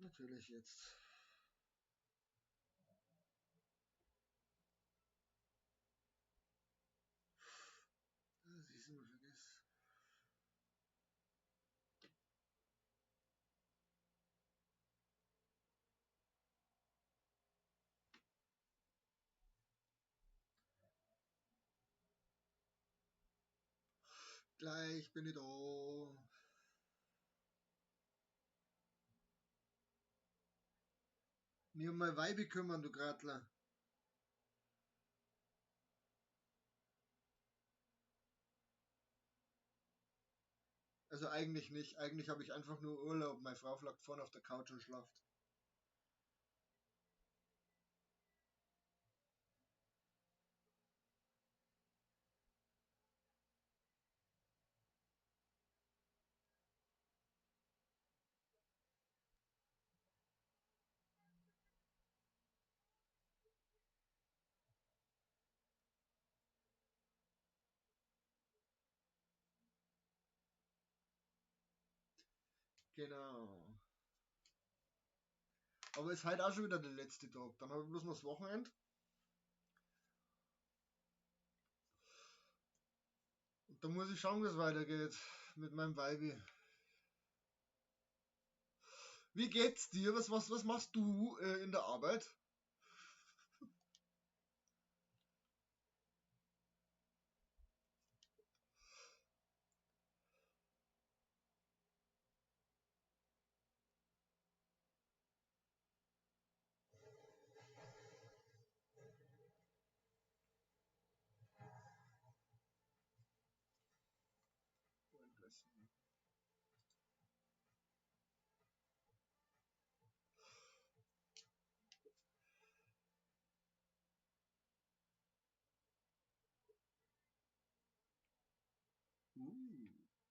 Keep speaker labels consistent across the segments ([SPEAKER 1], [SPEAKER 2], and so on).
[SPEAKER 1] natürlich jetzt. Das ist immer vergessen. Gleich bin ich da. Mir um mein Weibe kümmern, du Gratler. Also eigentlich nicht. Eigentlich habe ich einfach nur Urlaub. Meine Frau lag vorne auf der Couch und schlaft. Genau. Aber ist halt auch schon wieder der letzte Tag. Dann habe ich bloß noch das Wochenende. Und dann muss ich schauen, wie es weitergeht mit meinem Weibi. Wie geht's dir? Was machst du in der Arbeit?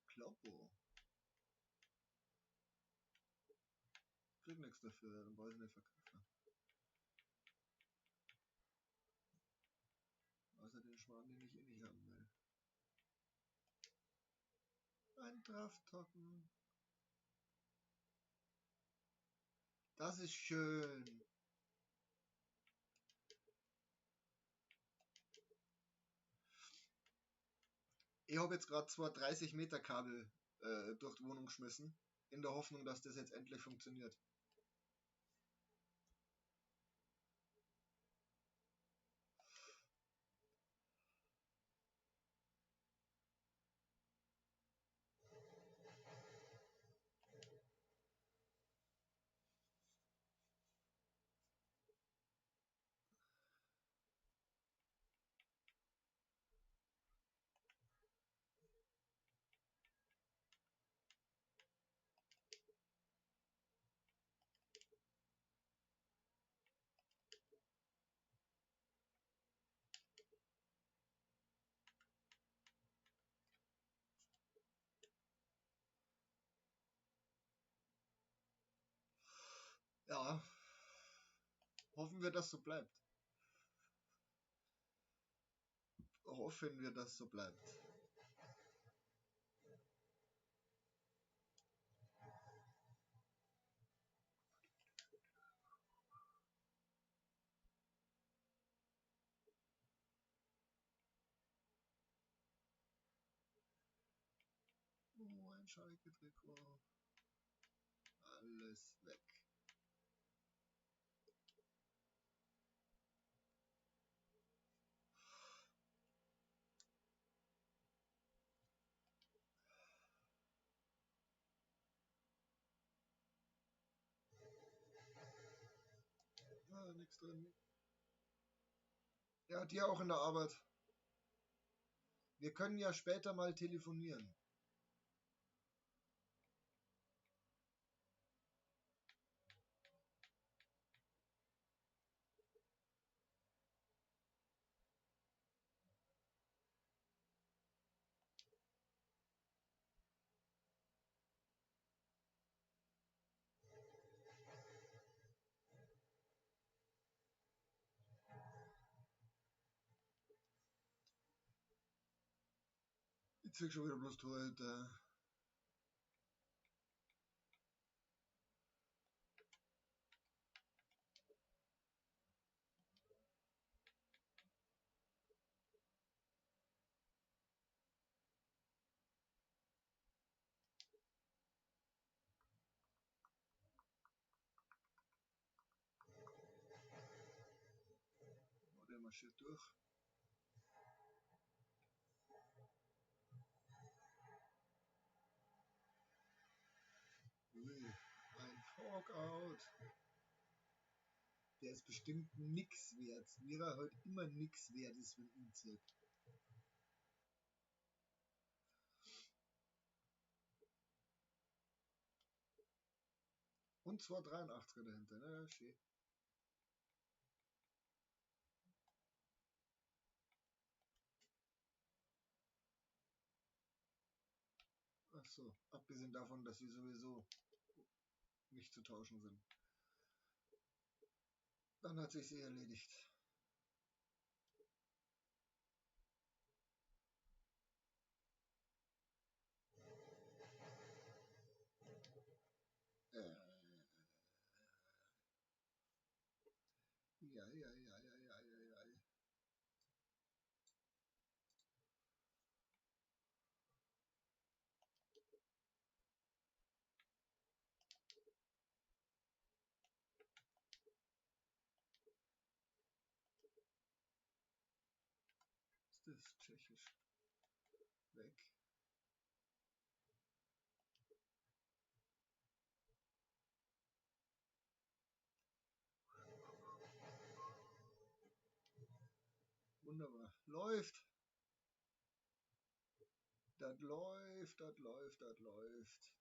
[SPEAKER 1] Kloppo. Krieg nichts dafür, dann brauche ich nicht verkaufen. Außer den Schmarrn, den ich eh nicht haben will. Ein Drafttocken. Das ist schön. Ich habe jetzt gerade zwar 30 Meter Kabel durch die Wohnung geschmissen, in der Hoffnung, dass das jetzt endlich funktioniert. Ja, hoffen wir, dass so bleibt. Hoffen wir, dass so bleibt. Oh, ein Schalke-Trikot. Alles weg. Ah, nichts drin. Ja, dir auch in der Arbeit. Wir können ja später mal telefonieren. Ich zieh schon wieder bloß Torhüter. marschiert durch. Ui, ein Forkout. Der ist bestimmt nix wert. Mira heute immer nix wert ist für den Inzirk. Und 283er dahinter, ne? Schön. Ach so, abgesehen davon, dass sie sowieso nicht zu tauschen sind. Dann hat sich sie erledigt. Ja, ja, ja, ja, ja, ja, ja. Ist das tschechisch? Weg. Wunderbar. Läuft. Das läuft, das läuft, das läuft.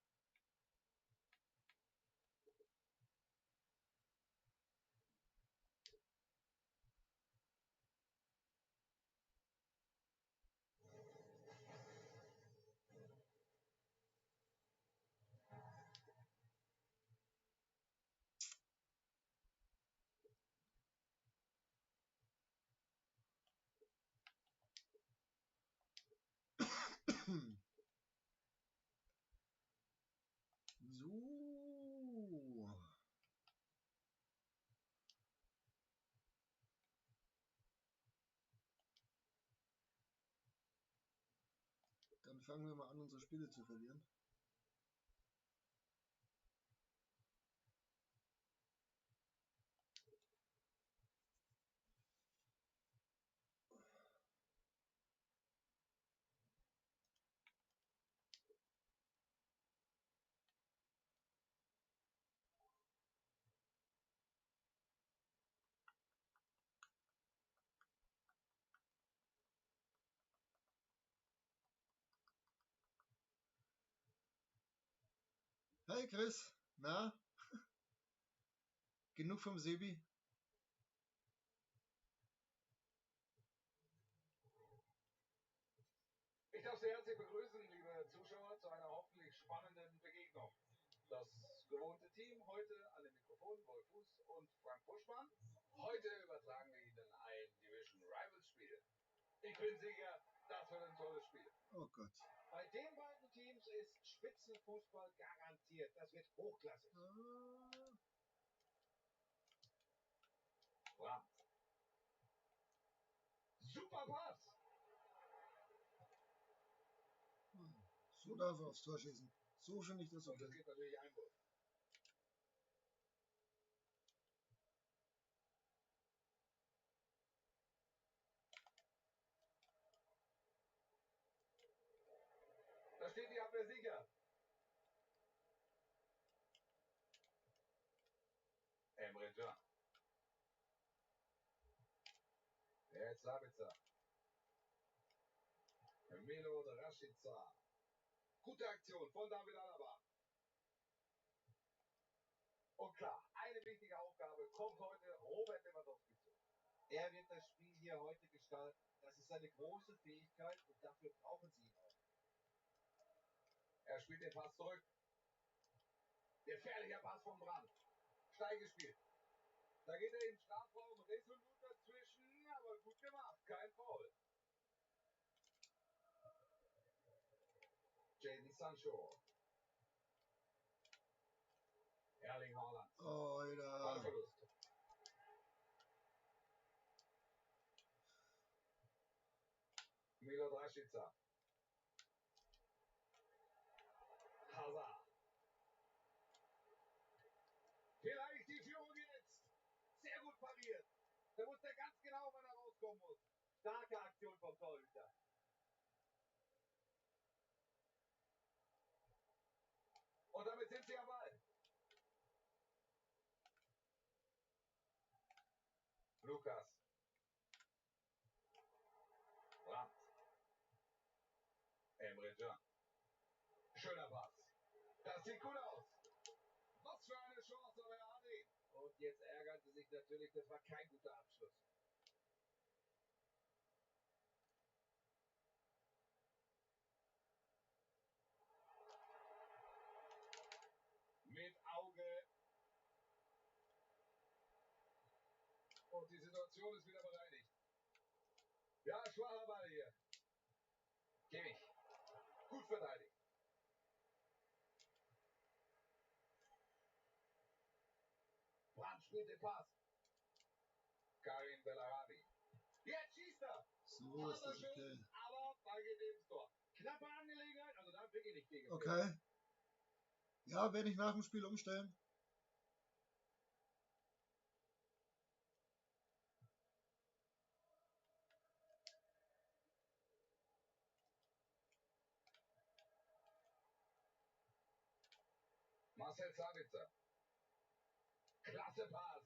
[SPEAKER 1] So. Dann fangen wir mal an, unsere Spiele zu verlieren. Hey Chris, na? Genug vom Sebi?
[SPEAKER 2] Ich darf Sie herzlich begrüßen, liebe Zuschauer, zu einer hoffentlich spannenden Begegnung. Das gewohnte Team heute an dem Mikrofon, Wolf Fuß und Frank Buschmann. Heute übertragen wir Ihnen ein Division Rivals Spiel. Ich bin sicher, das wird ein tolles Spiel.
[SPEAKER 1] Oh Gott.
[SPEAKER 2] Bei den beiden Teams ist Spitzenfußball garantiert. Das wird hochklassig. Brandt. Super Pass.
[SPEAKER 1] So darf er aufs Tor schießen. So finde ich das
[SPEAKER 2] Und es
[SPEAKER 1] okay.
[SPEAKER 2] gibt natürlich Einwurf. Da steht die Abwehr sicher. Emre Can. Jetzt Sabitzer. Milot Rashica. Gute Aktion von David Alaba. Und klar, eine wichtige Aufgabe kommt heute Robert Lewandowski zu.
[SPEAKER 3] Er wird das Spiel hier heute gestalten. Das ist seine große Fähigkeit und dafür brauchen sie ihn auch.
[SPEAKER 2] Er spielt den Pass zurück. Gefährlicher Pass von Brandt. Steil gespielt. Da geht er im Strafraum resolut dazwischen, aber gut gemacht. Kein Foul. Jadon Sancho. Erling Haaland.
[SPEAKER 1] Oh, Alter.
[SPEAKER 2] Ballverlust. Milot Rashica. Hazard. Vielleicht die Führung jetzt. Sehr gut pariert. Da wusste er ganz genau, wann er rauskommt.
[SPEAKER 3] Starke Aktion vom Torhüter.
[SPEAKER 2] Und damit sind sie am Ball. Lukas. Brandt. Emre Can. Schöner Pass. Das sieht gut aus. Was für eine Chance, aber er hat ihn.
[SPEAKER 3] Und jetzt ärgern sie sich natürlich, das war kein guter Abschluss.
[SPEAKER 2] Mit Auge. Und die Situation ist wieder bereinigt. Ja, schwacher Ball hier. Kimmich. Gut verteidigt. Brandt spielt den Pass. Karim Bellarabi. Jetzt schießt er.
[SPEAKER 1] So ist das okay.
[SPEAKER 2] Aber Ball geht ins Tor. Knappe Angelegenheit, also da bin ich nicht gegen.
[SPEAKER 1] Okay. Ja, werde ich nach dem Spiel umstellen.
[SPEAKER 2] Marcel Sabitzer. Klasse Pass.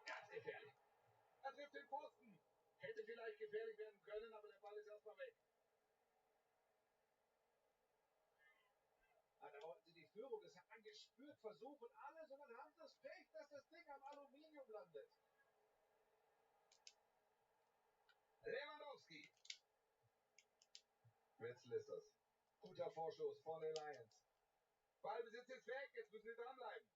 [SPEAKER 2] Ganz gefährlich. Er trifft den Pfosten. Hätte vielleicht gefährlich werden können, aber der Ball ist erstmal weg.
[SPEAKER 3] Da wollten sie die Führung, das hat man gespürt, versuchen alles und dann haben sie das Pech, dass das Ding am Aluminium landet.
[SPEAKER 2] Lewandowski. Wetzel ist das. Guter Vorschuss von den Lions. Ballbesitz ist weg, jetzt müssen wir dranbleiben.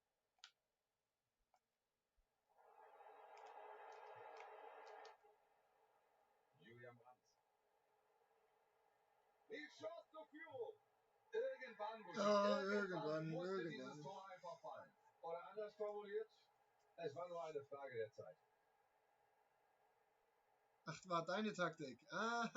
[SPEAKER 2] Julian Brandt. Die Chance zur Führung. Irgendwann, musste dieses Tor einfach fallen.
[SPEAKER 3] Oder anders formuliert, es war nur eine Frage der Zeit.
[SPEAKER 1] Ach, war deine Taktik. Ah,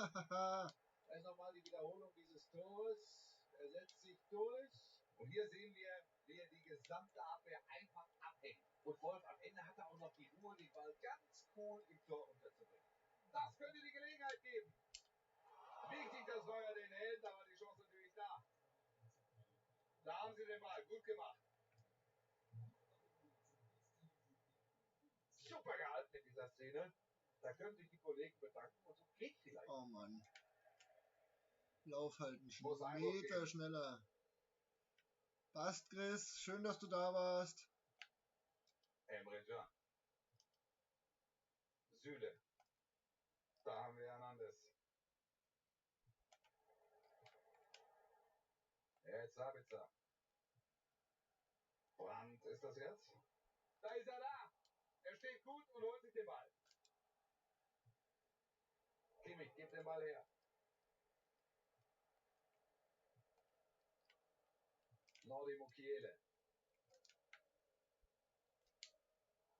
[SPEAKER 3] Da ist nochmal die Wiederholung dieses Tores. Er setzt sich durch.
[SPEAKER 2] Und hier sehen wir, wie er die gesamte Abwehr einfach abhängt.
[SPEAKER 3] Und Wolf, am Ende hat er auch noch die Ruhe, den Ball ganz cool im Tor unterzubringen.
[SPEAKER 2] Das könnte die Gelegenheit geben. Wichtig, dass Neuer den hält, aber die Chance natürlich da. Da haben sie den Ball. Gut gemacht.
[SPEAKER 3] Super gehalten in dieser Szene. Da können sich die Kollegen bedanken und so geht vielleicht.
[SPEAKER 1] oh Mann. Lauf halt einen
[SPEAKER 2] Muss Einwurf
[SPEAKER 1] Meter
[SPEAKER 2] geben.
[SPEAKER 1] schneller. Passt, Chris. Schön, dass du da warst.
[SPEAKER 2] Emre Can. Süle. Da haben wir Hernandez. Jetzt Sabitzer. Brandt ist das jetzt? Da ist er da. Er steht gut und holt sich den Ball. Kimmich, gib den Ball her. Nordi Mukiele.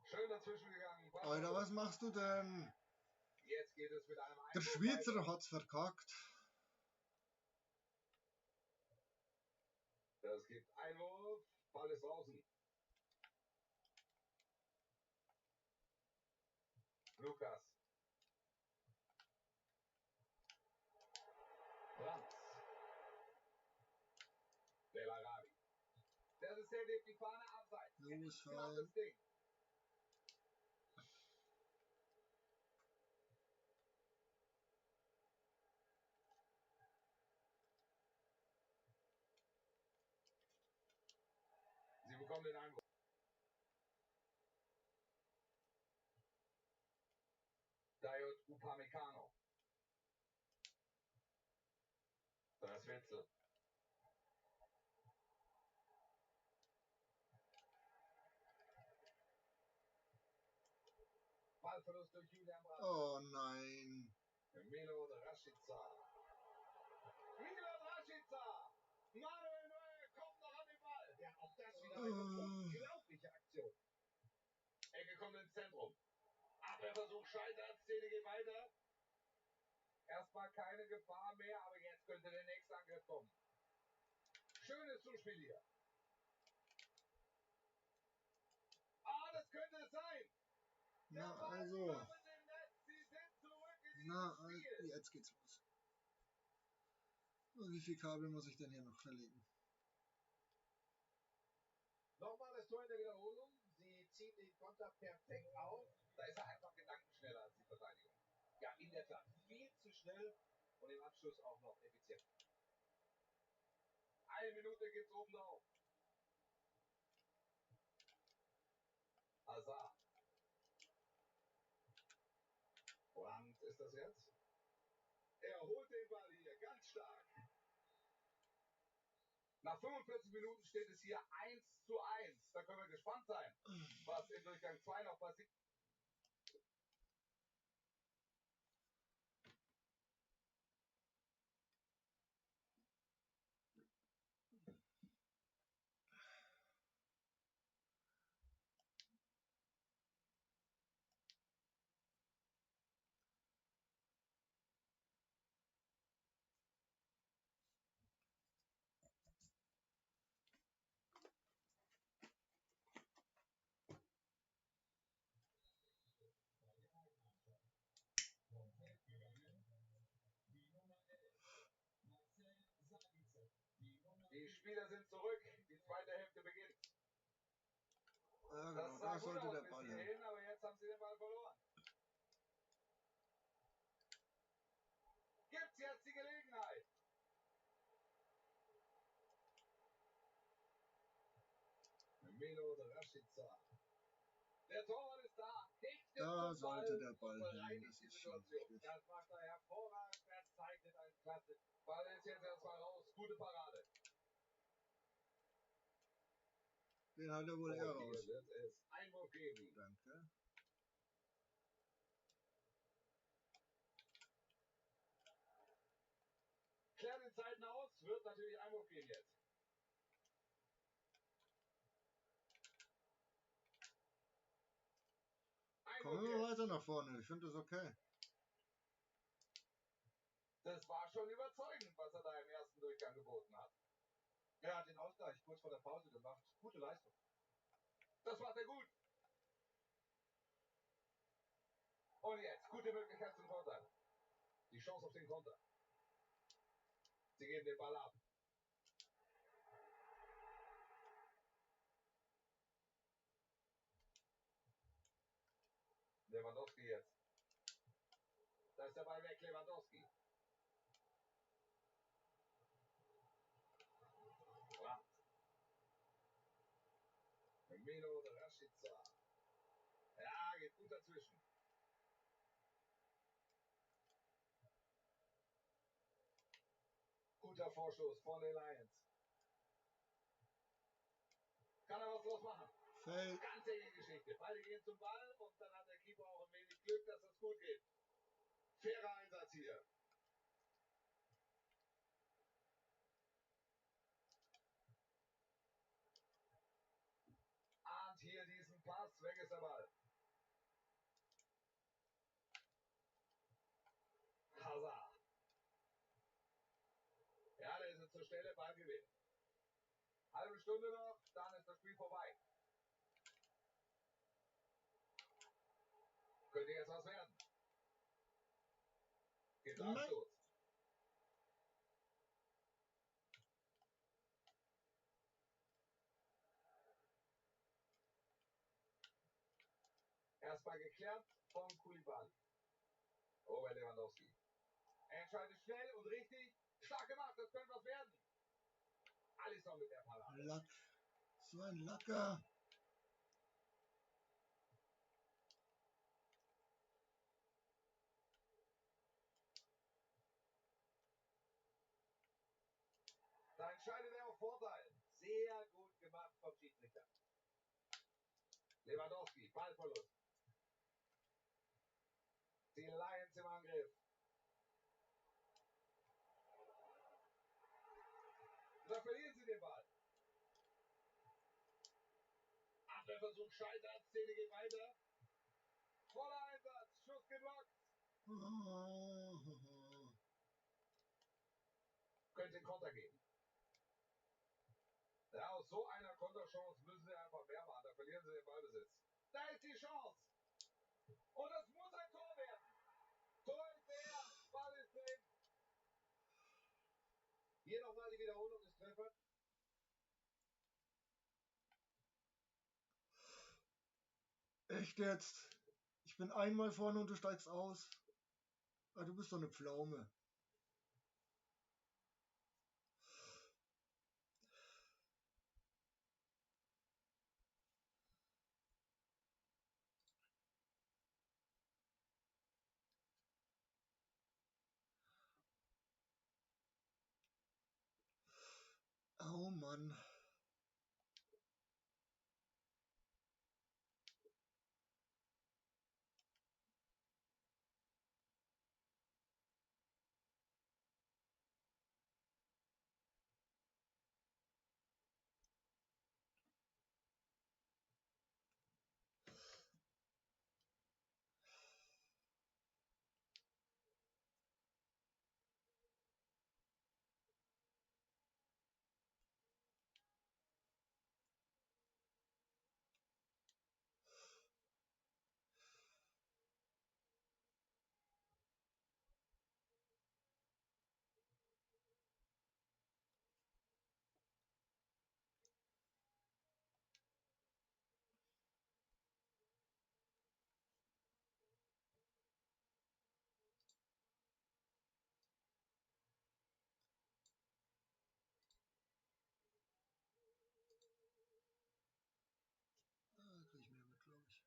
[SPEAKER 2] Schön dazwischen gegangen.
[SPEAKER 1] Alter, was machst du denn?
[SPEAKER 2] Jetzt geht es mit einem
[SPEAKER 1] Der
[SPEAKER 2] Einwurf
[SPEAKER 1] Schweizer
[SPEAKER 2] weiter.
[SPEAKER 1] hat's verkackt.
[SPEAKER 2] Das gibt Einwurf. Ball ist draußen. Lukas. Brandt. Bellarabi. Der System hebt die Fahne abseits.
[SPEAKER 1] Los,
[SPEAKER 2] Knappes
[SPEAKER 1] fein.
[SPEAKER 2] Ding. Sie bekommen den Einwurf. Dayot Upamecano. Da ist Wetzel. Ballverlust durch Julian Brandt.
[SPEAKER 1] Oh nein.
[SPEAKER 2] Milot Rashica. Milot Rashica. Manuel Neuer kommt noch an den Ball.
[SPEAKER 3] Ja, auch das wieder eine unglaubliche Aktion.
[SPEAKER 2] Ecke kommt ins Zentrum. Abwehrversuch scheitert. Szene geht weiter. Erstmal keine Gefahr mehr, aber jetzt könnte der nächste Angriff kommen. Schönes Zuspiel hier. Ah, das könnte es sein.
[SPEAKER 1] Na also.
[SPEAKER 2] Sie sind zurück in die
[SPEAKER 1] Na, jetzt geht's los. Und wie viel Kabel muss ich denn hier noch verlegen?
[SPEAKER 2] Nochmal das Tor in der Wiederholung. Sie zieht den Konter perfekt auf. Da ist er einfach gedankenschneller als die Verteidigung. Ja, in der Tat. Viel zu schnell und im Abschluss auch noch effizient. 1 Minute gibt's oben drauf. Hazard. Und ist das jetzt? Er holt den Ball hier ganz stark. Nach 45 Minuten steht es hier 1:1. Da können wir gespannt sein, was in Durchgang 2 noch passiert. Die Spieler sind zurück. Die zweite Hälfte beginnt.
[SPEAKER 1] Ja,
[SPEAKER 2] Das
[SPEAKER 1] genau,
[SPEAKER 2] sah
[SPEAKER 1] da
[SPEAKER 2] gut
[SPEAKER 1] sollte
[SPEAKER 2] aus
[SPEAKER 1] der
[SPEAKER 2] bis
[SPEAKER 1] Ball hin.
[SPEAKER 2] hierhin, aber jetzt haben sie den Ball verloren. Gibt's jetzt die Gelegenheit? Milo Rashica. Der Torwart ist da. Hechtet
[SPEAKER 1] Da
[SPEAKER 2] zum
[SPEAKER 1] sollte
[SPEAKER 2] Ball
[SPEAKER 1] der Ball
[SPEAKER 2] und
[SPEAKER 1] hin,
[SPEAKER 2] bereinigt
[SPEAKER 1] das
[SPEAKER 2] die
[SPEAKER 1] ist schon
[SPEAKER 2] Situation.
[SPEAKER 1] richtig.
[SPEAKER 2] Das macht er hervorragend. Er zeichnet einen klasse. Ball ist jetzt erstmal raus. Gute Parade.
[SPEAKER 1] Den hat er wohl eher
[SPEAKER 2] Und
[SPEAKER 1] raus.
[SPEAKER 2] hier wird es Einwurf geben.
[SPEAKER 1] Danke.
[SPEAKER 2] Klärt den Zeiten aus. Wird natürlich Einwurf geben jetzt.
[SPEAKER 1] Kommen
[SPEAKER 2] Einwurf
[SPEAKER 1] wir
[SPEAKER 2] jetzt.
[SPEAKER 1] weiter nach vorne. Ich finde das okay.
[SPEAKER 2] Das war schon überzeugend, was er da im ersten Durchgang geboten hat.
[SPEAKER 3] Er hat den Ausgleich kurz vor der Pause gemacht. Gute Leistung.
[SPEAKER 2] Das macht er gut. Und jetzt, gute Möglichkeit zum Vorteil. Die Chance auf den Konter. Sie geben den Ball ab. Lewandowski jetzt. Da ist der Ball weg, Lewandowski. Brandt. Milo Rashica. Ja, geht gut dazwischen. Guter Vorschuss von den Lions. Kann er was draus machen?
[SPEAKER 1] Feld.
[SPEAKER 2] Ganz enge Geschichte. Beide gehen zum Ball und dann hat der Keeper auch ein wenig Glück, dass das gut geht. Fairer Einsatz hier. Ahnt hier diesen Pass. Weg ist der Ball. Hazard. Ja, der ist jetzt zur Stelle, Ballgewinn. Halbe Stunde noch, dann ist das Spiel vorbei. Könnte jetzt was werden. Geht der
[SPEAKER 1] Nein.
[SPEAKER 2] Abstoß. Erstmal geklärt von Koulibaly. Robert Lewandowski. Er entscheidet schnell und richtig. Stark gemacht, das könnte was werden. Alisson mit der Parade.
[SPEAKER 1] Lack. So ein Lacker.
[SPEAKER 2] Da entscheidet er auf Vorteil.
[SPEAKER 3] Sehr gut gemacht vom Schiedsrichter.
[SPEAKER 2] Lewandowski, Ballverlust. Die Lions im Angriff. Da verlieren sie den Ball. Abwehrversuch scheitert, Szene geht weiter. Voller Einsatz, Schuss geblockt. Könnte den Konter geben. Ja, aus so einer Konterchance müssen sie einfach mehr machen. Da verlieren sie den Ballbesitz. Da ist die Chance. Und das muss ein Tor werden. Tor ist der
[SPEAKER 3] Hier nochmal die Wiederholung des Treffers.
[SPEAKER 1] Echt jetzt? Ich bin einmal vorne und du steigst aus. Ah, du bist doch eine Pflaume. Oh Mann. Ah, krieg ich mehr mit, glaube ich.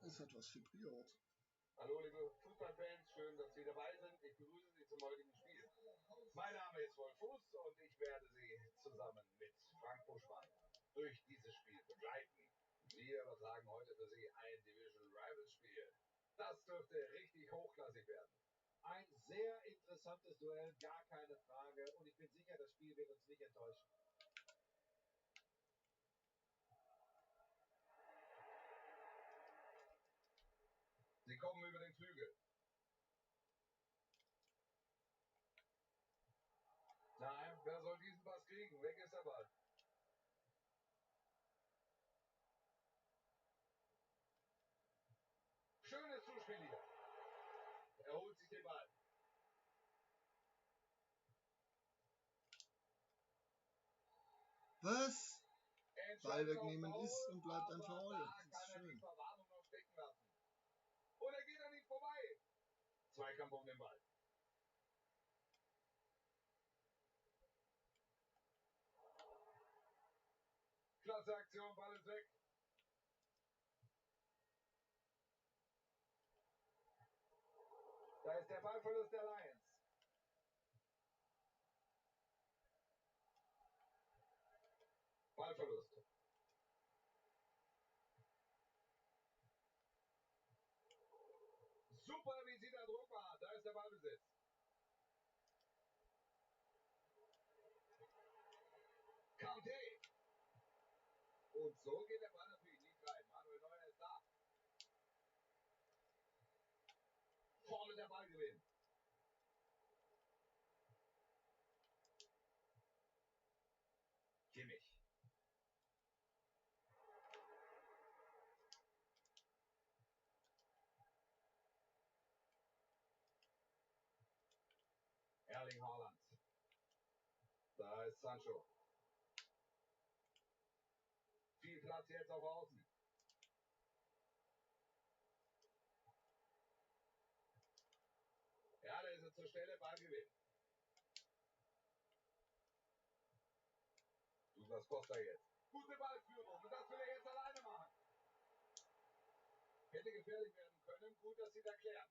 [SPEAKER 1] Es hat was vibriert.
[SPEAKER 2] Hallo liebe Fußballfans, schön, dass Sie dabei sind. Ich begrüße Sie zum heutigen Spiel. Mein Name ist Wolf Fuß und ich werde Sie zusammen mit Frank Buschmann durch dieses Spiel begleiten. Wir übertragen heute für Sie ein Division Rivals Spiel. Das dürfte richtig hochklassig werden.
[SPEAKER 3] Ein sehr interessantes Duell, gar keine Frage. Und ich bin sicher, das Spiel wird uns nicht enttäuschen.
[SPEAKER 2] Sie kommen über den Flügel. Nein, wer soll diesen Pass kriegen? Weg ist der Ball. Schönes Zuspiel hier. Er holt sich den Ball.
[SPEAKER 1] Was? Ball
[SPEAKER 2] Entscheidet auf
[SPEAKER 1] wegnehmen
[SPEAKER 2] Foul,
[SPEAKER 1] ist und bleibt ein
[SPEAKER 2] aber
[SPEAKER 1] Foul.
[SPEAKER 2] da
[SPEAKER 1] Das ist
[SPEAKER 2] kann er die
[SPEAKER 1] schön.
[SPEAKER 2] Verwarnung noch stecken lassen. Und er geht an ihm vorbei. Zweikampf um den Ball. Klasse Aktion, Ball ist weg. Da ist der Ballverlust der Lions. Ballverlust. Super, wie sie da Druck machen. Da ist der Ballbesitz. Kante. Und so geht der Ball natürlich nicht rein. Manuel Neuer ist da. Vorne der Ballgewinn. Kimmich. Erling Haaland. Da ist Sancho. Viel Platz jetzt auf Außen. zur Stelle, Ballgewinn. Douglas Costa jetzt. Gute Ballführung und das will er jetzt alleine machen. Hätte gefährlich werden können, gut, dass sie da klären.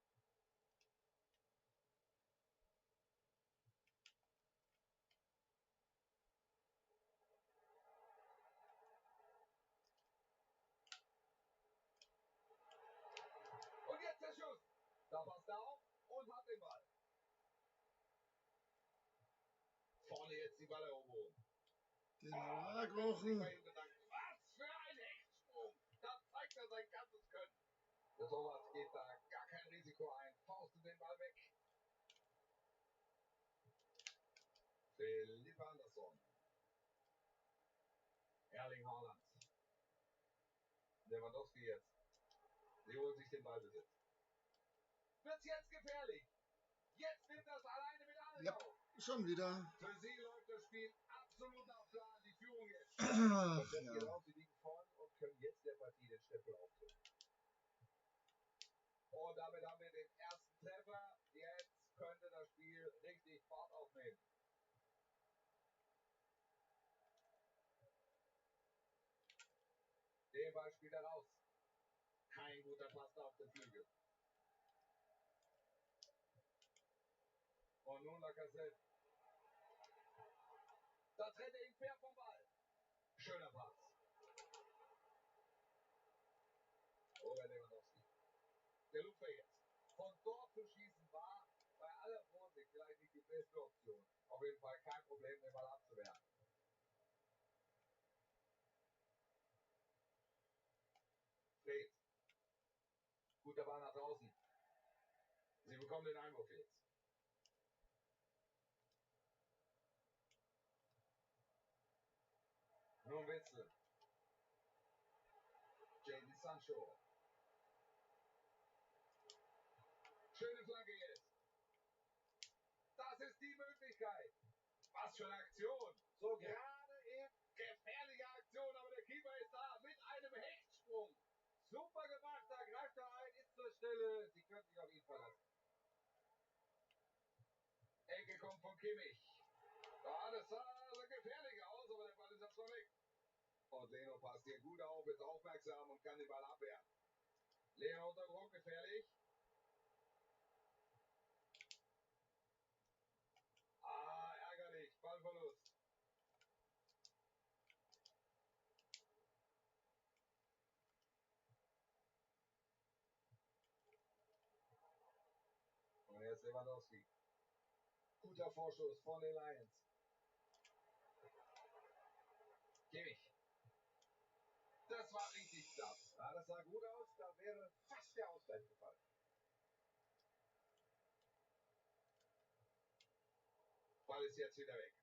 [SPEAKER 2] Und jetzt der Schuss. Da passt er auf und hat den Ball. Vorne jetzt die Balleroberung.
[SPEAKER 1] Den Haargrochen.
[SPEAKER 2] Was für ein Hechtsprung. Da zeigt er sein ganzes Können. Der Torwart geht da gar kein Risiko ein. Faustet den Ball weg. Philipp Andersson. Erling Haaland. Lewandowski jetzt. Sie holen sich den Ballbesitz. Wird's jetzt gefährlich? Jetzt nimmt das alleine mit allen
[SPEAKER 1] Ja,
[SPEAKER 2] auf.
[SPEAKER 1] schon wieder.
[SPEAKER 2] Für sie läuft das Spiel absolut nach Plan. Die Führung jetzt.
[SPEAKER 1] Ach,
[SPEAKER 2] Und jetzt
[SPEAKER 1] ja.
[SPEAKER 2] genau, sie liegen vorn und können jetzt der Partie den Stempel aufdrücken. Und damit haben wir den ersten Treffer. Jetzt könnte das Spiel richtig Fahrt aufnehmen. Den Ball spielt er raus. Kein guter Pass auf den Flügel. Und nun Lacazette. Da trennt er ihn fair vom Ball. Schöner Pass. Robert Lewandowski. Der Luftwehr jetzt. Von dort zu schießen war bei aller Vorsicht vielleicht nicht die beste Option. Auf jeden Fall kein Problem, den Ball abzuwehren. Fred. Guter Ball nach draußen. Sie bekommen den Einwurf jetzt. Nun Witzel. Jadon Sancho. Schöne Flanke jetzt. Das ist die Möglichkeit. Was für eine Aktion. So gerade eben gefährliche Aktion, aber der Keeper ist da mit einem Hechtsprung. Super gemacht, da greift er ein, ist zur Stelle. Sie können sich auf ihn verlassen. Ecke kommt von Kimmich. Ja, das sah also gefährlich aus, aber der Ball ist erstmal weg. Und Leno passt hier gut auf, ist aufmerksam und kann den Ball abwehren. Leno unter Druck, gefährlich. Ah, ärgerlich, Ballverlust. Und jetzt Lewandowski. Guter Vorschuss von den Lions. Kimmich. Das war richtig knapp. Ja, das sah gut aus, da wäre fast der Ausgleich gefallen. Ball ist jetzt wieder weg.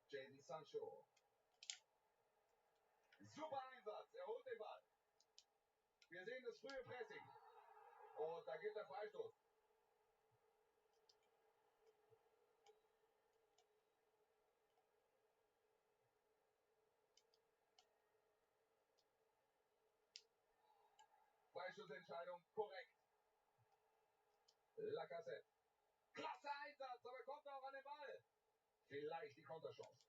[SPEAKER 2] Jadon Sancho. Super Einsatz, er holt den Ball. Wir sehen das frühe Pressing. Und da gibt er Freistoß. Freistoßentscheidung korrekt. Lacazette. Klasse Einsatz, aber kommt auch an den Ball. Vielleicht die Konterchance.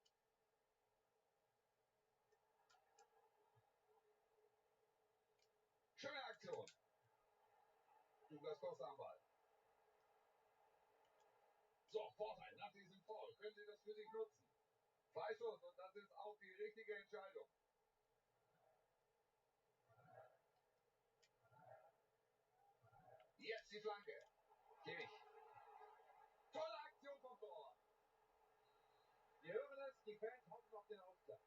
[SPEAKER 2] Schöne Aktion. Douglas Costa am Ball. So, Vorteil nach diesem Foul. Können Sie das für sich nutzen? Freistoß und das ist auch die richtige Entscheidung. Jetzt die Flanke. Kimmich. Tolle Aktion vom Tor.
[SPEAKER 3] Wir hören es, die Fans hoffen auf den Ausgleich.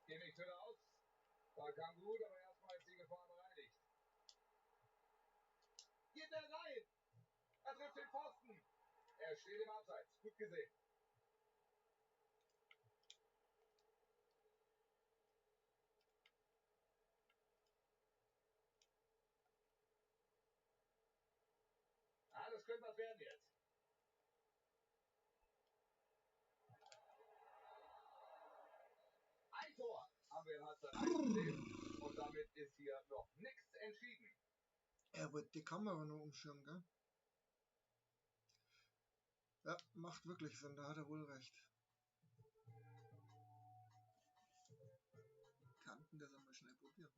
[SPEAKER 2] Kimmich wieder aus. Ball kam gut, aber erstmal ist die Gefahr bereinigt. Geht er rein. Er trifft den Pfosten. Er steht im Abseits. Gut gesehen. Ah, das könnte was werden jetzt. Ein Tor haben wir in Halbzeit 1 gesehen. Und damit ist hier noch nichts entschieden.
[SPEAKER 1] Er wollte die Kamera nur umschirmen, gell? Ja, macht wirklich Sinn, da hat er wohl recht. Kannten das einmal schnell probieren.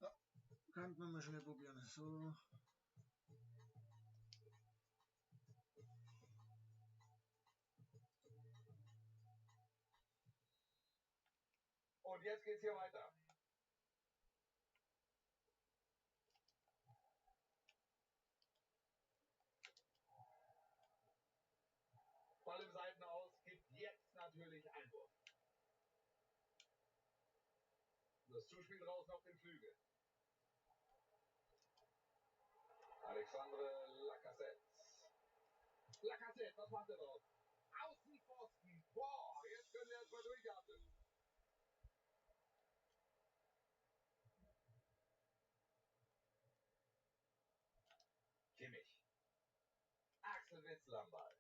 [SPEAKER 1] Ja, könnten wir mal schnell probieren. So.
[SPEAKER 2] Und jetzt geht's hier weiter. Ball im Seitenaus, gibt jetzt natürlich Einwurf. Das Zuspiel raus auf den Flügel. Alexandre Lacazette. Lacazette, was macht er draus? Außenpfosten. Boah, jetzt können wir erstmal durchatmen. Kimmich. Axel Witsel am Ball.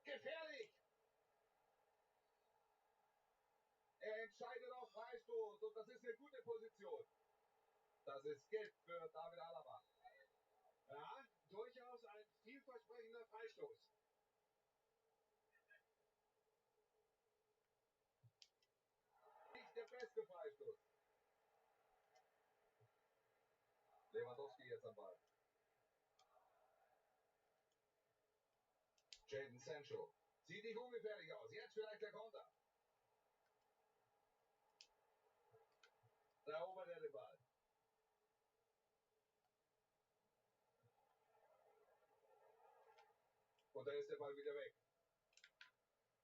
[SPEAKER 2] Gefährlich! Er entscheidet auf Freistoß und das ist eine gute Position. Das ist Gelb für David Alaba.
[SPEAKER 3] Ja, durchaus ein vielversprechender Freistoß.
[SPEAKER 2] Nicht der beste Freistoß. Lewandowski jetzt am Ball. Jadon Sancho. Sieht nicht ungefährlich aus. Jetzt vielleicht der Konter. Da erobert er den Ball. Und da ist der Ball wieder weg.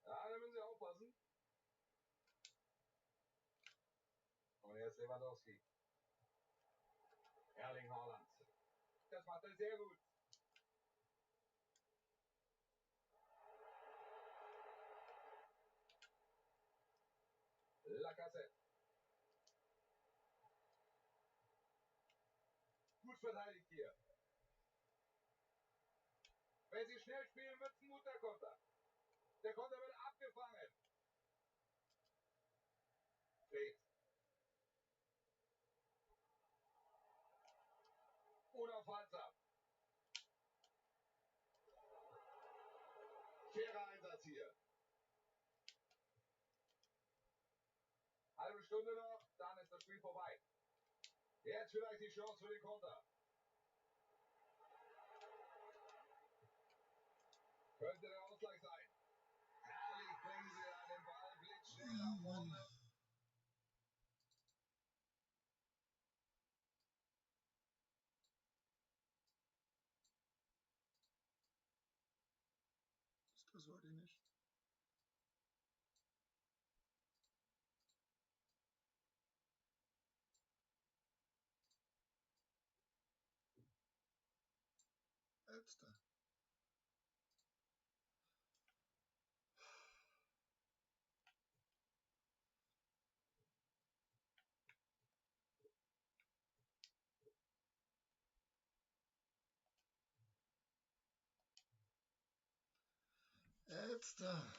[SPEAKER 2] Ja, da müssen Sie aufpassen. Und jetzt Lewandowski. Erling Haaland. Das macht er sehr gut. Lacazette. Gut verteidigt hier. Wenn sie schnell spielen, wird es ein guter Konter. Der Konter wird abgefangen. Fred. Unaufhaltsam. Fairer Einsatz hier. Halbe Stunde noch, dann ist das Spiel vorbei. Jetzt vielleicht die Chance für den Konter. Könnte der Ausgleich sein. Herrlich bringen sie an den Ball blitzschnell nach vorne.
[SPEAKER 1] Das wollte ich nicht. Jetzt da. Jetzt da.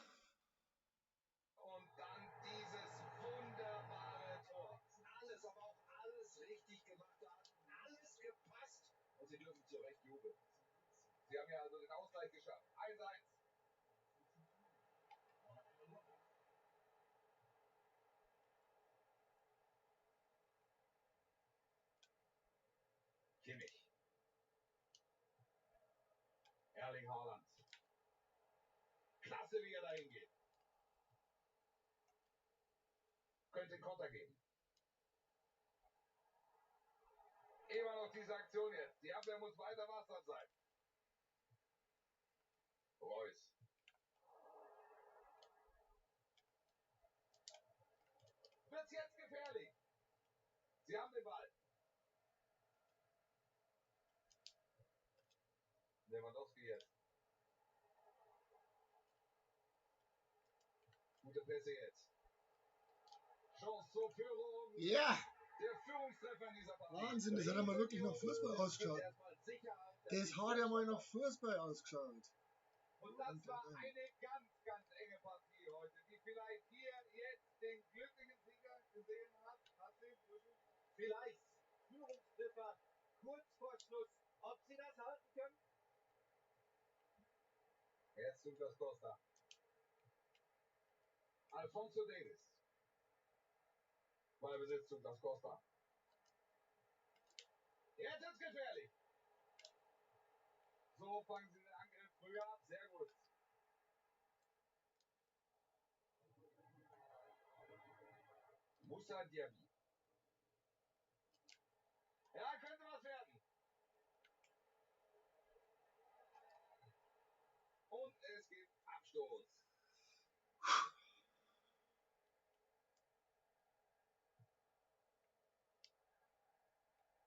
[SPEAKER 2] Und dann dieses wunderbare Tor.
[SPEAKER 3] Alles, aber auch alles richtig gemacht. Da hat alles gepasst. Und sie dürfen zu Recht jubeln.
[SPEAKER 2] Sie haben ja also den Ausgleich geschafft. 1-1. Kimmich. Erling Haaland. Klasse, wie er dahin geht. Könnte Konter geben. Immer noch diese Aktion jetzt. Die Abwehr muss weiter wachsam sein. Reus. Wird's jetzt gefährlich? Sie haben den Ball. Lewandowski jetzt. Gute Pässe jetzt. Chance zur Führung.
[SPEAKER 1] Ja!
[SPEAKER 2] Der Führungstreffer in dieser Partie.
[SPEAKER 1] Wahnsinn, das hat ja mal wirklich nach Fußball ausgeschaut. Das hat ja mal nach Fußball ausgeschaut.
[SPEAKER 2] Und das war eine ganz, ganz enge Partie heute, die vielleicht hier jetzt den glücklichen Sieger gesehen hat.
[SPEAKER 3] Vielleicht Führungstreffer kurz vor Schluss. Ob sie das halten können?
[SPEAKER 2] Jetzt Douglas Costa. Alphonso Davies. Ballbesitz Douglas Costa. Jetzt ist gefährlich. So fangen sie den Angriff früher ab. Sehr gut. Moussa Diaby. Ja, könnte was werden. Und es gibt Abstoß.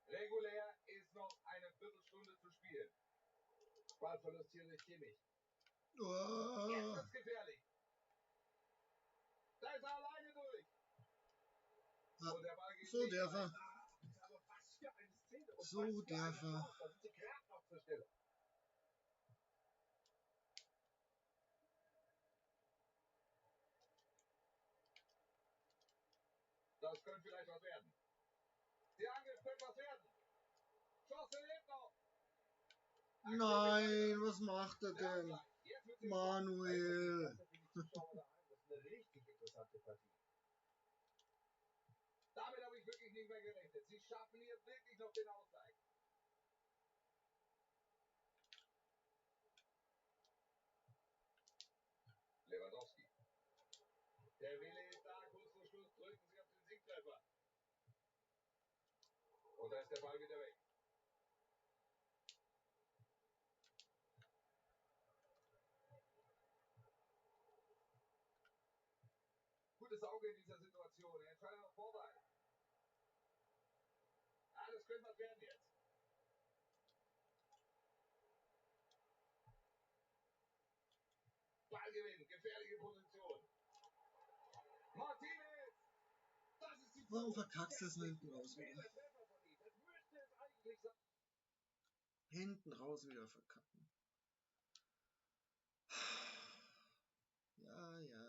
[SPEAKER 2] Regulär ist noch eine Viertelstunde zu spielen. Ballverlust hier durch Kimmich.
[SPEAKER 1] Oh.
[SPEAKER 2] Jetzt wird's gefährlich. Da ist er alleine durch.
[SPEAKER 1] Ja,
[SPEAKER 2] Und der Ball geht
[SPEAKER 1] so
[SPEAKER 2] nicht
[SPEAKER 1] darf
[SPEAKER 2] rein.
[SPEAKER 1] er.
[SPEAKER 3] Aber was für eine Szene und
[SPEAKER 1] So
[SPEAKER 3] was für eine
[SPEAKER 1] darf er.
[SPEAKER 3] Chance. Da sind sie gerade noch zur Stelle.
[SPEAKER 2] Das könnte vielleicht was werden. Der Angriff könnte was werden. Chance lebt noch.
[SPEAKER 1] Nein, was macht er denn?
[SPEAKER 2] Jetzt wird sie
[SPEAKER 1] Manuel.
[SPEAKER 3] Das ist für die Zuschauer daheim. Das ist eine richtig interessante Partie.
[SPEAKER 2] Damit habe ich wirklich nicht mehr gerechnet. Sie schaffen hier wirklich noch den Ausgleich. Lewandowski. Der Wille ist da. Kurz vor Schluss drücken sie auf den Siegtreffer. Und da ist der Ball wieder weg. Gutes Auge in dieser Situation. Er entscheidet noch vorbei. Ja, das könnte was werden jetzt. Ballgewinn, gefährliche Position. Martinez! Das ist die
[SPEAKER 1] Warum
[SPEAKER 2] Führung.
[SPEAKER 1] verkackst du es hinten raus wieder?
[SPEAKER 3] Später Treffer von ihm. Das müsste es eigentlich sein.
[SPEAKER 1] Hinten raus wieder verkacken. Ja, ja.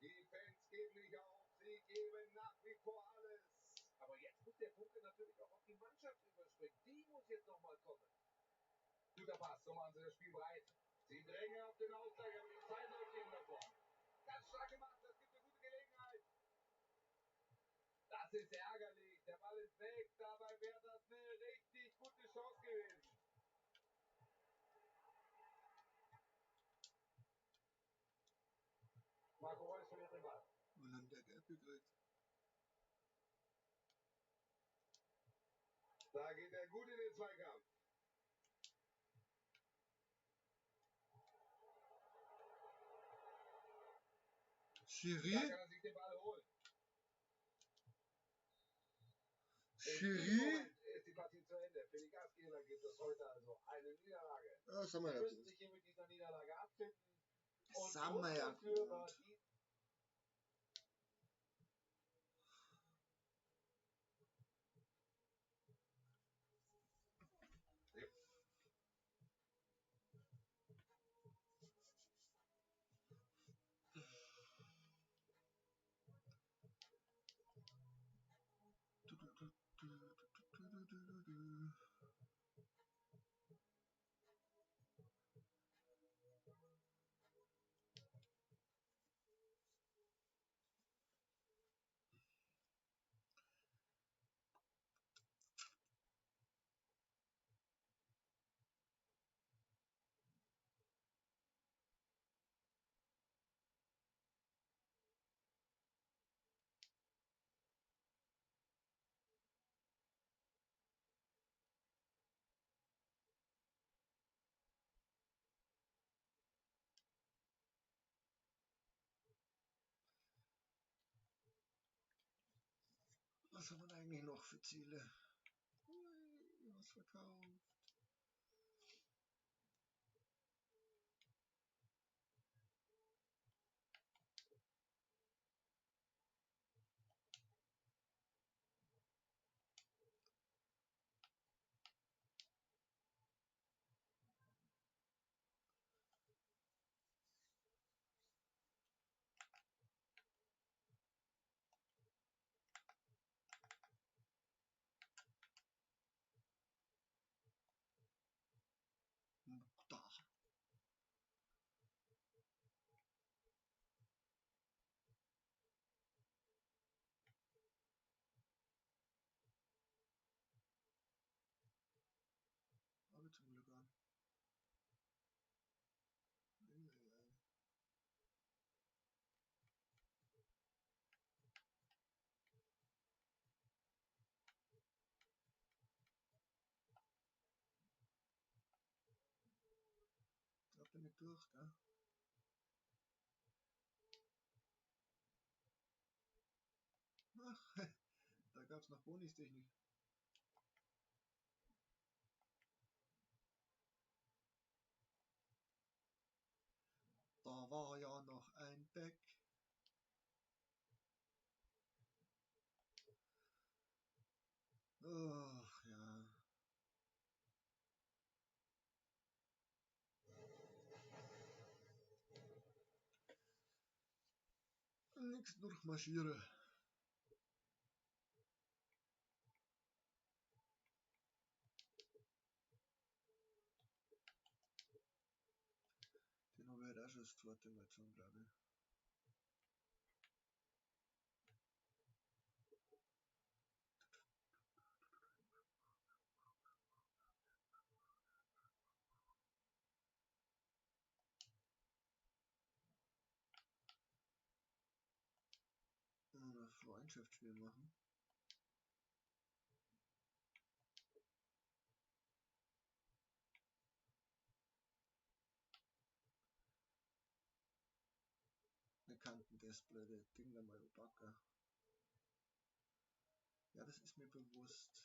[SPEAKER 2] Die Fans geben nicht auf. Sie geben nach wie vor alles.
[SPEAKER 3] Aber jetzt muss der Funke natürlich auch auf die Mannschaft überspringen. Die muss jetzt nochmal kommen.
[SPEAKER 2] Guter Pass, so machen sie das Spiel breit. Sie drängen auf den Ausgleich, aber die Zeit läuft ihnen davon. Ganz stark gemacht, das gibt eine gute Gelegenheit. Das ist ärgerlich. Der Ball ist weg. Dabei wäre das eine richtig gute Chance gewesen. Marco Reus verliert den Ball.
[SPEAKER 1] Und dann der Gelb gekriegt.
[SPEAKER 2] Da geht er gut in den Zweikampf. Da
[SPEAKER 1] Schiri?
[SPEAKER 2] kann er sich den Ball holen. In diesem
[SPEAKER 1] Schiri?
[SPEAKER 2] Moment ist die Partie zu Ende. Für die Gastgeber gibt es heute also eine Niederlage.
[SPEAKER 1] Das haben wir
[SPEAKER 3] Sie
[SPEAKER 1] ja
[SPEAKER 3] müssen
[SPEAKER 1] gut.
[SPEAKER 3] sich hier mit dieser Niederlage abfinden.
[SPEAKER 1] Das
[SPEAKER 3] Und
[SPEAKER 1] haben
[SPEAKER 3] Grund
[SPEAKER 1] wir ja
[SPEAKER 3] dafür war
[SPEAKER 1] gut.
[SPEAKER 3] die
[SPEAKER 1] Was haben wir denn eigentlich noch für Ziele? Ui, was verkauft. Da. Habe ich zum Glück an. Da bin ich durch, gell? Ach, da gab es noch Bonustechnik. Da war ja noch ein Deck. Ach ja. Nix durchmarschiere. Den habe ich halt auch schon das zweite Mal gezogen, glaube ich. Ein Freundschaftsspiel machen. Wir kannten das blöde Ding da mal überbacken. Ja, das ist mir bewusst.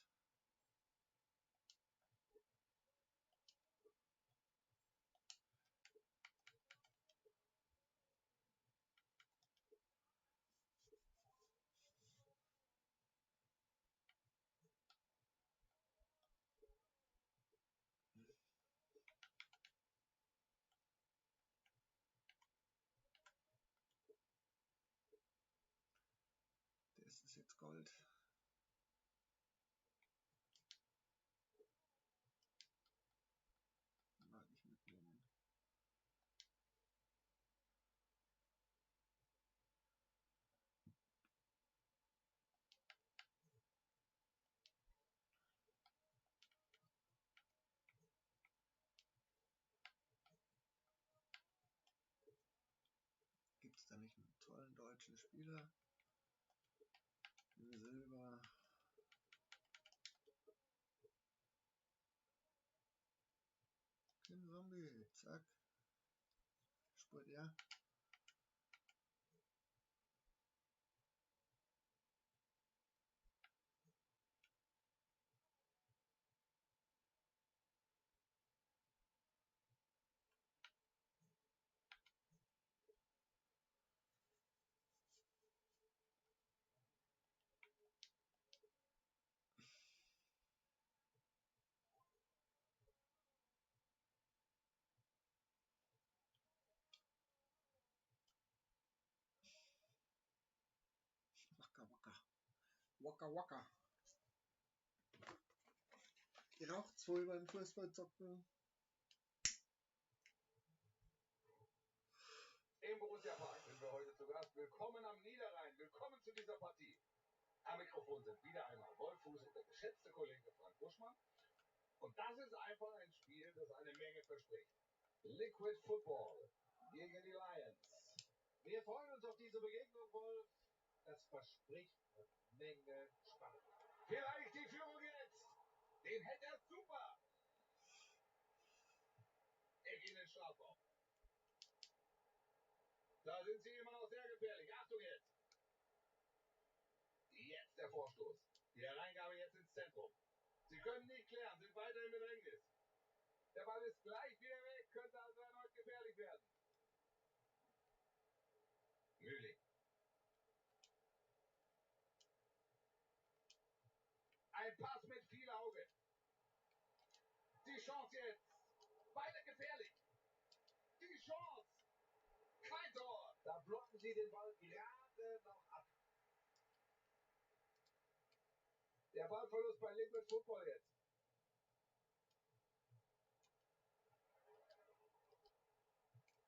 [SPEAKER 1] Das ist jetzt Gold. Mag ich mitnehmen. Gibt es da nicht einen tollen deutschen Spieler? Silber. Kim Zombie, zack. Spurt er. Waka waka. Waka waka. Raucht's wohl beim Fußballzocken?
[SPEAKER 2] Im Borussia Park sind wir heute zu Gast. Willkommen am Niederrhein. Willkommen zu dieser Partie. Am Mikrofon sind wieder einmal Wolf Fuß und der geschätzte Kollege Frank Buschmann. Und das ist einfach ein Spiel, das eine Menge verspricht. Liquid Football gegen die Lions.
[SPEAKER 3] Wir freuen uns auf diese Begegnung, Wolf. Das verspricht eine Menge Spannung.
[SPEAKER 2] Vielleicht die Führung jetzt. Den hätte er super. Er geht in den Strafraum. Da sind sie immer noch sehr gefährlich. Achtung jetzt. Jetzt der Vorstoß. Die Hereingabe jetzt ins Zentrum. Sie können nicht klären, sind weiter im Bedrängnis. Der Ball ist gleich wieder weg, könnte also erneut gefährlich werden. Mühling. Ein Pass mit viel Auge. Die Chance jetzt. Weiter gefährlich. Die Chance. Kein Tor.
[SPEAKER 3] Da blocken sie den Ball gerade noch ab.
[SPEAKER 2] Der Ballverlust bei Liquid Football jetzt.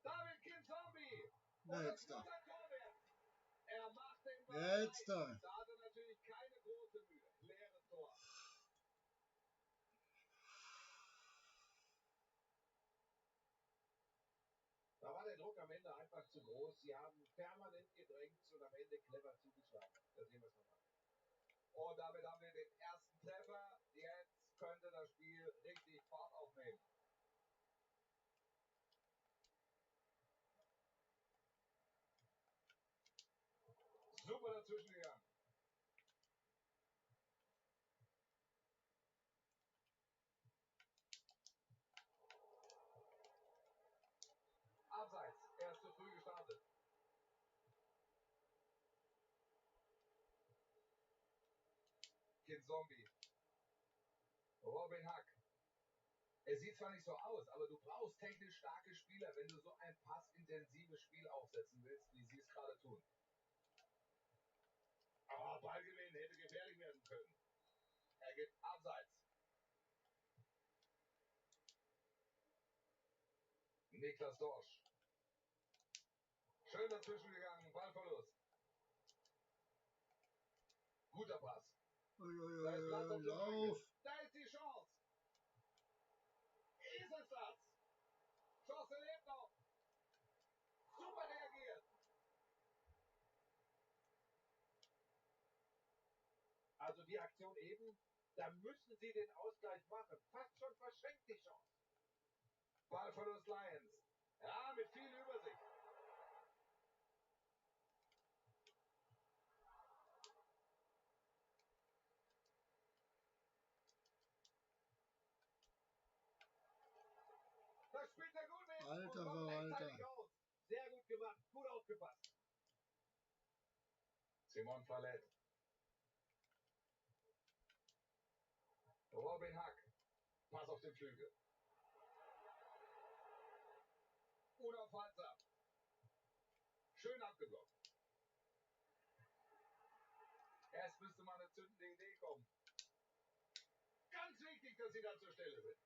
[SPEAKER 2] David Kinzombie.
[SPEAKER 1] Na, jetzt da.
[SPEAKER 2] Er macht den Ball.
[SPEAKER 1] Jetzt da.
[SPEAKER 2] Da hat er natürlich keine große Mühe. Leeres Tor.
[SPEAKER 3] Da war der Druck am Ende einfach zu groß. Sie haben permanent gedrängt und am Ende clever zugeschlagen. Da sehen wir es nochmal.
[SPEAKER 2] Und damit haben wir den ersten Treffer. Jetzt könnte das Spiel richtig Fahrt aufnehmen. Super dazwischen gegangen. Abseits. Er ist zu früh gestartet. Kinzombie. Robin Hack. Es sieht zwar nicht so aus, aber du brauchst technisch starke Spieler, wenn du so ein passintensives Spiel aufsetzen willst, wie sie es gerade tun. Aber Ballgewinn hätte gefährlich werden können. Er geht abseits. Niklas Dorsch. Schön dazwischen gegangen, Ballverlust. Guter Pass. Da ist Platz auf dem Flügel.
[SPEAKER 1] Lauf.
[SPEAKER 2] Da ist die Chance. Ist es das? Chance lebt noch. Super reagiert.
[SPEAKER 3] Also die Aktion eben, da müssen sie den Ausgleich machen. Fast schon verschenkt die Chance.
[SPEAKER 2] Ballverlust Lions. Ja, mit viel Übersicht. Das spielt er gut mit.
[SPEAKER 1] Alter
[SPEAKER 2] und kommt rechtzeitig
[SPEAKER 1] Verwalter.
[SPEAKER 2] raus.
[SPEAKER 3] Sehr gut gemacht, gut aufgepasst.
[SPEAKER 2] Simon Fallett. Robin Hack. Pass auf den Flügel. Unaufhaltsam. Schön abgeblockt. Erst müsste mal eine zündende Idee kommen. Ganz wichtig, dass sie da zur Stelle sind.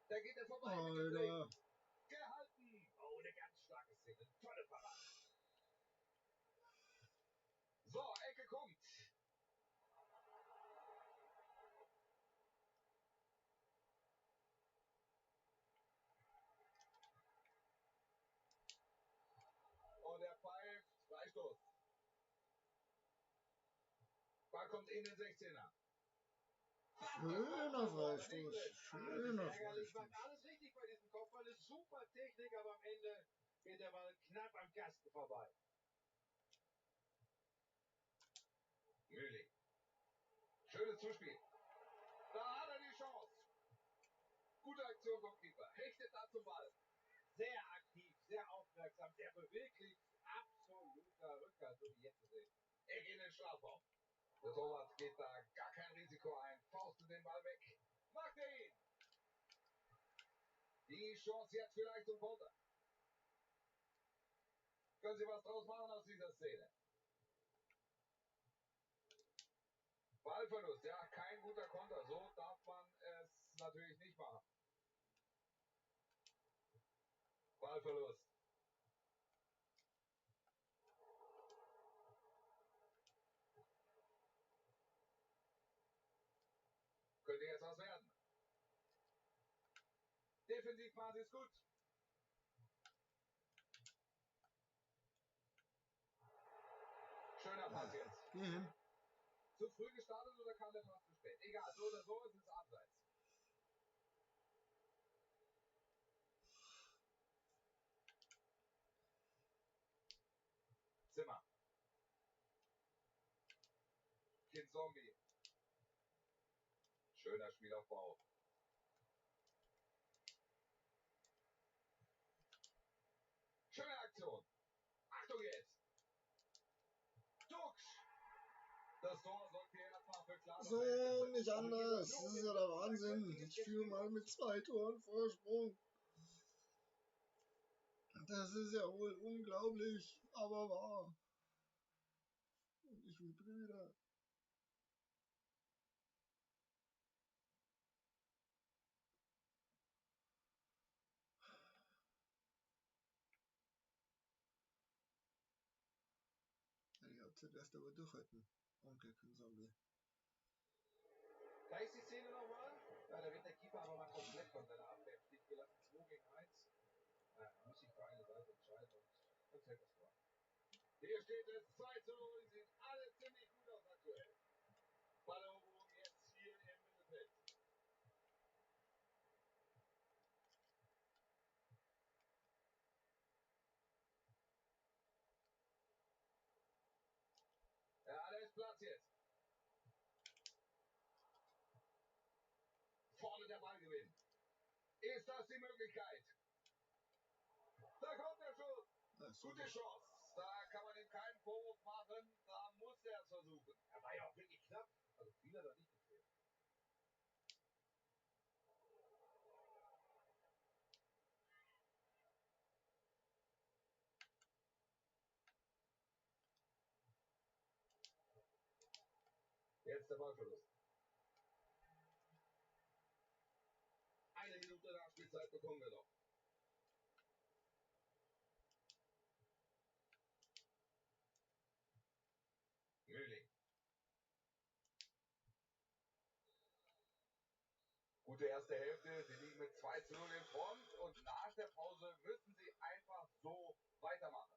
[SPEAKER 2] Da geht er vorbei mit dem Blick.
[SPEAKER 1] Alter.
[SPEAKER 2] Gehalten.
[SPEAKER 3] Oh, eine ganz starke Szene. Tolle Parade.
[SPEAKER 2] So, Ecke kommt. Und er pfeift. Freistoß. Ball kommt in den 16er.
[SPEAKER 1] Schöner Freistoß.
[SPEAKER 3] Das
[SPEAKER 1] Schöner
[SPEAKER 3] ist ärgerlich, macht
[SPEAKER 1] Freistoß.
[SPEAKER 3] alles richtig bei diesem Kopfball. Ist super Technik, aber am Ende geht der Ball knapp am Kasten vorbei.
[SPEAKER 2] Mühling. Schönes Zuspiel. Da hat er die Chance. Gute Aktion vom Keeper. Hechtet da zum Ball.
[SPEAKER 3] Sehr aktiv, sehr aufmerksam, sehr beweglich. Absoluter Rückhalt, so wie jetzt zu sehen.
[SPEAKER 2] Er geht in den Strafraum. Der Torwart geht da gar kein Risiko ein. Faustet den Ball weg. Macht er ihn. Die Chance jetzt vielleicht zum Konter. Können Sie was draus machen aus dieser Szene? Ballverlust, ja, kein guter Konter. So darf man es natürlich nicht machen. Ballverlust. Könnte jetzt was werden. Defensivphase ist gut. Schöner Pass jetzt.
[SPEAKER 1] Geh hin.
[SPEAKER 2] Zu früh gestartet oder kam der Pass zu spät? Egal, so oder so ist es abseits. Kinzombie. Schöner Spielaufbau. Schöne Aktion. Achtung jetzt. Duxch. Das Tor sorgt hier erstmal für klare
[SPEAKER 1] So,
[SPEAKER 2] Verhältnisse.
[SPEAKER 1] nicht anders. Das ist ja der Wahnsinn. Ich führe mal mit 2 Toren Vorsprung. Das ist ja wohl unglaublich, aber wahr. Und ich wie Brüder. Ich hab zuerst aber durchhalten. Onkel Zombie.
[SPEAKER 3] Da ist die Szene nochmal. Ja, da wird der Keeper aber mal komplett von seiner Abwehr im Stich gelassen. 2 gegen 1. Ja, muss sich für eine Seite entscheiden und dann fällt das Tor.
[SPEAKER 2] Hier steht es 2:0. Sieht alle ziemlich gut aus aktuell. Balleroberung jetzt hier im Mittelfeld. Ja, alles Platz jetzt. Vorne der Ballgewinn. Ist das die Möglichkeit? Da kommt der Schuss. Gute Chance. Da kann man ihm keinen Vorwurf machen. Da muss er es versuchen.
[SPEAKER 3] Er war ja auch wirklich knapp. Also viel hat er nicht gefehlt.
[SPEAKER 2] Jetzt der Ballverlust. 1 Minute Nachspielzeit bekommen wir noch. Mühling. Gute erste Hälfte. Sie liegen mit 2:0 in Front und nach der Pause müssen sie einfach so weitermachen.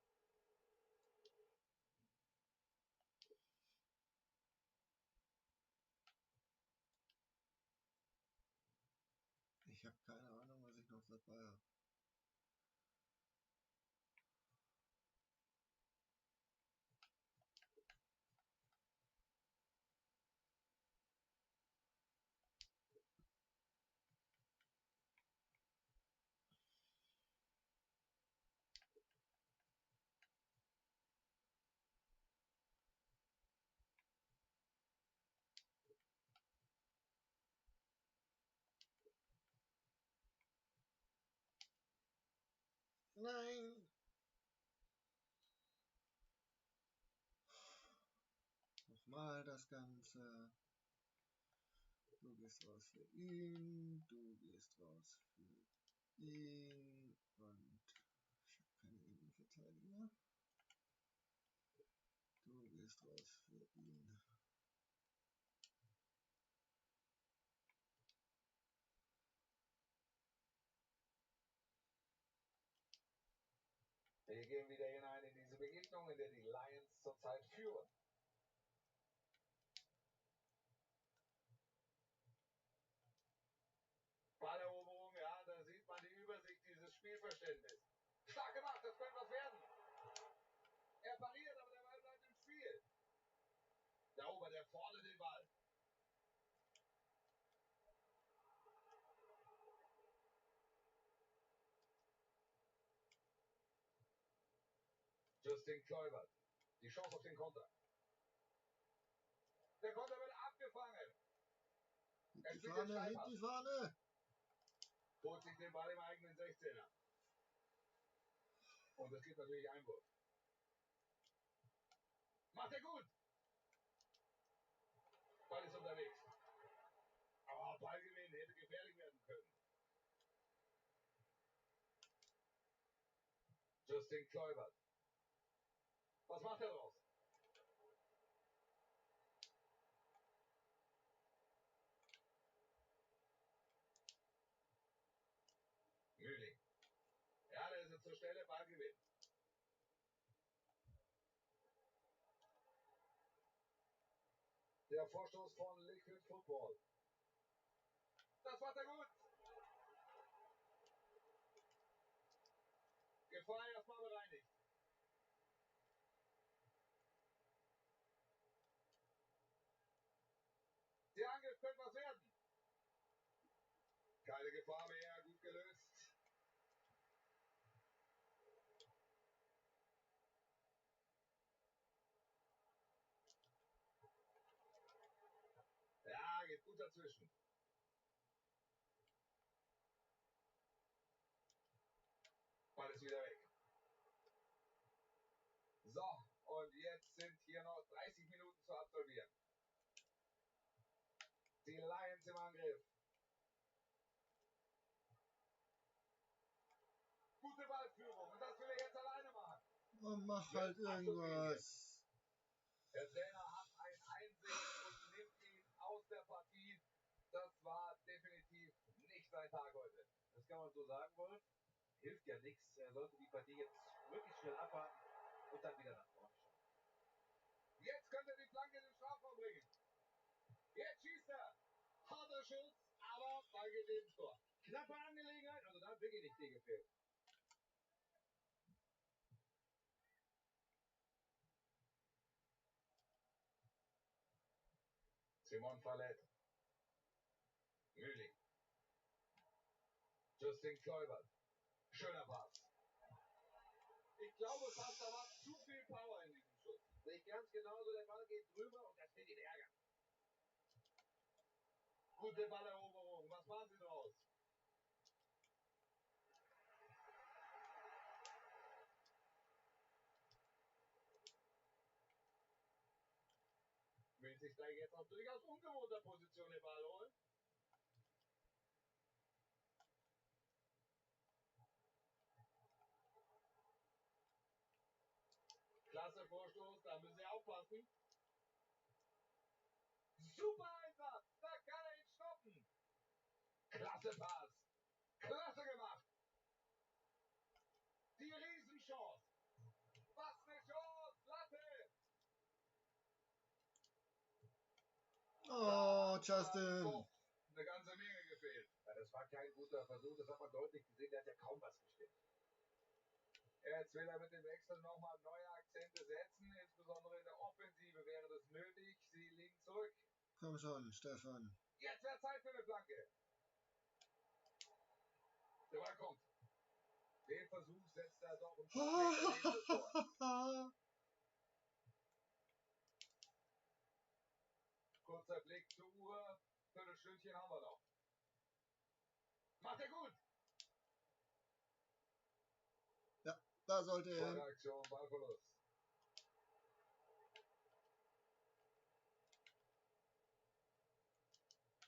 [SPEAKER 1] Ich habe keine Ahnung, was ich noch dabei habe. Nein! Nochmal das Ganze. Du gehst raus für ihn, du gehst raus für ihn und ich habe keine Innenverteidiger. Du gehst raus für ihn.
[SPEAKER 2] Wir gehen wieder hinein in diese Begegnung, in der die Lions zurzeit führen. Balleroberung, ja, da sieht man die Übersicht, dieses Spielverständnis. Stark gemacht, das könnte was werden. Er pariert, aber der Ball bleibt im Spiel. Da erobert er vorne den Ball. Justin Kluivert. Die Chance auf den Konter. Der Konter wird abgefangen.
[SPEAKER 1] Hebt die Fahne, hebt die Fahne!
[SPEAKER 2] Holt sich den Ball im eigenen 16er. Und es gibt natürlich Einwurf. Macht er gut. Ball ist unterwegs. Aber Ballgewinn hätte gefährlich werden können. Justin Kluivert. Was macht er draus? Mühling. Ja, da ist er zur Stelle, Ballgewinn. Der Vorstoß von Liquid Football. Das macht er gut. Gefahr erstmal bereinigt. könnte was werden. Keine Gefahr mehr, gut gelöst. Ja, geht gut dazwischen. Ball ist wieder weg. So, und jetzt sind hier noch 30 Minuten zu absolvieren. Die Lions im Angriff. Gute Ballführung und das will er jetzt alleine machen.
[SPEAKER 1] Oh, mach halt irgendwas.
[SPEAKER 2] Der Trainer hat ein Einsehen und nimmt ihn aus der Partie. Das war definitiv nicht sein Tag heute.
[SPEAKER 3] Das kann man so sagen, Wolf. Hilft ja nichts. Er sollte die Partie jetzt wirklich schnell abwarten und dann wieder nach vorne schauen.
[SPEAKER 2] Jetzt könnte er die Flanke in den Strafraum bringen. Jetzt schießt er. Harter Schuss, aber Ball geht ins Tor.
[SPEAKER 3] Knappe Angelegenheit, also da hat wirklich nicht viel gefehlt.
[SPEAKER 2] Simon Fallet. Mühling. Justin Kluivert. Schöner Pass. Ich glaube fast, da war zu viel Power in diesem Schuss.
[SPEAKER 3] Sehe ich ganz genauso, der Ball geht drüber und das wird ihn ärgern.
[SPEAKER 2] Gute Balleroberung. Was machen Sie draus? Will sich da jetzt auf durchaus ungewohnter Position den Ball holen? Klasse Vorstoß, da müssen Sie aufpassen. Super Einsatz, da kann er ihn stoppen. Klasse Pass. Klasse gemacht. Die Riesenchance. Was eine Chance, Latte.
[SPEAKER 1] Oh, Justin.
[SPEAKER 2] Eine ganze Menge gefehlt.
[SPEAKER 3] Ja, das war kein guter Versuch, das hat man deutlich gesehen, der hat ja kaum was gestimmt.
[SPEAKER 2] Jetzt will er mit dem Wechsel nochmal neue Akzente setzen, insbesondere in der Offensive wäre das nötig. Sie liegen zurück.
[SPEAKER 1] Komm schon, Stefan.
[SPEAKER 2] Jetzt wäre Zeit für eine Flanke. Der Ball kommt. Den Versuch setzt er doch ein paar Meter neben das Tor. Kurzer Blick zur Uhr. Viertelstündchen haben wir noch. Macht er gut.
[SPEAKER 1] Ja, da sollte er.
[SPEAKER 2] Reaktion, Ballverlust.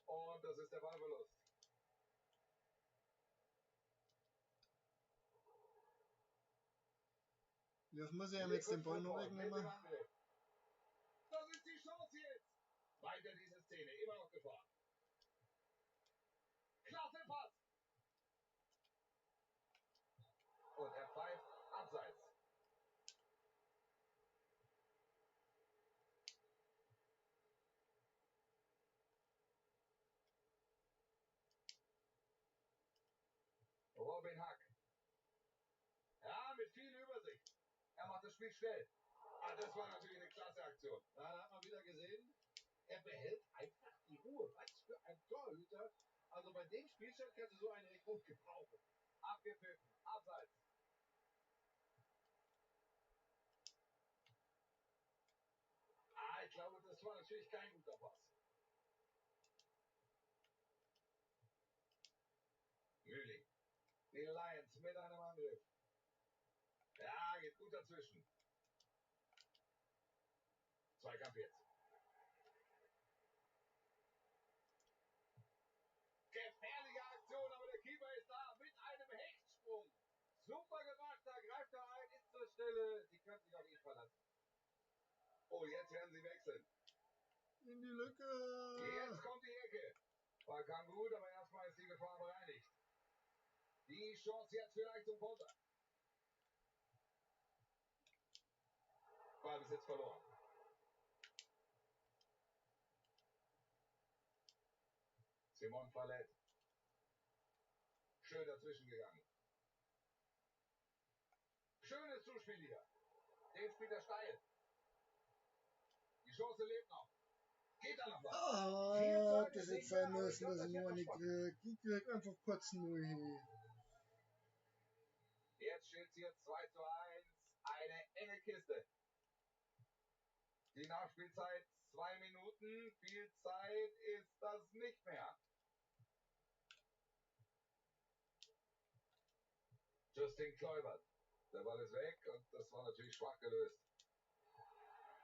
[SPEAKER 2] Und das ist der Ballverlust.
[SPEAKER 1] Dürfen wir sie ihm jetzt den Ball noch wegnehmen?
[SPEAKER 2] Das ist die Chance jetzt. Weiter diese Szene, immer noch Gefahr. Klasse Pass. Und er pfeift abseits. Robin Hack. Ja, mit viel Übersicht. Er macht das Spiel schnell. Ah, das war natürlich eine klasse Aktion.
[SPEAKER 3] Ja, da hat man wieder gesehen, er behält einfach die Ruhe. Was für ein Torhüter. Also bei dem Spielstand kannst du so einen Rekrut gebrauchen.
[SPEAKER 2] Abgepfiffen, abseits. Ah, ich glaube, das war natürlich kein guter Pass. Mühling. Die Lions mit einem Angriff. Ja, geht gut dazwischen. Zweikampf jetzt. Gefährliche Aktion, aber der Keeper ist da mit einem Hechtsprung.
[SPEAKER 3] Super gemacht, da greift er ein, ist zur Stelle. Sie können sich auf ihn verlassen.
[SPEAKER 2] Oh, jetzt werden sie wechseln.
[SPEAKER 1] In die Lücke.
[SPEAKER 2] Jetzt kommt die Ecke. Ball kam gut, aber erstmal ist die Gefahr bereinigt. Die Chance jetzt vielleicht zum Konter. Ballbesitz verloren. Simon Fallet. Schön dazwischen gegangen. Schönes Zuspiel hier. Den spielt er steil. Die Chance lebt noch. Geht da noch was?
[SPEAKER 1] Ah, hat das jetzt sein müssen, dass ich nur nicht krieg. Ich krieg einfach kurz 0 hin.
[SPEAKER 2] Jetzt steht hier 2:1. Eine enge Kiste. Die Nachspielzeit 2 Minuten. Viel Zeit ist das nicht mehr. Justin Kluivert. Der Ball ist weg und das war natürlich schwach gelöst.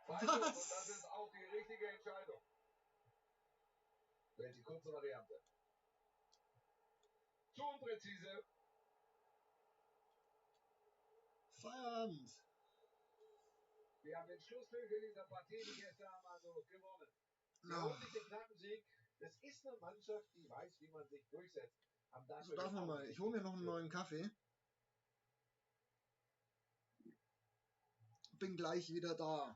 [SPEAKER 2] Freistoß, und das ist auch die richtige Entscheidung. Wählt die kurze Variante. Zu unpräzise.
[SPEAKER 1] Feierabend.
[SPEAKER 2] Wir haben den Schlusslöcher dieser Partie. Die Gäste haben also gewonnen. Sie
[SPEAKER 1] Ja.
[SPEAKER 2] holen sich den knappen Sieg. Das ist eine Mannschaft, die weiß, wie man sich durchsetzt. Haben
[SPEAKER 1] So, darf man mal. Ich hole mir noch einen neuen Kaffee. Bin gleich wieder da.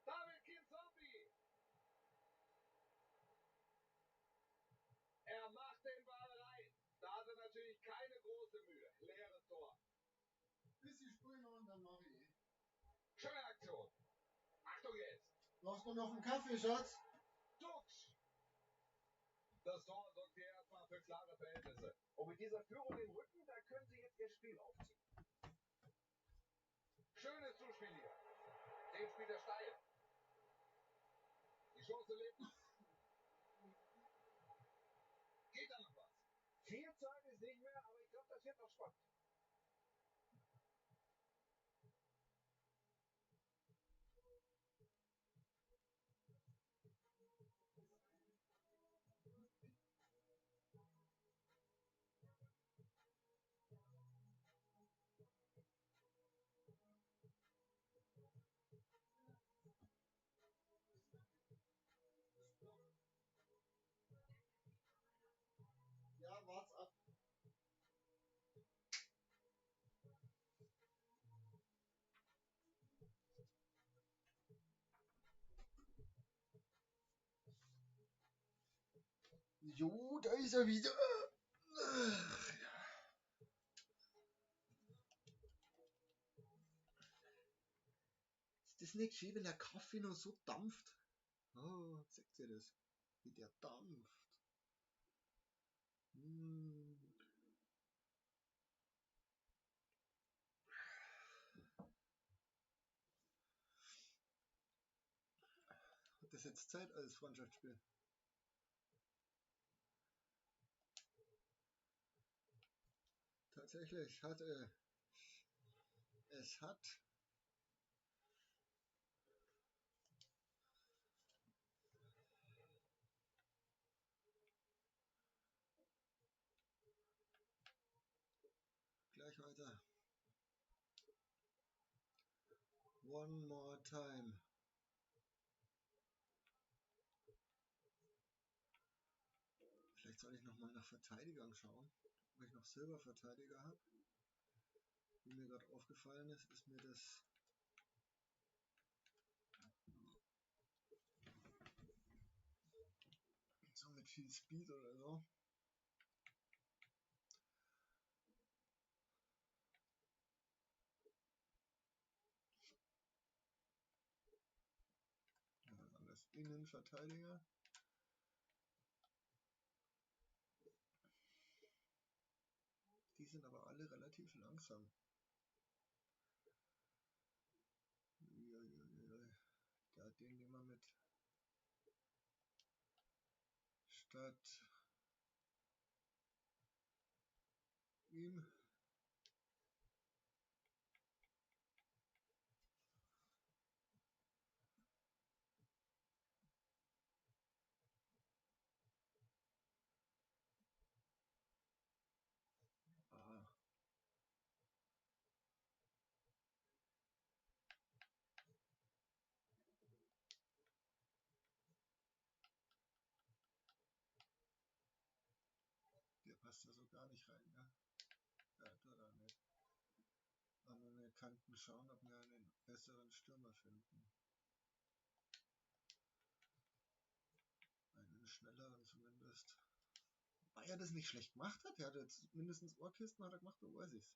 [SPEAKER 2] David Kinzombie. Er macht den Ball rein. Da hat er natürlich keine große Mühe. Leeres Tor.
[SPEAKER 1] Bisschen sprühen und dann mache ich.
[SPEAKER 2] Schöne Aktion. Achtung jetzt.
[SPEAKER 1] Brauchst du noch einen Kaffee, Schatz?
[SPEAKER 2] Dux. Das Tor sorgt hier erstmal für klare Verhältnisse. Und mit dieser Führung im Rücken, da können sie jetzt ihr Spiel aufziehen. Schönes Zuspiel hier. Den spielt er steil. Die Chance lebt noch. Geht da noch was? Viel Zeit ist nicht mehr, aber ich glaube, das wird noch spannend.
[SPEAKER 1] Ja, wart's ab. Jo, da ist er wieder. Ach, ja. Ist das nicht schön, wenn der Kaffee noch so dampft? Oh, seht ihr das? Wie der dampft. Hm. Hat das jetzt Zeit als Freundschaftsspiel? Tatsächlich hat es hat gleich weiter. One more time. Vielleicht soll ich nochmal nach Verteidigern schauen, ob ich noch Silberverteidiger habe. Wie mir gerade aufgefallen ist, ist mir das so mit viel Speed oder so. Ja, alles Innenverteidiger. Die sind aber alle relativ langsam. Uiuiui. Da den nehmen wir mit. Statt ihm. Ah. passt da so gar nicht rein, ja? Ja, tut er nicht. Aber wir könnten schauen, ob wir einen besseren Stürmer finden. Einen schnelleren zumindest. Weil er das nicht schlecht gemacht hat. Er hat jetzt mindestens Ohrkisten hat er gemacht, da weiß ich's.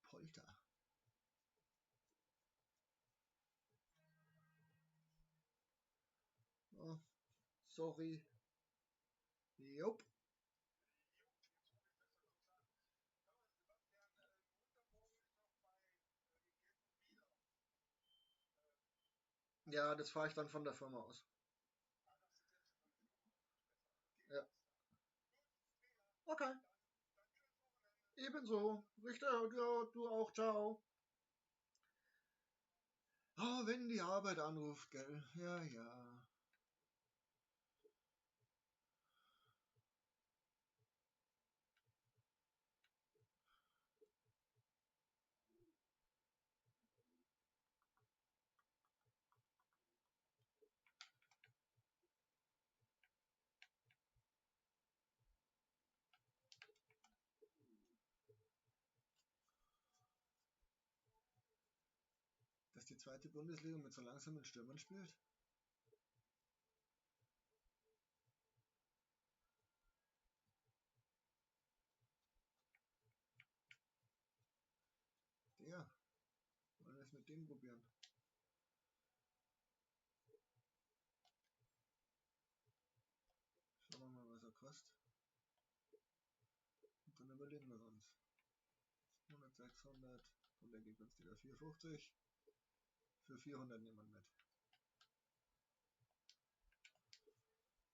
[SPEAKER 1] Polter. Oh, sorry. Jupp. Ja, das fahre ich dann von der Firma aus. Ja. Okay. Ebenso. Richter, ja, du auch, ciao. Oh, wenn die Arbeit anruft, gell? Ja, ja. Dass die zweite Bundesliga mit so langsamen Stürmern spielt? Der. Wollen wir es mit dem probieren? Schauen wir mal, was er kostet. Und dann überlegen wir uns. 100, 600. Und der gibt uns wieder 450. Für 400 nehmen wir mit.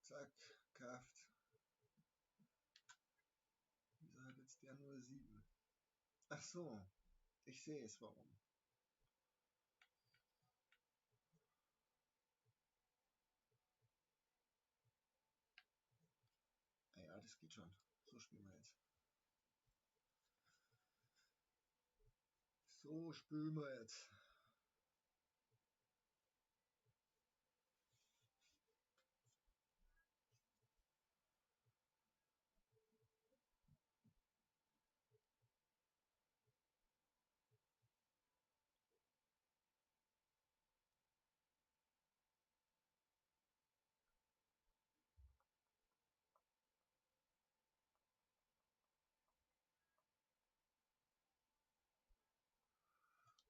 [SPEAKER 1] Zack, kauft. Wieso hat jetzt der nur 7? Ach so, ich sehe es, warum. Ah ja, das geht schon. So spielen wir jetzt. So spielen wir jetzt.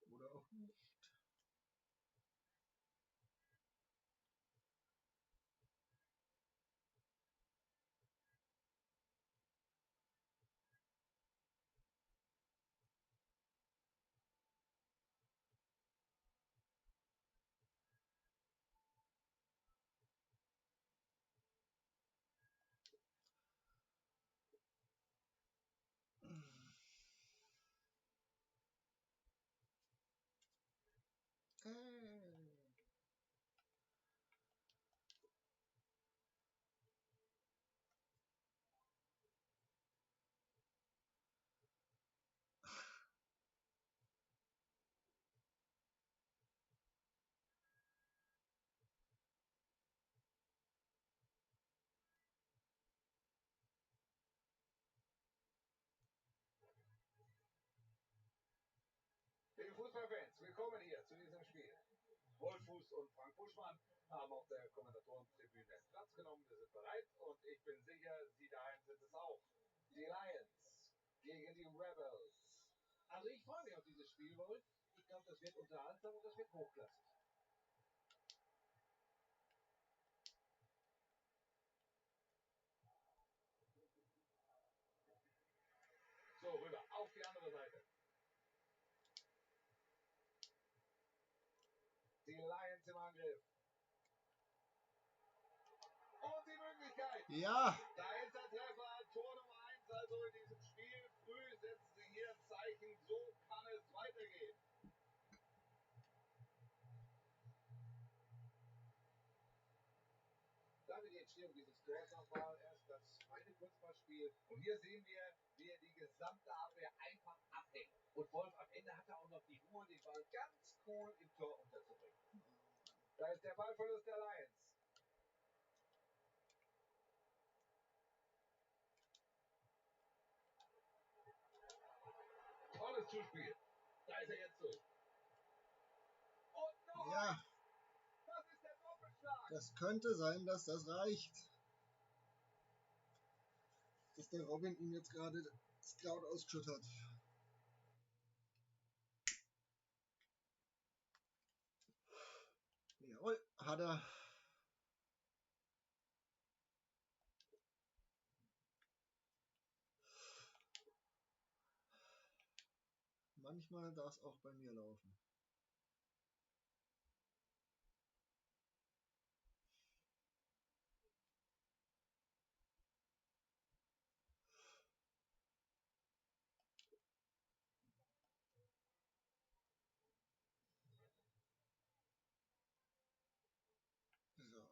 [SPEAKER 1] Oder auch nicht.
[SPEAKER 2] Liebe Fußballfans, willkommen hier zu diesem Spiel. Wolfuß und Frank Buschmann haben auf der Kommentatorentribüne Platz genommen. Wir sind bereit und ich bin sicher, Sie daheim sind es auch. Die Lions gegen die Rebels. Also ich freue mich auf dieses Spiel, Wolf. Ich glaube, das wird unterhaltsam und das wird hochklassig. So, rüber, auf die andere Seite. Die Lions im Angriff. Und die Möglichkeit.
[SPEAKER 1] Ja.
[SPEAKER 2] Da ist der Treffer, Tor Nummer 1 also in diesem Spiel. Früh setzen sie hier ein Zeichen, so kann es weitergehen. Da wir die Entstehung dieses Tors nochmal erst das zweite Kurzpassspiel. Und hier sehen wir, wie er die gesamte Abwehr einfach abhängt. Und Wolf, am Ende hat er auch noch die Ruhe, den Ball ganz cool im Tor unterzubringen. Da ist der Ballverlust der Lions. Tolles Zuspiel. Da ist er jetzt durch. Und noch
[SPEAKER 1] Ja,
[SPEAKER 2] eins. Das ist der Doppelschlag.
[SPEAKER 1] das könnte sein, dass das reicht. Dass der Robin ihm jetzt gerade das Kraut ausgeschüttet hat. Jawohl, hat er. Manchmal darf es auch bei mir laufen. So.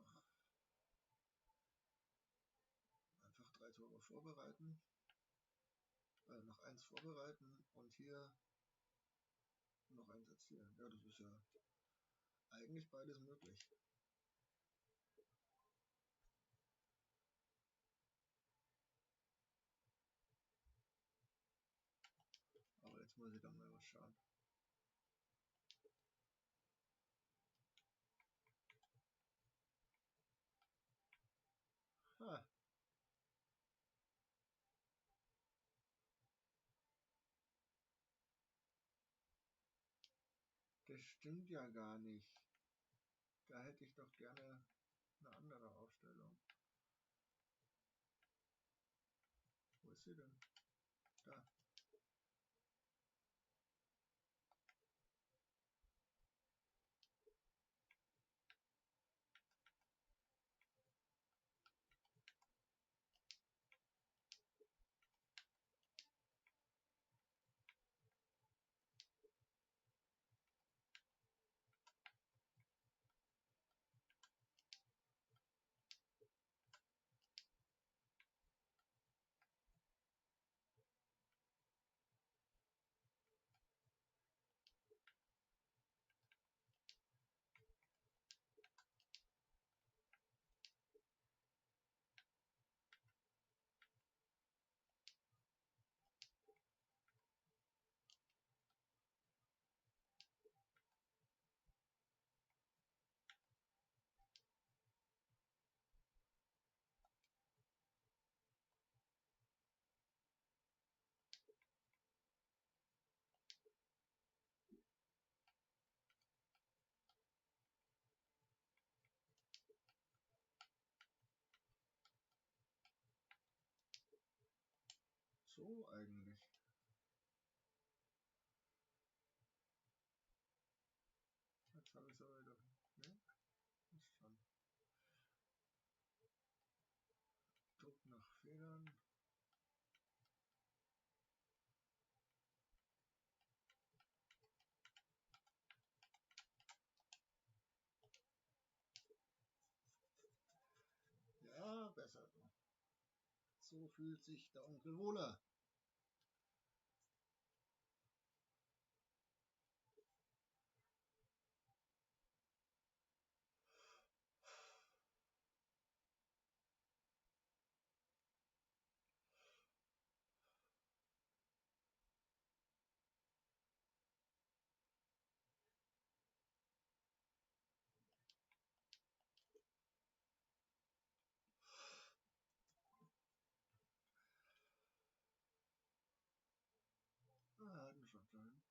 [SPEAKER 1] Einfach 3 Tore vorbereiten. Noch 1 vorbereiten und hier noch 1 erzielen. Ja, das ist ja eigentlich beides möglich. Aber jetzt muss ich dann mal was schauen. Ha, das stimmt ja gar nicht. Da hätte ich doch gerne eine andere Aufstellung. Wo ist sie denn? Da. So eigentlich. Jetzt habe ich es aber wieder. Ne? Ist schon. Druck nach Fehlern. Ja, besser so. So fühlt sich der Onkel wohler. Ah, hatten schon sein.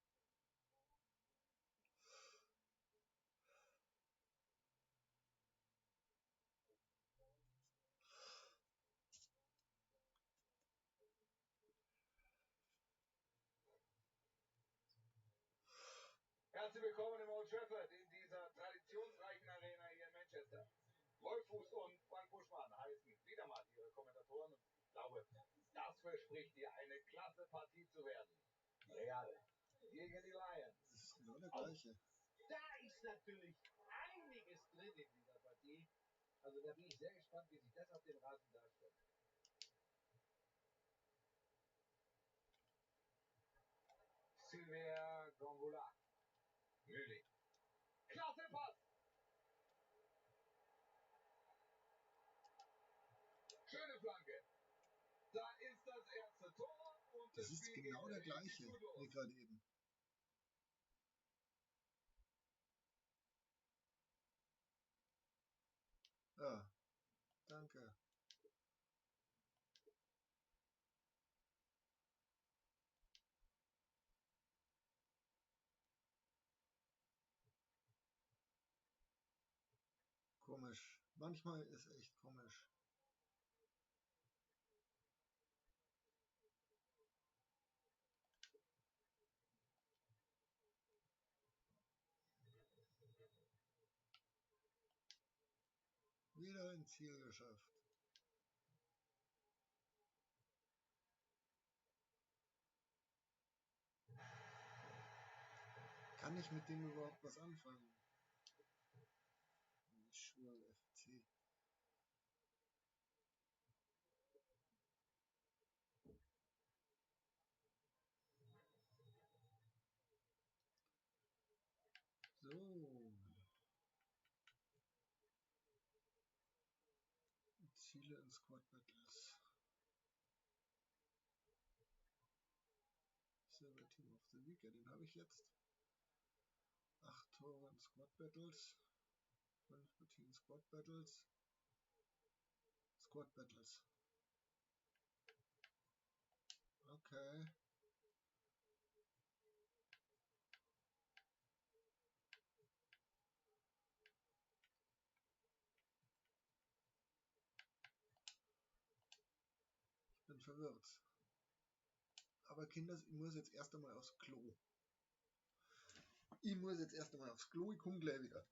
[SPEAKER 2] Herzlich willkommen im Old Trafford in dieser traditionsreichen Arena hier in Manchester. Wolf Fuß und Frank Buschmann heißen wieder mal ihre Kommentatoren und ich glaube, das verspricht dir eine klasse Partie zu werden. Real gegen die Lions.
[SPEAKER 1] Das ist genau der gleiche.
[SPEAKER 3] Da ist natürlich einiges drin in dieser Partie. Also da bin ich sehr gespannt, wie sich das auf dem Rasen darstellt.
[SPEAKER 1] Das ist genau der gleiche wie gerade eben. Ja, danke. Komisch. Manchmal ist echt komisch. Wieder ein Ziel geschafft. Kann ich mit dem überhaupt was anfangen? Visual FC. So. Ziele in Squad Battles. Silver Team of the Week, ja, den habe ich jetzt. 8 Tore in Squad Battles. 5 Partien Squad Battles. Squad Battles. Okay. Ich bin verwirrt. Aber Kinder, ich muss jetzt erst einmal aufs Klo. Ich komme gleich wieder.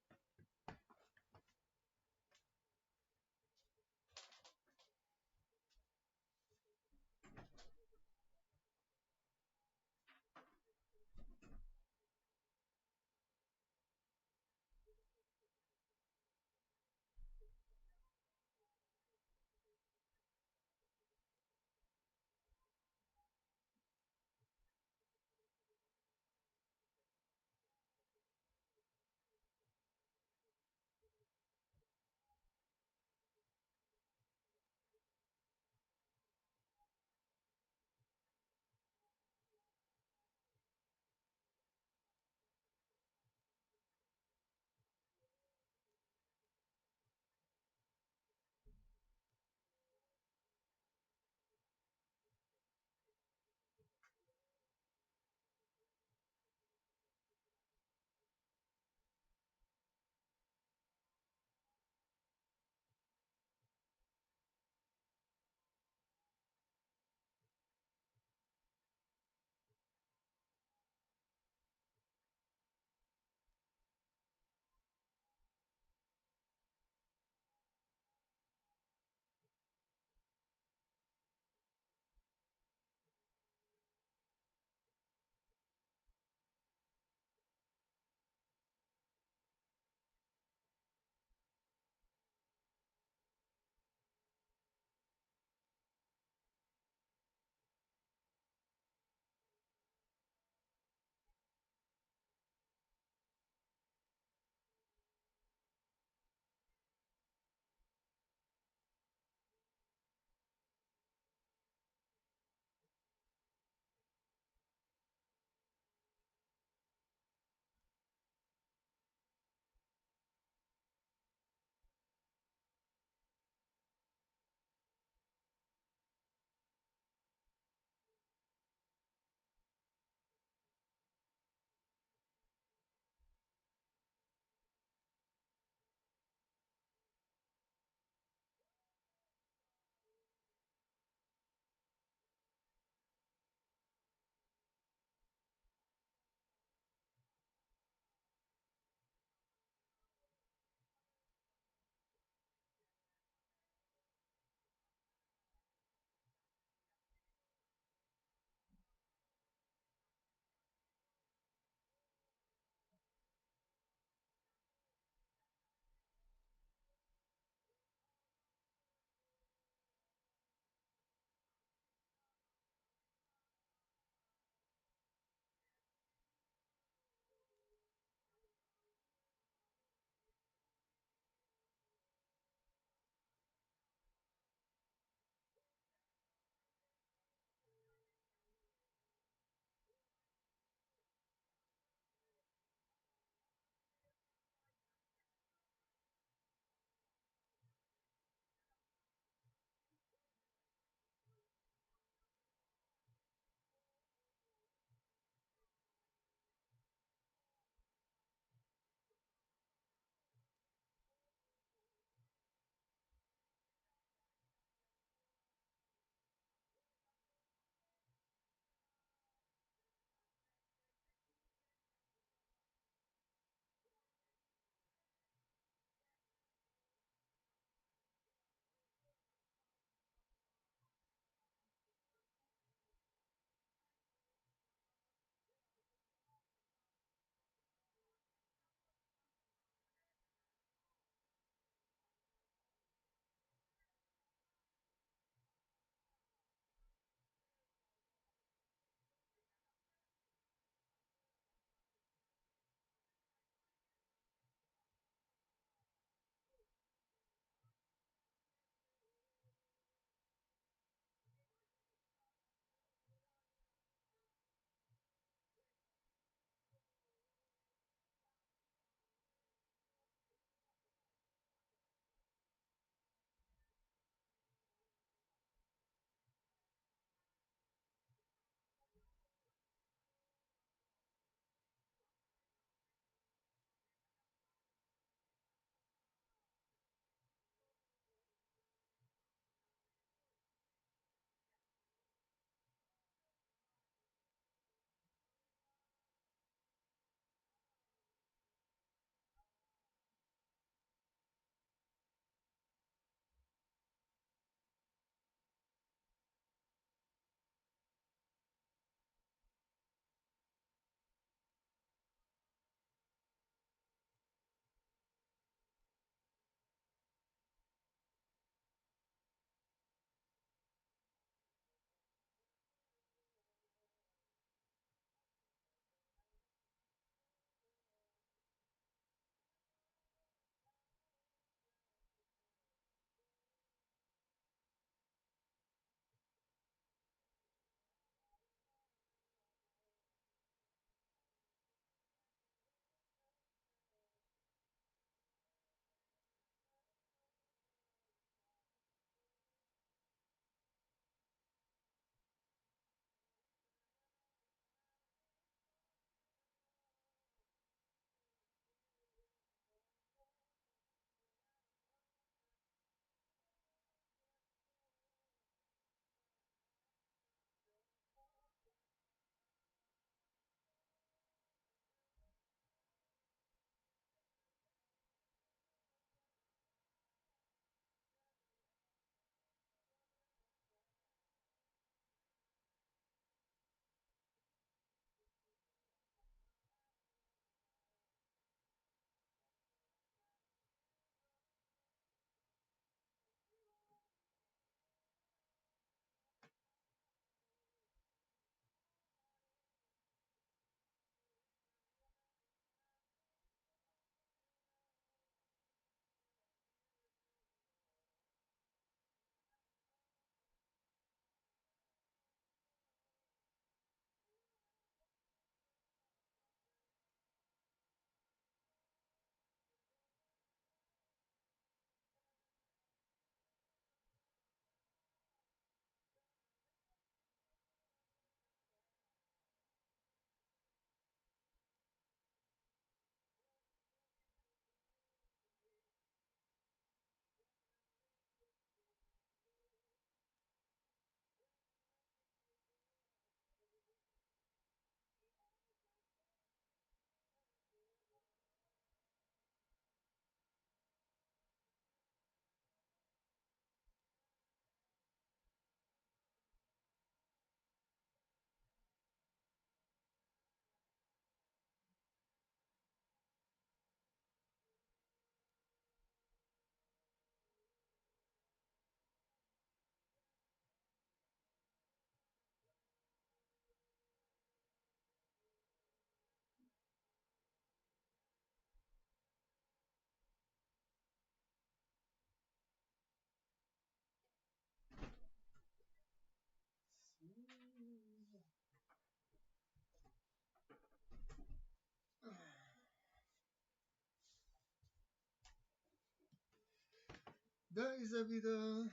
[SPEAKER 1] Da ist er wieder.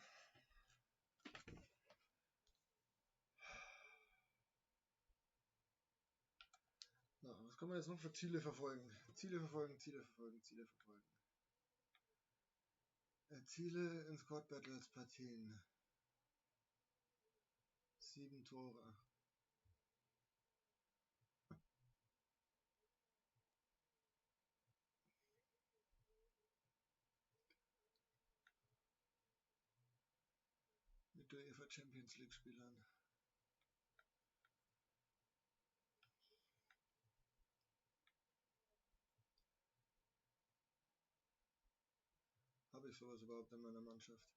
[SPEAKER 1] Na, was kann man jetzt noch für Ziele verfolgen? Ziele verfolgen, Ziele verfolgen, Ziele verfolgen. Ziele in Squad Battles Partien. 7 Tore. Mit der UEFA Champions League Spielern. Habe ich sowas überhaupt in meiner Mannschaft?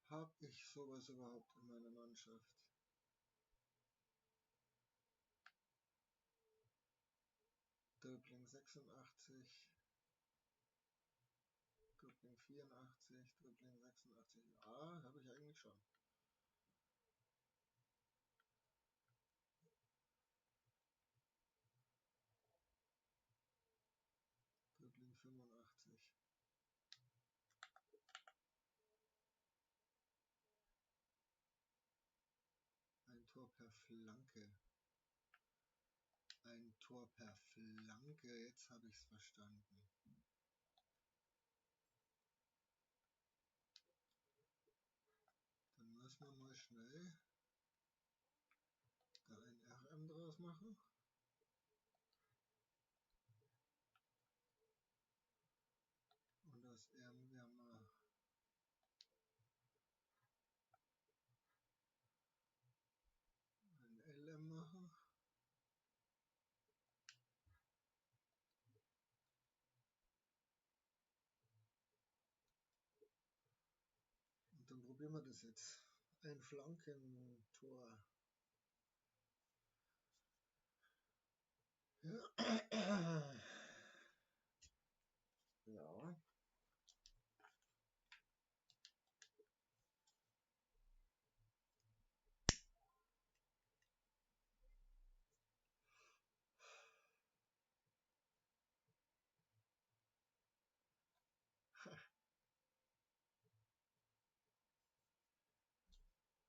[SPEAKER 1] Habe ich sowas überhaupt in meiner Mannschaft? Dribbling 86, Dribbling 84, Dribbling 86. Ah, habe ich eigentlich schon. Dribbling 85. Ein Tor per Flanke. Ein Tor per Flanke, jetzt habe ich es verstanden. Dann müssen wir mal schnell da ein RM draus machen. Und das M werden wir ein LM machen. Und dann probieren wir das jetzt. Ein Flankentor. Ja.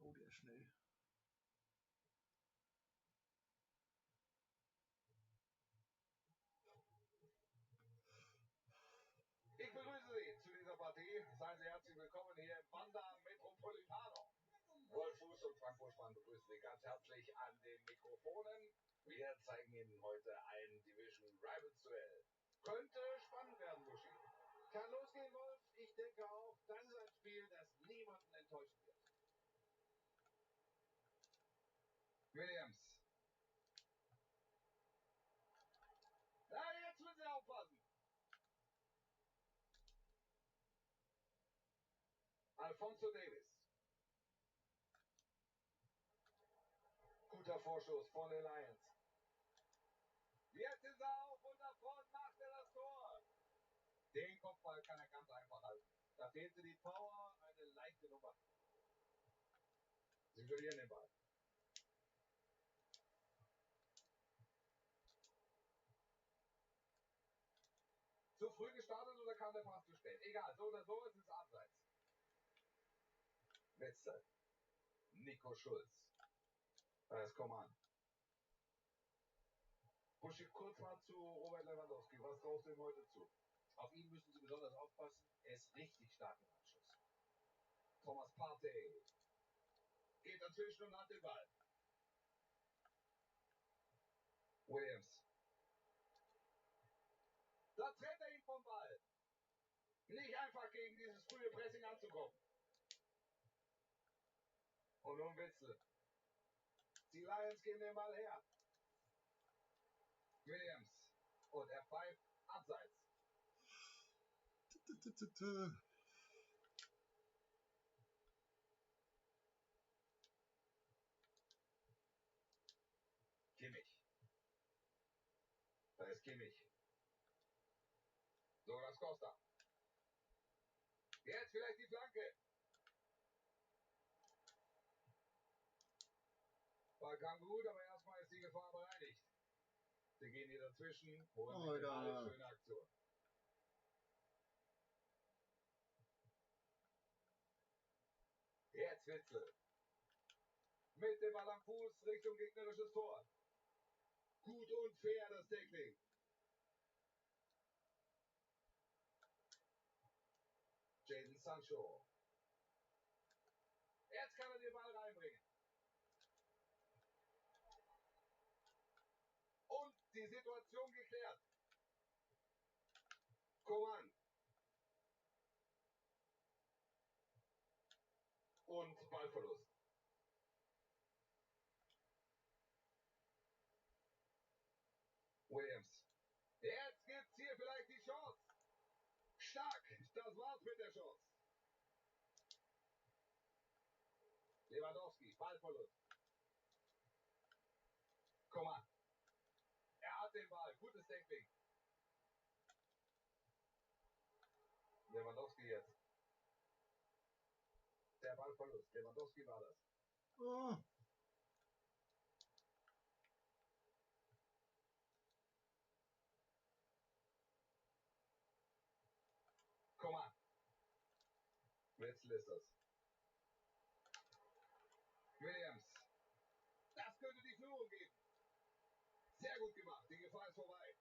[SPEAKER 1] Oh, der ist schnell.
[SPEAKER 2] Ich begrüße Sie zu dieser Partie. Seien Sie herzlich willkommen hier im Wanda Metropolitano. Wolf Fuß und Frank Buschmann begrüßen Sie ganz herzlich an den Mikrofonen. Wir zeigen Ihnen heute ein Division Rivals Duell. Könnte spannend werden, Buschi. Kann losgehen, Wolf. Ich denke auch, das ist ein Spiel, das niemanden enttäuschen wird. Williams. Ja, jetzt müssen Sie aufpassen. Alphonso Davis. Guter Vorschuss von den Lions. Jetzt ist er auf und davon macht er das Tor. Den Kopfball kann er ganz einfach halten. Da fehlte die Power, eine leichte Nummer. Sie verlieren den Ball. Zu früh gestartet oder kam der Pass zu spät? Egal, so oder so, es ist abseits. Wetzel. Nico Schulz. Es kommt an. Buschi, kurz mal zu Robert Lewandowski. Was traust du ihm heute zu? Auf ihn müssen Sie besonders aufpassen. Er ist richtig stark im Abschluss. Thomas Partey. Geht dazwischen und hat den Ball. Williams. Da trennt er ihn vom Ball. Nicht einfach gegen dieses frühe Pressing anzukommen. Und nun Witzel. Die Lions geben den Ball her. Williams. Und er pfeift abseits. Kimmich. Da ist Kimmich. Douglas Costa. Jetzt vielleicht die Flanke. Ball kam gut, aber erstmal ist die Gefahr bereinigt. Sie gehen hier dazwischen, holen den Ball, schöne Aktion. Jetzt Witzel. Mit dem Ball am Fuß Richtung gegnerisches Tor. Gut und fair das Tackling. Jadon Sancho. Jetzt kann er den Ball reinbringen. Und die Situation geklärt. Coman. Und Ballverlust. Williams. Jetzt gibt's hier vielleicht die Chance. Stark. Das war's mit der Chance. Lewandowski. Ballverlust. Coman. Er hat den Ball. Gutes Tackling. Lewandowski jetzt. Der Ballverlust. Lewandowski war das.
[SPEAKER 1] Oh.
[SPEAKER 2] Coman. Wetzel ist das. Williams. Das könnte die Führung geben. Sehr gut gemacht. Die Gefahr ist vorbei.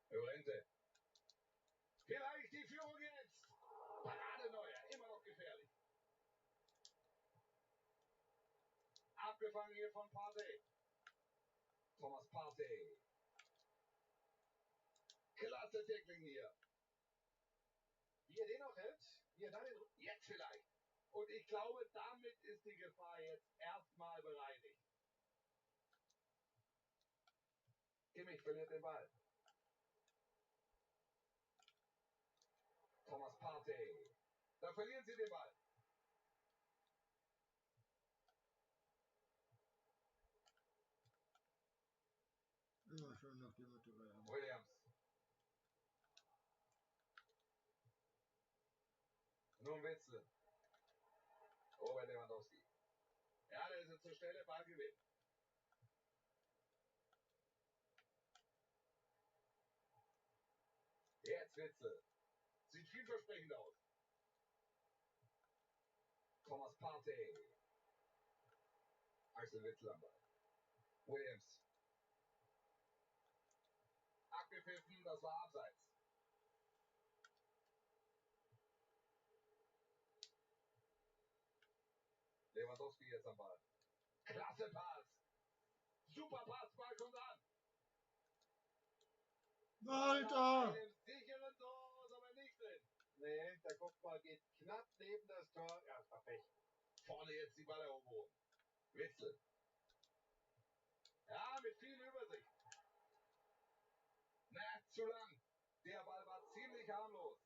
[SPEAKER 2] Llorente. Vielleicht die Führung jetzt. Parade Neuer. Immer noch gefährlich. Abgefangen hier von Partey. Thomas Partey. Klasse Tackling hier. Wie er den noch hält. Wie er dann den... Jetzt vielleicht. Und ich glaube, damit ist die Gefahr jetzt erstmal bereinigt. Kimmich verliert den Ball. Thomas Partey. Da verlieren sie den Ball.
[SPEAKER 1] Immer schön nach dem Motto.
[SPEAKER 2] Williams. Nun Witzel. Robert Lewandowski. Ja, der ist jetzt zur Stelle, Ballgewinn. Jetzt Witzel. Sieht vielversprechend aus. Thomas Partey. Axel Witzel am Ball. Williams. Abgepfiffen, das war abseits. Lewandowski jetzt am Ball. Klasse Pass. Super Pass, Ball kommt an.
[SPEAKER 1] Alter!
[SPEAKER 2] Nach einem sicheren Tor ist aber nicht drin. Nee, der Kopfball geht knapp neben das Tor. Ja, es war Pech. Vorne jetzt die Balleroberung. Witzel. Ja, mit viel Übersicht. Na, zu lang. Der Ball war ziemlich harmlos.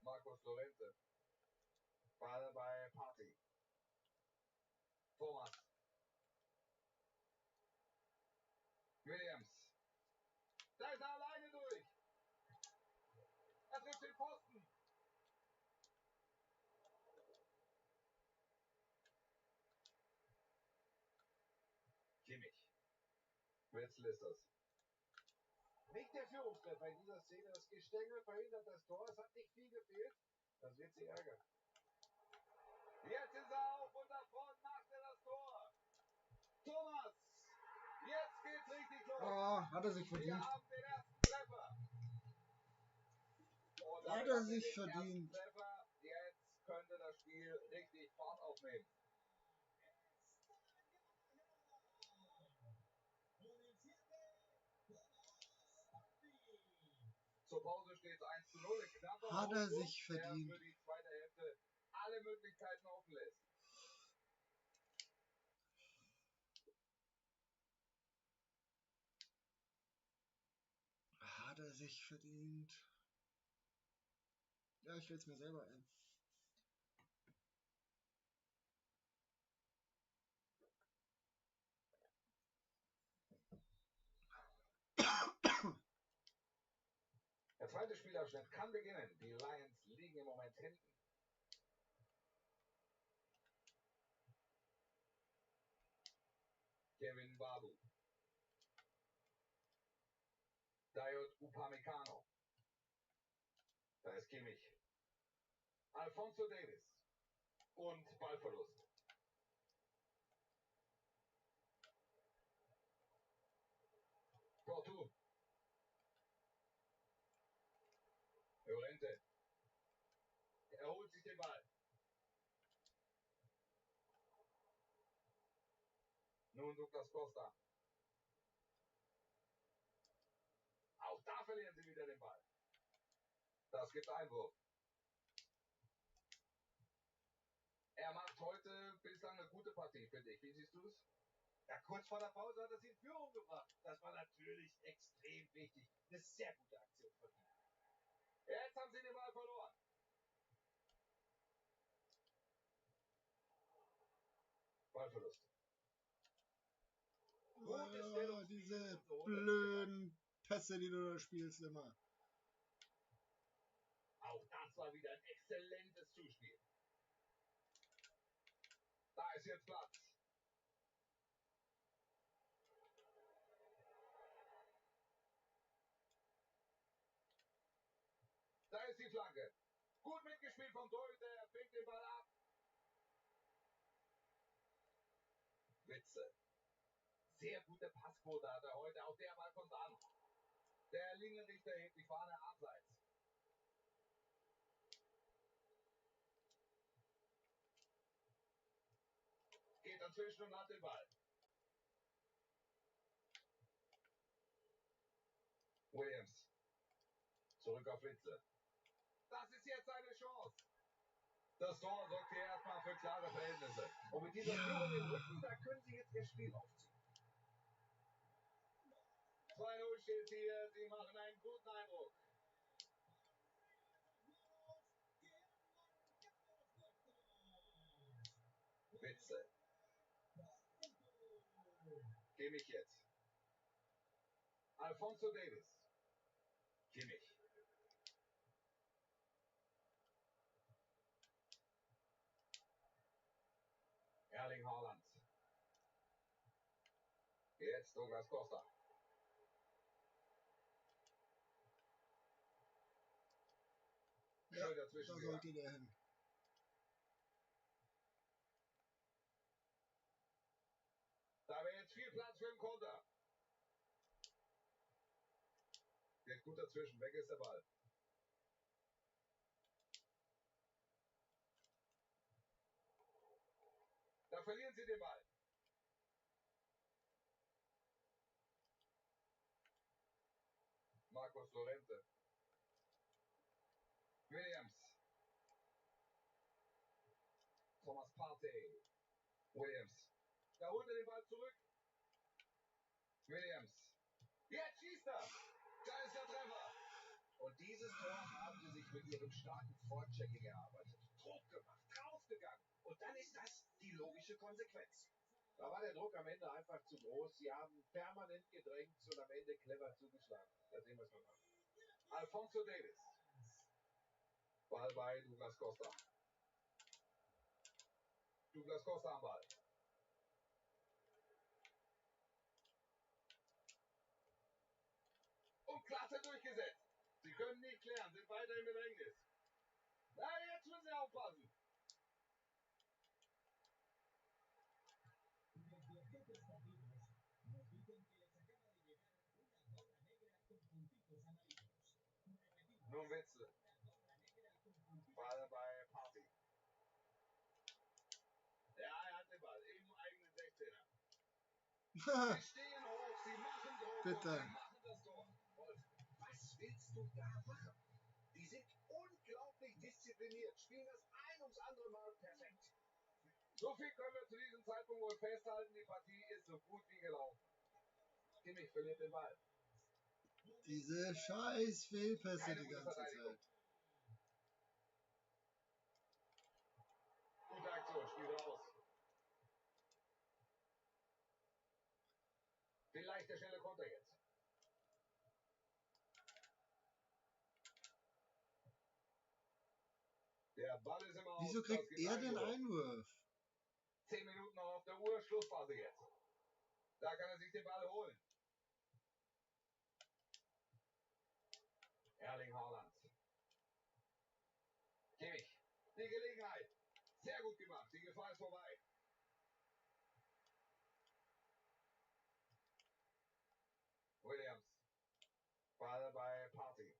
[SPEAKER 2] Marcos Llorente. Ball bei Partey. Thomas. Williams. Da ist er alleine durch. Er trifft den Pfosten. Kimmich. Witzel ist das. Nicht der Führungstreffer in dieser Szene. Das Gestängel verhindert das Tor. Es hat nicht viel gefehlt. Das wird sie ärgern. Jetzt ist er auf und davon macht er das Tor. Thomas. Jetzt geht's richtig los.
[SPEAKER 1] Ah, hat er sich
[SPEAKER 2] Wir
[SPEAKER 1] verdient.
[SPEAKER 2] haben den ersten Treffer. Und
[SPEAKER 1] Hat
[SPEAKER 2] damit
[SPEAKER 1] er
[SPEAKER 2] haben wir
[SPEAKER 1] sich
[SPEAKER 2] den
[SPEAKER 1] verdient.
[SPEAKER 2] ersten Treffer. Jetzt könnte das Spiel richtig Fahrt aufnehmen. Zur Pause steht es 1:0. Ein knapper
[SPEAKER 1] Hat er
[SPEAKER 2] Vorsprung,
[SPEAKER 1] sich
[SPEAKER 2] der
[SPEAKER 1] verdient.
[SPEAKER 2] für die zweite Hälfte alle Möglichkeiten offen lässt.
[SPEAKER 1] Hat er sich verdient. Ja, ich will es mir selber ein.
[SPEAKER 2] Der zweite Spielabschnitt kann beginnen. Die Lions liegen im Moment hinten. Kevin Babu. Dayot Upamecano. Da ist Kimmich. Alphonso Davies. Und Ballverlust. Portu. Llorente. Er holt sich den Ball. Nun Douglas Costa. Auch da verlieren sie wieder den Ball. Das gibt Einwurf. Er macht heute bislang eine gute Partie, finde ich. Wie siehst du es?
[SPEAKER 3] Ja, kurz vor der Pause hat er sie in Führung gebracht. Das war natürlich extrem wichtig. Eine sehr gute Aktion von ihm.
[SPEAKER 2] Jetzt haben sie den Ball verloren. Ballverlust.
[SPEAKER 1] Diese blöden Pässe, die du da spielst immer.
[SPEAKER 2] Auch das war wieder ein exzellentes Zuspiel. Da ist jetzt Platz. Da ist die Flanke. Gut mitgespielt vom Torhüter. Er fängt den Ball ab. Witze. Sehr gute Passquote hat er heute. Auch der Ball kommt an. Der Linienrichter hebt die Fahne abseits. Geht dazwischen und hat den Ball. Williams. Zurück auf Witze. Das ist jetzt seine Chance. Das Tor sorgt hier erstmal für klare Verhältnisse.
[SPEAKER 3] Und mit dieser Führung im Rücken, da können sie jetzt ihr Spiel aufziehen.
[SPEAKER 2] 2-0 steht hier. Sie machen einen guten Eindruck. Witze. Kimmich jetzt. Alphonso Davies. Kimmich. Erling Haaland. Jetzt Douglas Costa.
[SPEAKER 1] Ja,
[SPEAKER 2] Schön
[SPEAKER 1] da
[SPEAKER 2] dazwischen.
[SPEAKER 1] sollte der hin.
[SPEAKER 2] Da wäre jetzt viel Platz für den Konter. Geht gut dazwischen. Weg ist der Ball. Da verlieren sie den Ball. Marcos Llorente. Williams. Thomas Partey. Williams. Da holt er den Ball zurück. Williams. Jetzt schießt er. Da ist der Treffer.
[SPEAKER 3] Und dieses Tor haben sie sich mit ihrem starken Vorchecking erarbeitet. Druck gemacht, draufgegangen. Und dann ist das die logische Konsequenz.
[SPEAKER 4] Da war der Druck am Ende einfach zu groß. Sie haben permanent gedrängt und am Ende clever zugeschlagen. Da sehen wir es nochmal.
[SPEAKER 2] Alphonso Davies. Ball bei Douglas Costa. Douglas Costa am Ball. Und klasse durchgesetzt. Sie können nicht klären, sind weiter im Bedrängnis. Na, jetzt müssen sie aufpassen. Nun Witzel. Ball bei Partey. Ja, er hat den Ball im eigenen 16er. Sie stehen hoch, sie machen Druck
[SPEAKER 1] Bitte.
[SPEAKER 2] und sie machen das Tor.
[SPEAKER 3] Wolf, was willst du da machen? Die sind unglaublich diszipliniert, spielen das ein ums andere Mal perfekt.
[SPEAKER 2] So viel können wir zu diesem Zeitpunkt wohl festhalten. Die Partie ist so gut wie gelaufen. Kimmich verliert den Ball.
[SPEAKER 1] Diese scheiß Fehlpässe
[SPEAKER 2] Keine
[SPEAKER 1] die
[SPEAKER 2] gute
[SPEAKER 1] ganze
[SPEAKER 2] Verteidigung.
[SPEAKER 1] Zeit.
[SPEAKER 2] Gute Aktion, Spiel raus. Vielleicht der schnelle Konter jetzt. Der Ball ist im Aus.
[SPEAKER 1] Wieso kriegt er den Einwurf?
[SPEAKER 2] 10 Minuten noch auf der Uhr, Schlussphase jetzt. Da kann er sich den Ball holen. Erling Haaland. Kimmich. Die Gelegenheit. Sehr gut gemacht. Die Gefahr ist vorbei. Williams. Ball bei Party.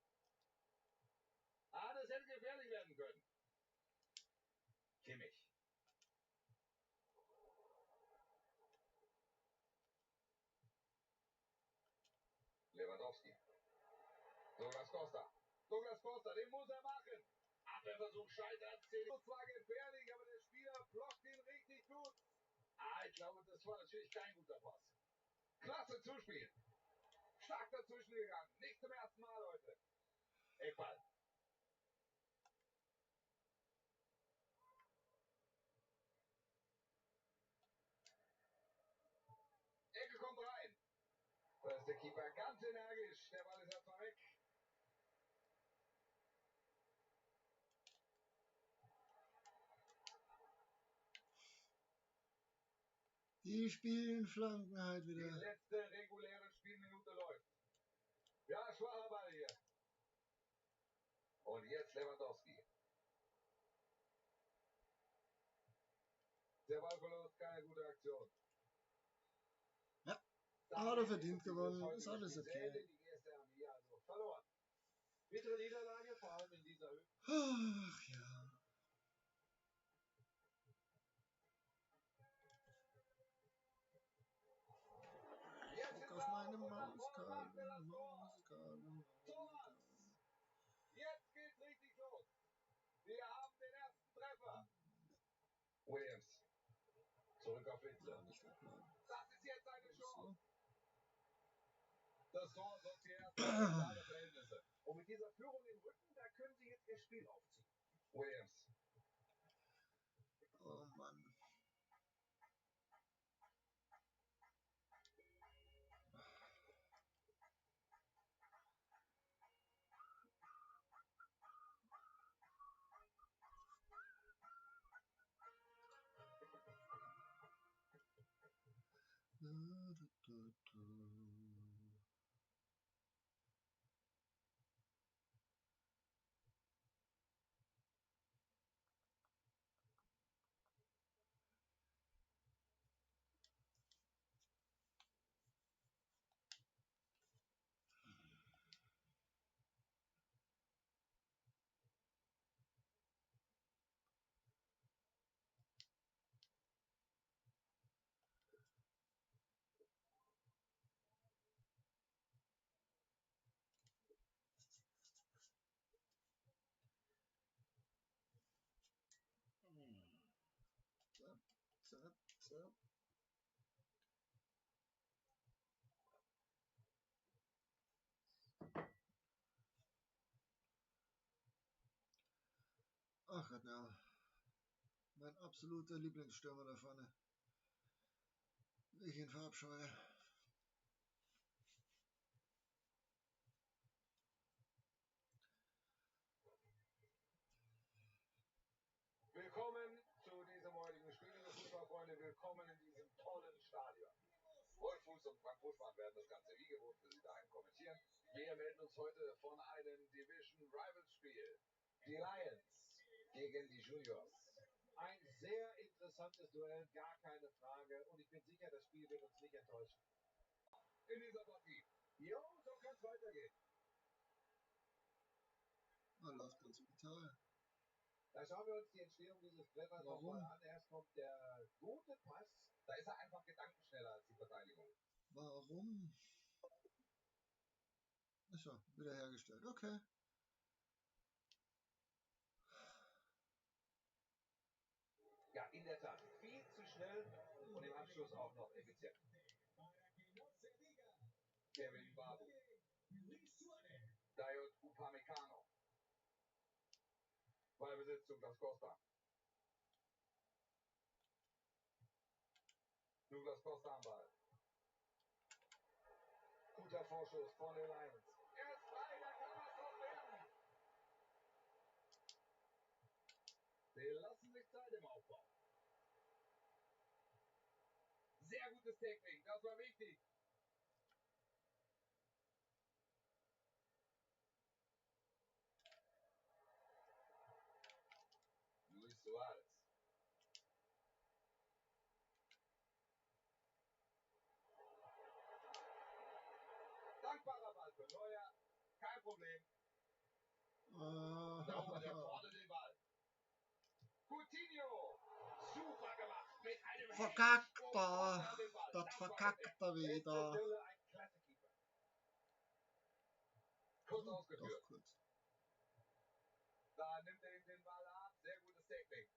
[SPEAKER 2] Das hätte gefährlich werden können. Kimmich. Lewandowski. Douglas Costa. Douglas Costa, den muss er machen. Abwehrversuch scheitert. Das war gefährlich, aber der Spieler blockt ihn richtig gut. Ich glaube, das war natürlich kein guter Pass. Klasse Zuspiel. Stark dazwischen gegangen. Nicht zum ersten Mal heute. Eckball. Ecke kommt rein. Da ist der Keeper ganz energisch. Der Ball ist erstmal weg.
[SPEAKER 1] Die spielen Flanken halt wieder.
[SPEAKER 2] Die letzte reguläre Spielminute läuft. Ja, schwacher Ball hier. Und jetzt Lewandowski. Der Ballverlust, keine gute Aktion.
[SPEAKER 1] Ja, hat er verdient gewonnen. Ist alles okay.
[SPEAKER 2] Die erste Armee also verloren. Bittere Niederlage, vor allem in dieser Höhe.
[SPEAKER 1] Ach ja. Guck auf meine Mauskabel.
[SPEAKER 2] Jetzt geht's richtig los. Wir haben den ersten Treffer. Williams. Zurück auf Witzel.
[SPEAKER 1] Ja, nicht wegbleiben.
[SPEAKER 2] Das ist jetzt eine Chance.
[SPEAKER 1] So.
[SPEAKER 2] Das Tor sorgt hier erstmal für klare Verhältnisse. Und mit dieser Führung im Rücken, da können sie jetzt ihr Spiel aufziehen. Williams.
[SPEAKER 1] Oh Mann. Zap, zap, zap. Ach Gott, ja. Mein absoluter Lieblingsstürmer da vorne. Wie ich ihn verabscheue.
[SPEAKER 2] Willkommen zu diesem heutigen Spiel, liebe Fußballfreunde. Willkommen in diesem tollen Stadion. Wolf Fuß und Frank Buschmann werden das Ganze wie gewohnt für Sie daheim kommentieren. Wir melden uns heute von einem Division Rivals Spiel. Die Lions gegen die Juniors.
[SPEAKER 4] Ein sehr interessantes Duell, gar keine Frage. Und ich bin sicher, das Spiel wird uns nicht enttäuschen.
[SPEAKER 2] In dieser Partie. Jo, so kann es weitergehen.
[SPEAKER 1] Man läuft ganz vital.
[SPEAKER 4] Da schauen wir uns die Entstehung dieses Treffers nochmal
[SPEAKER 1] Warum?
[SPEAKER 4] an. Erst kommt der gute Pass.
[SPEAKER 2] Da ist er einfach gedankenschneller als die Verteidigung.
[SPEAKER 1] Warum? Ist ja wiederhergestellt. Okay.
[SPEAKER 2] Ja, in der Tat. Viel zu schnell und im Abschluss auch noch effizient. Kevin Babu. Dayot Upamecano. Ballbesitz Douglas Costa. Douglas Costa am Ball. Guter Vorschuss von den Lions. Er ist frei, da kann was noch werden. Sie lassen sich Zeit im Aufbau. Sehr gutes Tackling, das war wichtig. Luis Suarez. Dankbarer Ball für Neuer. Kein Problem. Sauber, der vorne den Ball. Coutinho. Super gemacht. Mit einem
[SPEAKER 1] Verkackt
[SPEAKER 2] Hechtsprung
[SPEAKER 1] er.
[SPEAKER 2] unter den Ball.
[SPEAKER 1] Das verkackt er wieder.
[SPEAKER 2] Stelle ein klasse Keeper. Kurz
[SPEAKER 1] Doch
[SPEAKER 2] ausgeführt.
[SPEAKER 1] kurz.
[SPEAKER 2] Da nimmt er ihm den Ball ab. Sehr gutes Tackling.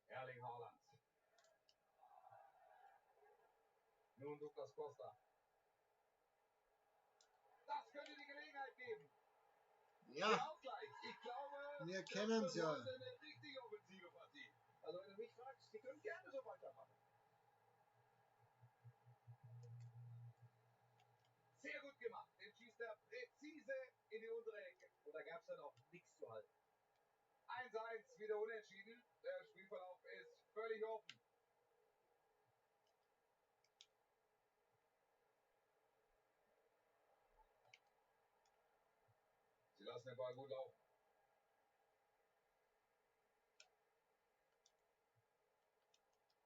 [SPEAKER 2] Erling Haaland. Nun Douglas Costa. Das könnte die Gelegenheit geben. Der
[SPEAKER 1] Ja,
[SPEAKER 2] Ausgleich. Ich glaube,
[SPEAKER 1] wir kennen es ja.
[SPEAKER 2] Das wird eine richtig offensive Partie. Also wenn du mich fragst, die können gerne so weitermachen. Sehr gut gemacht. Den schießt er präzise in die untere Ecke. Und da gab es dann auch nichts zu halten. 1-1, wieder unentschieden. Der Spielverlauf ist völlig offen. Sie lassen den Ball gut laufen.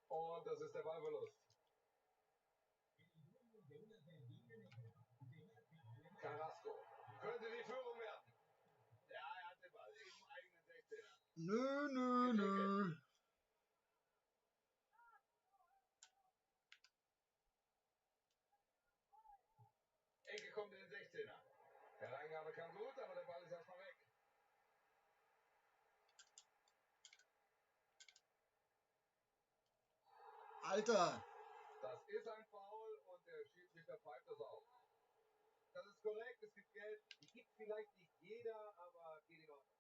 [SPEAKER 2] Und das ist der Ballverlust. Carrasco. Könnte die Führung werden. Ja, er hat den Ball im eigenen 16er.
[SPEAKER 1] Nö.
[SPEAKER 2] Ecke kommt in den 16er. Hereingabe kam gut, aber der Ball ist erstmal weg.
[SPEAKER 1] Alter.
[SPEAKER 2] Das ist ein Foul und der Schiedsrichter pfeift das auf. Das ist korrekt, es gibt Geld. Die gibt vielleicht nicht jeder, aber geht in Ordnung.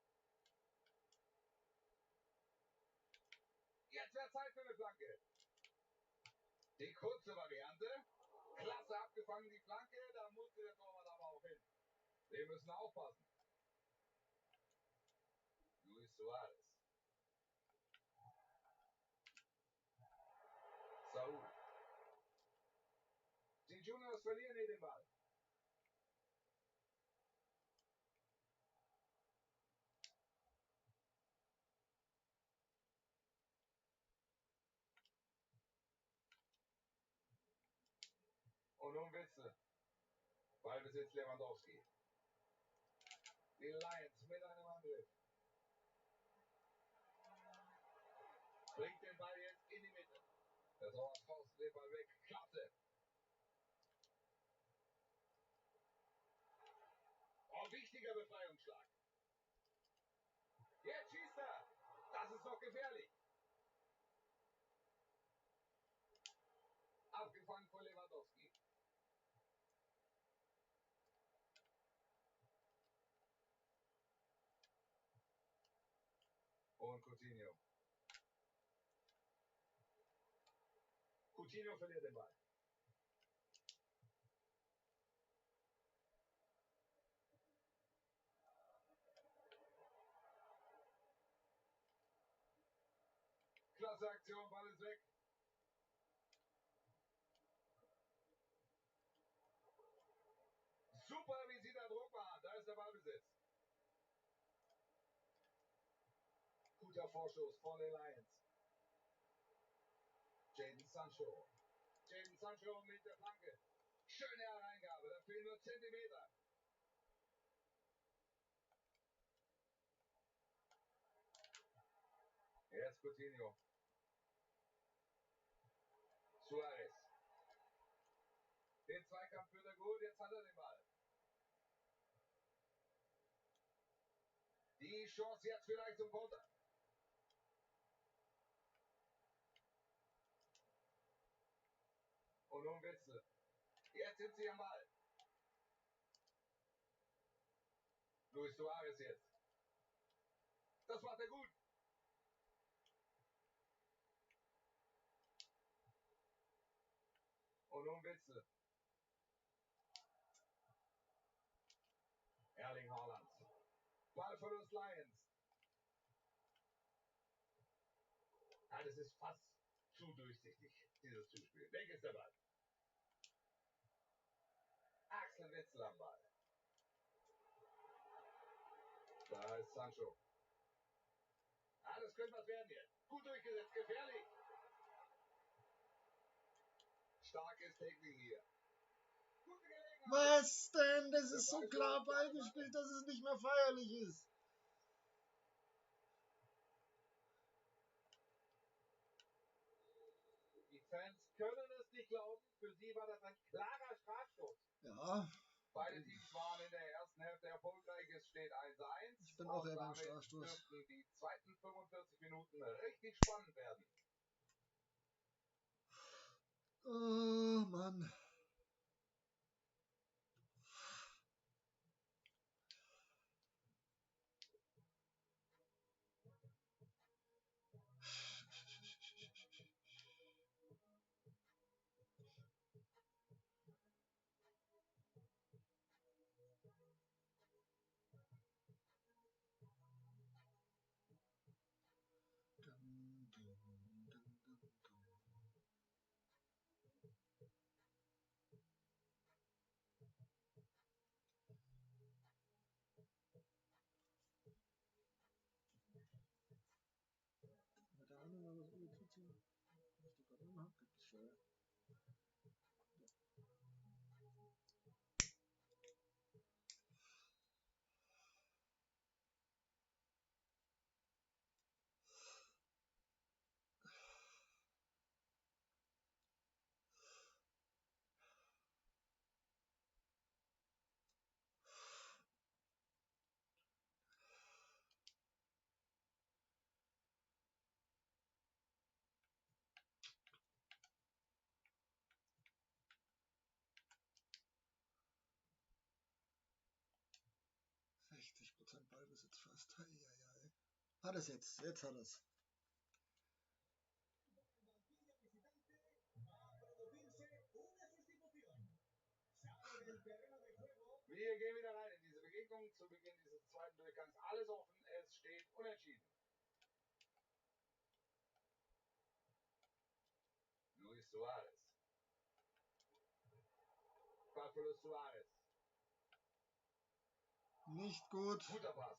[SPEAKER 2] Jetzt wäre Zeit für eine Flanke. Die kurze Variante. Klasse abgefangen, die Flanke. Da musste der Torwart aber auch hin. Wir müssen aufpassen. Luis Suarez. Saúl. Die Juniors verlieren hier den Ball. Und nun Witzel. Ballbesitz Lewandowski. Die Lions mit einem Angriff. Bringt den Ball jetzt in die Mitte. Der Torwart faustet den Ball weg. Klasse. Oh, wichtiger Befreiungsschlag. Jetzt schießt er. Das ist doch gefährlich. Abgefangen von Lewandowski. Und Coutinho. Coutinho verliert den Ball. Klasse Aktion, Ball ist weg. Super, wie sie da Druck machen. Da ist der Ballbesitz. Guter Vorschuss von den Lions. Jadon Sancho. Jadon Sancho mit der Flanke. Schöne Hereingabe, da fehlen nur Zentimeter. Jetzt Coutinho. Suarez. Den Zweikampf führt er gut, jetzt hat er den Ball. Die Chance jetzt vielleicht zum Konter. Und nun Witzel. Jetzt sind sie am Ball. Luis Suarez jetzt. Das macht er gut. Und nun Witzel. Erling Haaland. ist fast zu durchsichtig, dieses Zuspiel. Weg ist der Ball. Axel Witsel am Ball. Da ist Sancho. Ah, das könnte was werden hier. Gut durchgesetzt, gefährlich. Starkes Tackling hier. Gute Gelegenheit.
[SPEAKER 1] Was denn? Das ist so klar beigespielt, dass es nicht mehr feierlich ist.
[SPEAKER 4] Die Fans können es nicht glauben. Für sie war das ein klarer Strafstoß.
[SPEAKER 1] Ja,
[SPEAKER 2] Beide Teams waren in der ersten Hälfte erfolgreich. Es steht 1:1.
[SPEAKER 1] ich bin auch
[SPEAKER 2] Und
[SPEAKER 1] eher beim
[SPEAKER 2] damit
[SPEAKER 1] Strafstoß.
[SPEAKER 2] dürften die zweiten 45 Minuten richtig spannend werden.
[SPEAKER 1] Oh Mann. Dum, dum, dum, dum, dum. Mit der anderen war was ungezogen. Ich da gerade immer hab, gibt es schon. 60% Ballbesitz fast. Eieiei. Hat es jetzt. Jetzt hat es.
[SPEAKER 2] Wir gehen wieder rein in diese Begegnung. Zu Beginn dieses zweiten Durchgangs alles offen. Es steht unentschieden. Luis Suarez. Pablo Suarez.
[SPEAKER 1] Nicht gut.
[SPEAKER 2] Guter Pass.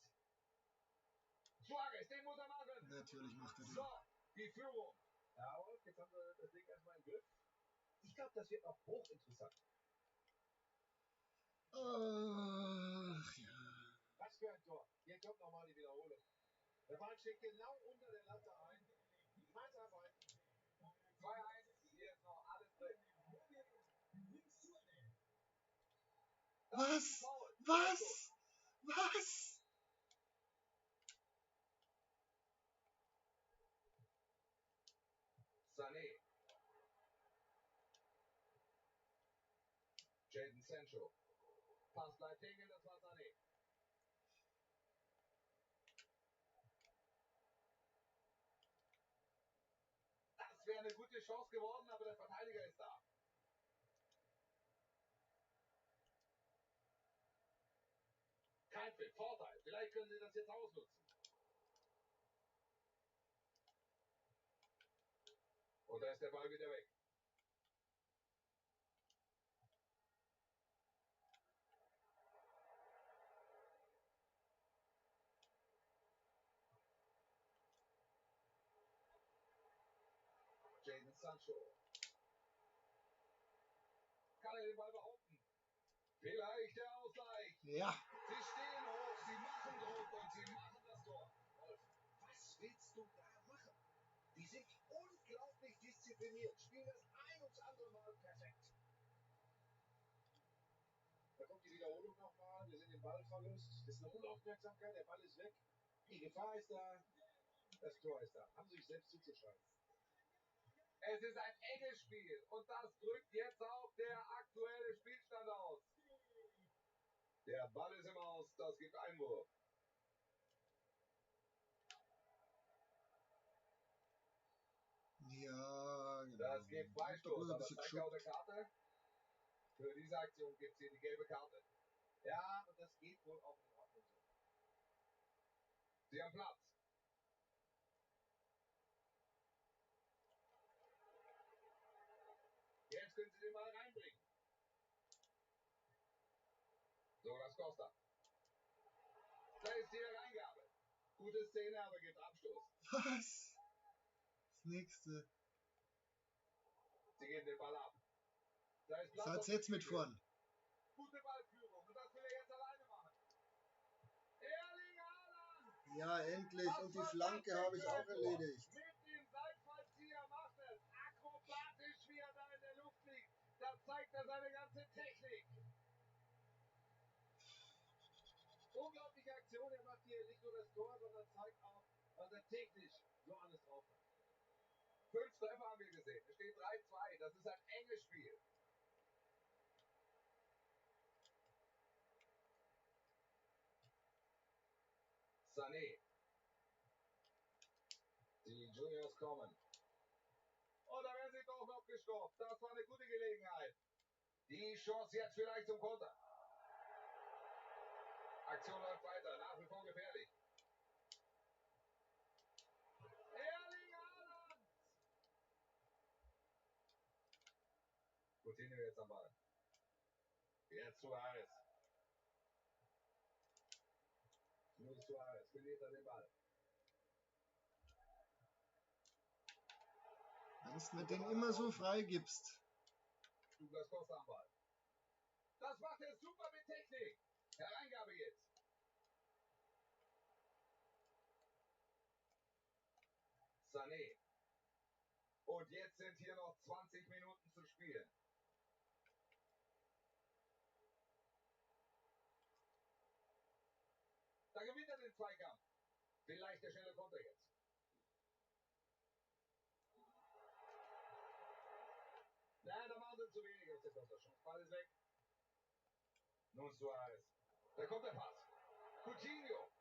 [SPEAKER 2] Suarez, den muss er machen.
[SPEAKER 1] Natürlich macht er
[SPEAKER 2] So,
[SPEAKER 1] den.
[SPEAKER 2] die Führung.
[SPEAKER 4] Ja, und jetzt haben wir das Ding erstmal im Griff. Ich glaube, das wird noch hochinteressant.
[SPEAKER 1] Ach ja.
[SPEAKER 4] Was für ein Tor. Hier kommt nochmal die Wiederholung. Der Ball schlägt genau unter der Latte ein. Nice Arbeit.
[SPEAKER 2] 2:1. Hier ist noch alles drin.
[SPEAKER 1] Was? Was? Was?
[SPEAKER 2] Sané. Jadon Sancho. Pass bleibt hängen, das war Sané. Das wäre eine gute Chance geworden, aber der Verteidiger ist da. Kein Pfiff, Vorteil. Vielleicht können sie das jetzt ausnutzen. Und da ist der Ball wieder weg. Jadon Sancho. Kann er den Ball behaupten? Vielleicht der Ausgleich.
[SPEAKER 1] Ja.
[SPEAKER 2] Sie stehen hoch, sie machen Druck und sie machen das Tor.
[SPEAKER 4] Wolf, was willst du da machen? Die sind unglaublich diszipliniert, spielen das ein ums andere Mal perfekt. Da kommt die Wiederholung nochmal, wir sind im Ballverlust, das ist eine Unaufmerksamkeit, der Ball ist weg, die Gefahr ist da, das Tor ist da, haben sie sich selbst zuzuschreiben.
[SPEAKER 2] Es ist ein enges Spiel und das drückt jetzt auch der aktuelle Spielstand aus. Der Ball ist im Aus, das gibt Einwurf.
[SPEAKER 1] Ja, genau.
[SPEAKER 2] Das gibt Freistoß,
[SPEAKER 1] ein
[SPEAKER 2] aber
[SPEAKER 1] bisschen
[SPEAKER 2] zeigt auch eine Karte. Für diese Aktion gibt es hier die gelbe Karte.
[SPEAKER 4] Ja, und das geht wohl auch in Ordnung so.
[SPEAKER 2] Sie haben Platz. Jetzt können sie den Ball reinbringen. So, das Costa. Da ist die Reingabe. Gute Szene, aber gibt Abstoß.
[SPEAKER 1] Was? Das nächste.
[SPEAKER 2] Sie geben den Ball ab. Da ist Platz.
[SPEAKER 1] Seid jetzt mit vorn.
[SPEAKER 2] Gute Ballführung. Und das will er jetzt alleine machen. Erling Haaland.
[SPEAKER 1] Ja, endlich. Und die Flanke habe ich auch erledigt.
[SPEAKER 2] Mit dem Seitfallzieher macht es. Akrobatisch, wie er da in der Luft liegt. Da zeigt er seine ganze Technik. Unglaubliche Aktion. Er macht hier nicht nur das Tor, sondern zeigt auch, was er technisch so alles drauf hat. 5 Treffer haben wir gesehen. Es steht 3-2. Das ist ein enges Spiel. Sané. Die Juniors kommen. Und da werden sie doch noch gestoppt. Das war eine gute Gelegenheit. Die Chance jetzt vielleicht zum Konter. Aktion läuft weiter. Nach wie vor gefährlich. Erling Haaland. Coutinho jetzt am Ball. Jetzt Suarez. Luis Suarez verliert er den Ball.
[SPEAKER 1] Wenn du mir den immer so frei gibst.
[SPEAKER 2] Douglas Costa am Ball. Das macht er super mit Technik. Hereingabe jetzt. Sané. Und jetzt sind hier noch 20 Minuten zu spielen. Da gewinnt er den Zweikampf. Vielleicht der schnelle Konter jetzt. Nein, da machen sie zu wenig aus der Konterchance. Ball ist weg. Nun Suarez. Da kommt der Pass. Coutinho.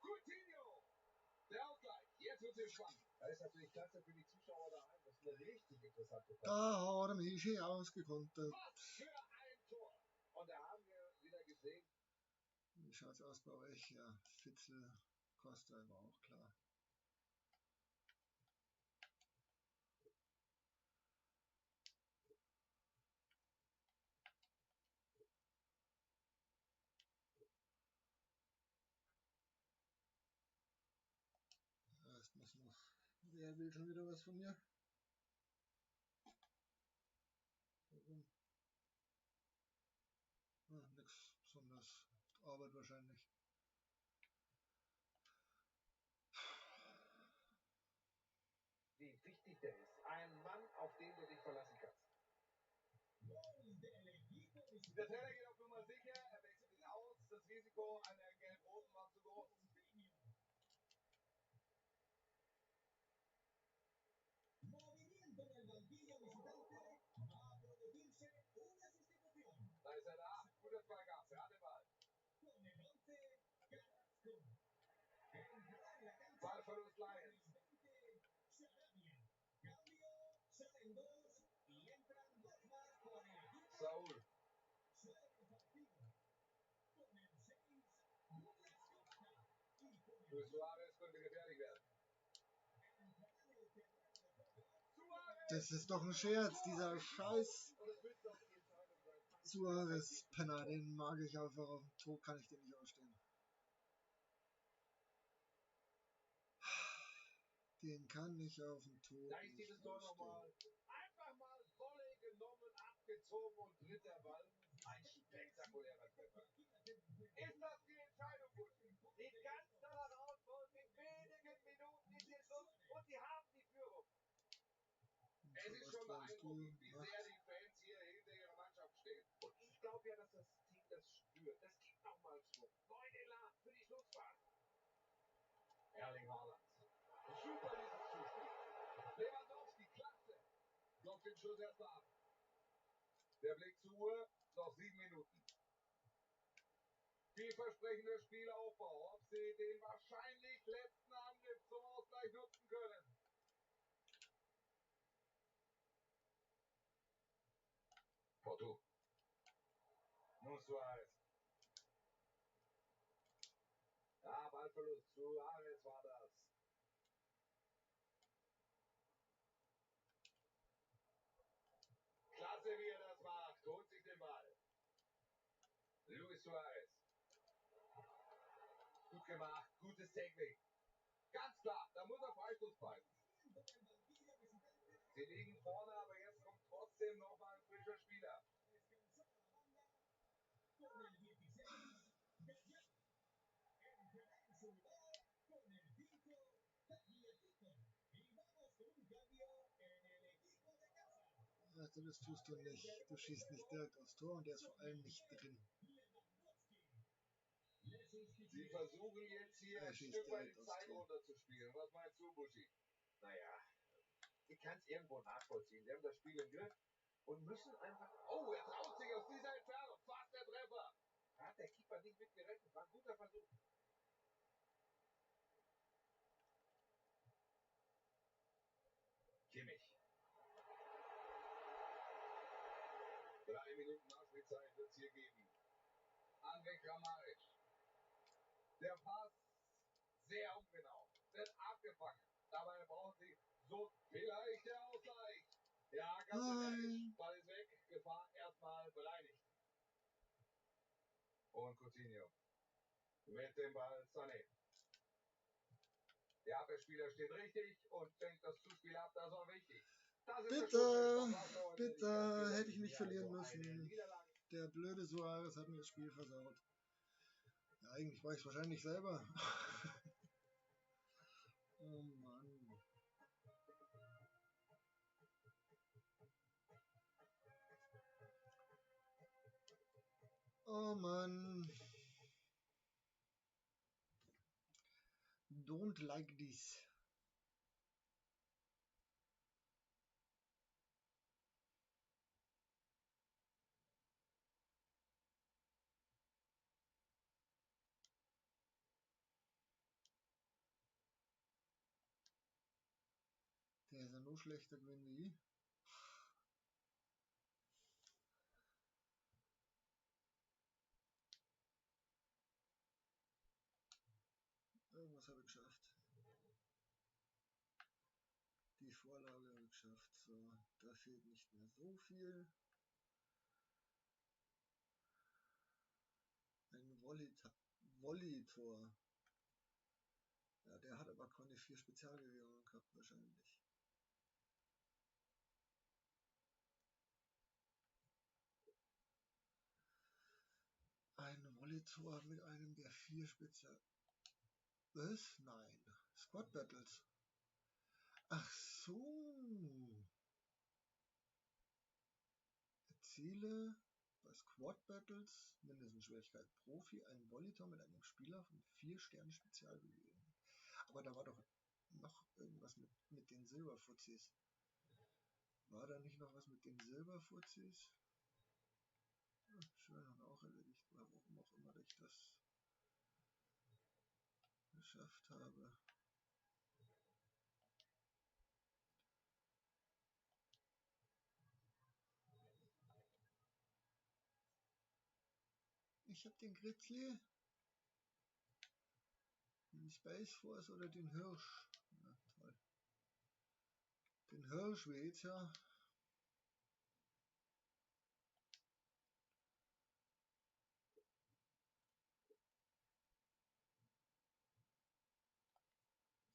[SPEAKER 2] Coutinho. Der Ausgleich. Jetzt wird es spannend.
[SPEAKER 4] Da ist natürlich klasse für die Zuschauer daheim. Das ist eine richtig interessante Partie.
[SPEAKER 1] Da hat er mich schön ausgekontert.
[SPEAKER 2] Was für ein Tor.
[SPEAKER 4] Und da haben wir wieder gesehen,
[SPEAKER 1] Wie schaut's aus bei euch? Ja, Fitzel, Costa war auch klar. Erst muss noch. Wer will schon wieder was von mir? Warum? Ah, nix besonders. Arbeit wahrscheinlich.
[SPEAKER 4] wie wichtig der ist. Ein Mann, auf den du dich verlassen kannst.
[SPEAKER 2] Der Trainer geht auf Nummer sicher. Er wechselt ihn aus. Das Risiko einer gelb-roten war zu groß. Da ist er da. Guter Zweikampf. Er hat den Ball. Ballverlust Lions. Saúl. Luis Suarez könnte gefährlich werden.
[SPEAKER 1] Das ist doch ein Scherz, dieser Scheiß Suarez Penner, den mag ich einfach auf dem Tor, kann ich den nicht ausstehen. Den kann ich auf dem Tor
[SPEAKER 4] Da ist
[SPEAKER 1] nicht
[SPEAKER 4] dieses Tor nochmal.
[SPEAKER 1] ausstehen.
[SPEAKER 4] Einfach mal Volley genommen, abgezogen und dritter Ball. Ein spektakulärer Treffer.
[SPEAKER 2] Ist das die Entscheidung, Guti?
[SPEAKER 3] Sieht ganz danach aus, und in wenigen Minuten ist hier Schluss und die haben die Führung.
[SPEAKER 2] Es ist schon beeindruckend, wie sehr die Fans hier hinter ihrer Mannschaft stehen.
[SPEAKER 4] Und ich glaube ja, dass das Team das spürt. Das gibt nochmal Schwung. Neuen Elan für die Schlussphase.
[SPEAKER 2] Erling Haaland. Super dieses Zuspiel. Lewandowski, klasse. Blockt den Schuss erstmal ab. Der Blick zur Uhr, noch 7 Minuten. Vielversprechender Spielaufbau. Ob sie den wahrscheinlich letzten Angriff zum Ausgleich nutzen können. Porto. Nun Suarez. Ja, Ballverlust. Suarez war das. Luis Suarez. Gut gemacht, gutes Technik. Ganz klar, da muss er Freistoß pfeifen. Sie liegen vorne, aber jetzt kommt trotzdem nochmal ein frischer Spieler.
[SPEAKER 1] Also das tust du nicht. Du schießt nicht direkt aufs Tor und der ist vor allem nicht drin.
[SPEAKER 2] Sie versuchen jetzt hier
[SPEAKER 1] Er
[SPEAKER 2] ein
[SPEAKER 1] schießt
[SPEAKER 2] Stück weit
[SPEAKER 1] direkt
[SPEAKER 2] die
[SPEAKER 1] aufs
[SPEAKER 2] Zeit
[SPEAKER 1] Tor.
[SPEAKER 2] runterzuspielen. Was meinst du, Buschi?
[SPEAKER 3] Naja, ich kann es irgendwo nachvollziehen. Sie haben das Spiel im Griff und müssen einfach.
[SPEAKER 2] Oh, er traut sich aus dieser Entfernung. Fast der Treffer.
[SPEAKER 3] Da hat der Keeper nicht mit gerechnet. War ein guter Versuch.
[SPEAKER 2] Kimmich. 3 Minuten Nachspielzeit wird es hier geben. Andrej Kramaric. Der Pass sehr ungenau. Wird abgefangen. Dabei brauchen sie so vielleicht der Ausgleich. Ja, ganz energisch. Ball ist weg. Gefahr erstmal bereinigt. Und Coutinho. Mit dem Ball Sané. Der Abwehrspieler steht richtig und fängt das Zuspiel ab. Das war wichtig. Das ist der Schlusspfiff. Das war's für heute. Die
[SPEAKER 1] Bitte,
[SPEAKER 2] Gastgeber
[SPEAKER 1] hätte ich nicht
[SPEAKER 2] hier
[SPEAKER 1] verlieren
[SPEAKER 2] also eine
[SPEAKER 1] müssen.
[SPEAKER 2] Niederlage.
[SPEAKER 1] Der blöde Suarez hat mir das Spiel versaut. Ja, eigentlich war ich es wahrscheinlich selber. Oh Mann. Oh Mann. Don't like this. Der ist ja nur schlechter gewesen wie ich. Irgendwas habe ich geschafft. Die Vorlage habe ich geschafft. So, da fehlt nicht mehr so viel. Ein Volley-Tor. Ja, der hat aber keine 4 Spezialbewegungen gehabt wahrscheinlich. Ein Volley-Tor mit einem der 4 Spezial... Was? Nein. Squad Battles. Ach so. Erziele bei Squad Battles mindestens Schwierigkeit Profi einen Volley-Tor mit einem Spieler von 4 Sternen Spezialbewegungen. Aber da war doch noch irgendwas mit den Silberfuzis. War da nicht noch was mit den Silberfuzis? Ja, schön und auch erledigt, warum auch immer ich das geschafft habe. Ich habe den Grizzly, den Space Force oder den Hirsch. Ja, toll. Den Hirsch weht ja.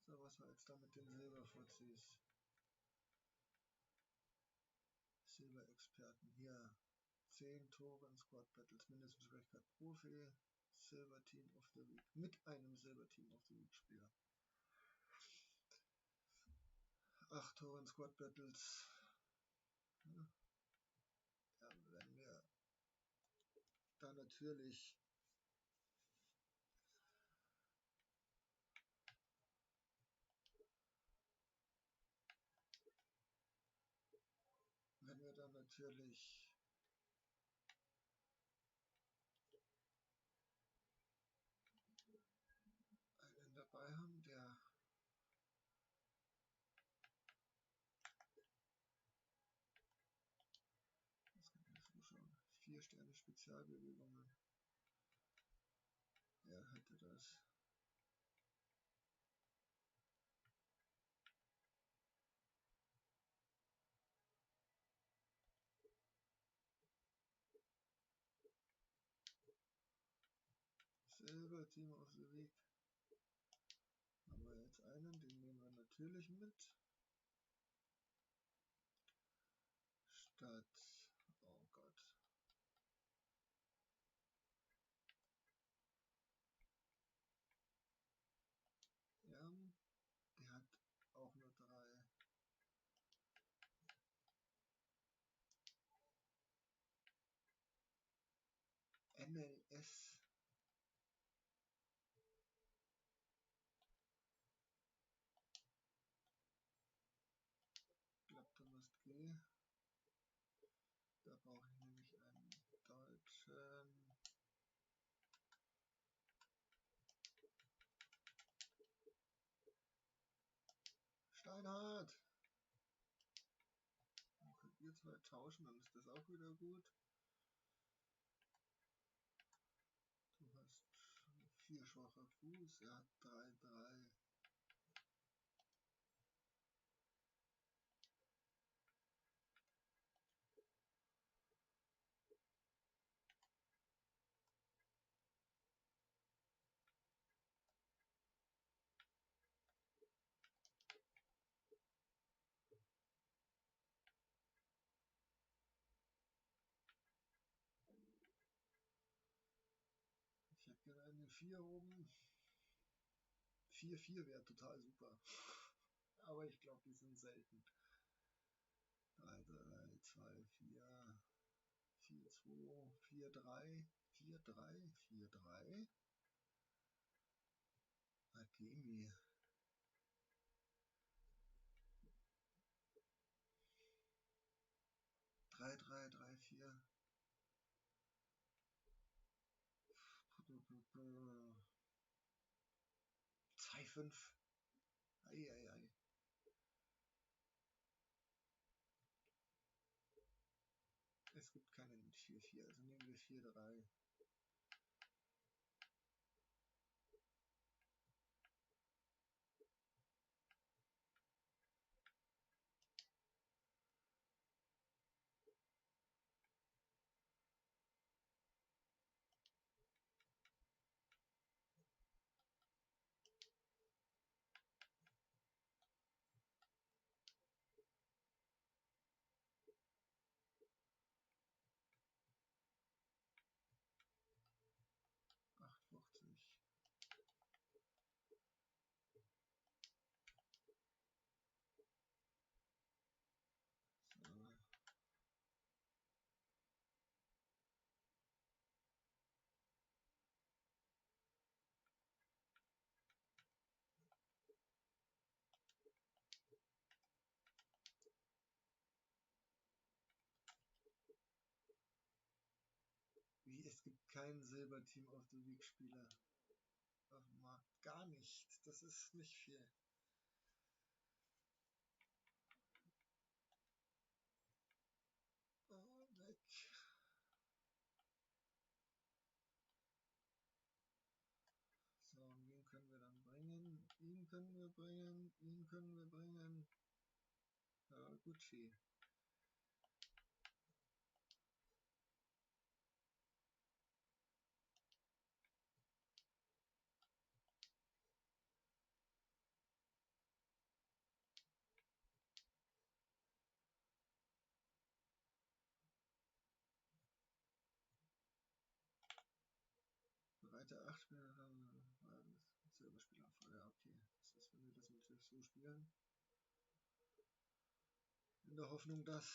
[SPEAKER 1] So, was war jetzt da mit den Silberfuzis? Silberexperten hier. 10 Tore in Squad Battles, mindestens Schwierigkeit Profi, Silver Team of the Week. Mit einem Silver Team of the Week Spieler. 8 Tore in Squad Battles. Ja, wenn wir da natürlich einen dabei haben, der was kann ich so schauen? 4 Sterne Spezialbewegungen. Er hätte das. Silberteam of the Week. Haben wir jetzt einen, den nehmen wir natürlich mit. Statt, oh Gott. Ja, der hat auch nur 3. MLS. Ich glaube, du musst gehen. Da brauche ich nämlich einen deutschen. Steinhardt! Dann könnt ihr zwei tauschen, dann ist das auch wieder gut. Du hast 4 schwacher Fuß, er hat 3-3. Ich hätte gerne eine 4 oben. 4-4 wäre total super. Aber ich glaube, die sind selten. 3-3, 2-4, 4-2, 4-3, 4-3, 4-3. Akemi. 3-3, 3-4. 2-5. Eieiei. Es gibt keinen 4-4, also nehmen wir 4-3. So. Wie, es gibt keinen Silberteam of the Week Spieler auf dem Markt. Gar nicht. Das ist nicht viel. Oh, weg. So, und wen können wir dann bringen? Ihn können wir bringen. Ihn können wir bringen. Ja, Gucci. Breite 8 Spieler, Silberspieler. Ja, okay. Das ist, wenn wir das natürlich so spielen. In der Hoffnung, dass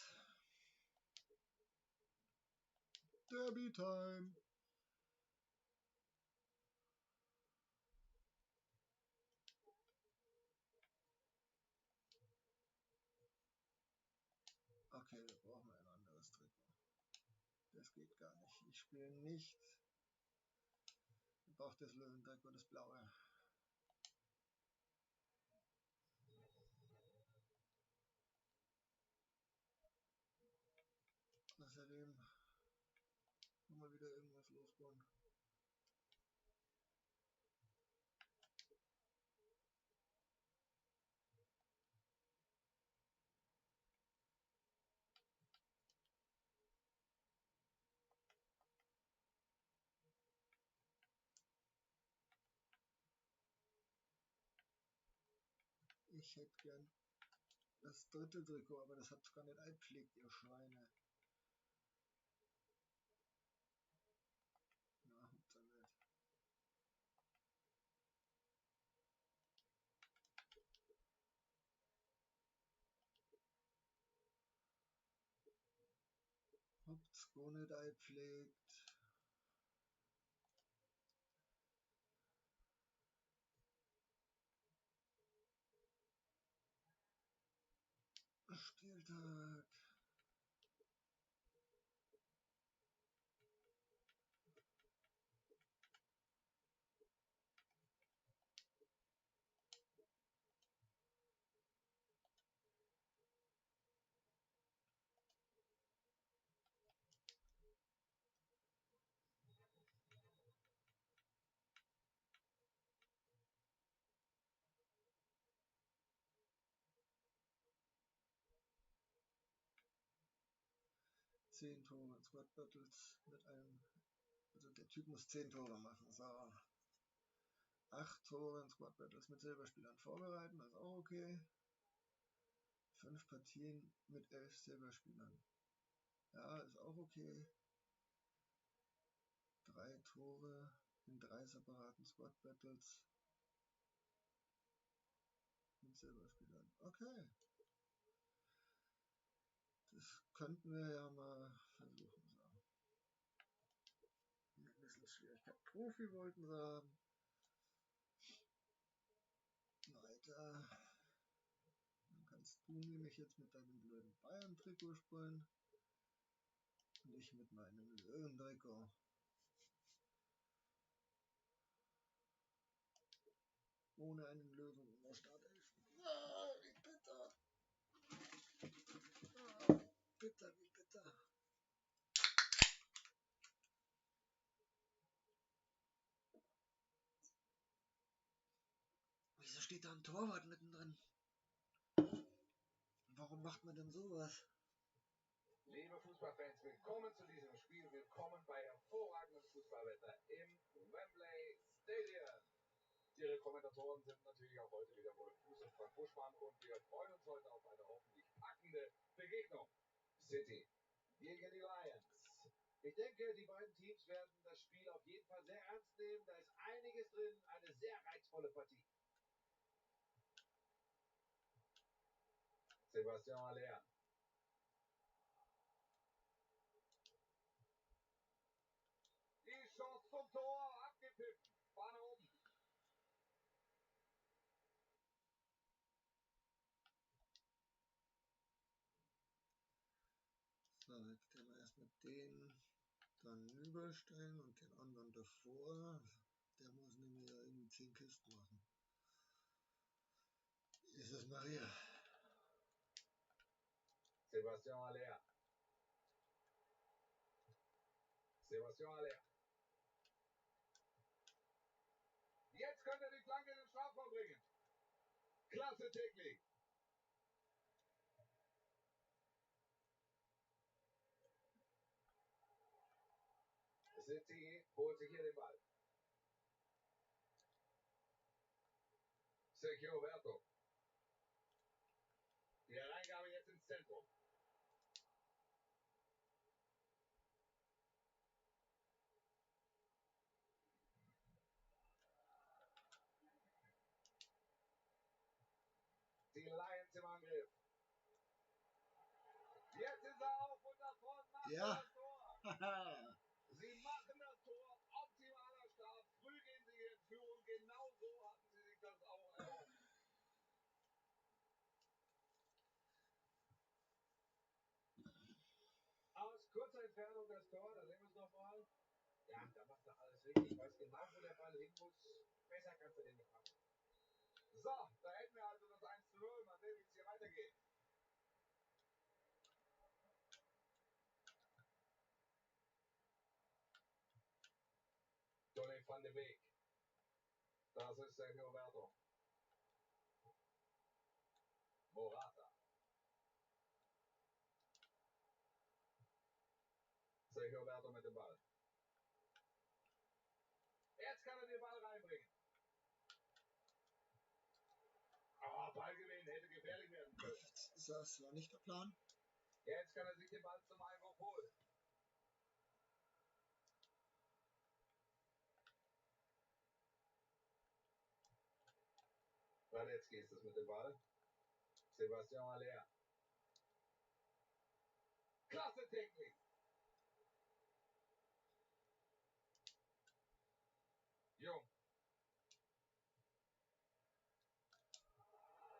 [SPEAKER 1] Derby Time. Okay, wir brauchen ein anderes Trikot. Das geht gar nicht. Ich spiele nicht. Ich brauche das Löwentrikot, das blaue. Außerdem mal wieder irgendwas losbauen. Ich hätte gern das dritte Trikot, aber das hat's gar nicht eingepflegt, ihr Schweine. Na, habt's ja nicht. Habt's gar nicht eingepflegt. Spieltag. Zehn Tore in Squad Battles mit einem, also der Typ muss 10 Tore machen. So. 8 Tore in Squad Battles mit Silberspielern vorbereiten, das ist auch okay. 5 Partien mit 11 Silberspielern. Ja, ist auch okay. 3 Tore in 3 separaten Squad Battles mit Silberspielern. Okay. Das könnten wir ja mal versuchen. So. Ein bisschen Schwierigkeit. Profi wollten sie haben. Weiter. Dann kannst du nämlich jetzt mit deinem blöden Bayern-Trikot spielen. Und ich mit meinem Löwen-Trikot. Ohne einen Löwen in der Startelf. Ah, wie bitter. Ah, bitter, wie bitter. Wieso steht da ein Torwart mittendrin? Warum macht man denn sowas?
[SPEAKER 2] Liebe Fußballfans, willkommen zu diesem Spiel. Willkommen bei hervorragendem Fußballwetter im Wembley Stadium. Ihre Kommentatoren sind natürlich auch heute wieder Wolf Fuß und Frank Buschmann und wir freuen uns heute auf eine hoffentlich packende Begegnung. City gegen die Lions.
[SPEAKER 4] Ich denke, die beiden Teams werden das Spiel auf jeden Fall sehr ernst nehmen. Da ist einiges drin, eine sehr reizvolle Partie.
[SPEAKER 2] Sebastian Haller. Die Chance zum Tor, abgepfiffen. Fahne oben.
[SPEAKER 1] So, jetzt können wir erstmal den dann überstellen und den anderen davor. Der muss nämlich ja irgendwie 10 Kisten machen. Jesus Maria.
[SPEAKER 2] Sebastian Haller. Sebastian Haller. Jetzt könnte er die Flanke in den Strafraum bringen. Klasse Technik. City holt sich hier den Ball. Sergio Roberto. Die Hereingabe jetzt ins Zentrum. Die Lions im Angriff. Jetzt ist er auf und davon macht
[SPEAKER 1] Ja.
[SPEAKER 2] das Tor. Sie machen das Tor. Optimaler Start. Früh gehen sie in Führung. Genau so hatten sie sich das auch erhofft. Aus kurzer Entfernung das Tor. Da sehen wir es nochmal. Ja, da macht er alles richtig. Ich weiß genau, wo der Ball hin muss. Besser kannst du den nicht machen. So, da hätten wir also das 1:0. Mal sehen, wie es hier weitergeht. Donny van de Beek. Das ist Sergio Roberto. Morata. Sergio Roberto mit dem Ball. Jetzt kann er den Ball reinbringen. Oh, Ballgewinn.
[SPEAKER 1] Das war nicht der Plan.
[SPEAKER 2] Jetzt kann er sich den Ball zum Einwurf holen. Radetzky ist es mit dem Ball. Sebastian Haller. Klasse Technik. Jung.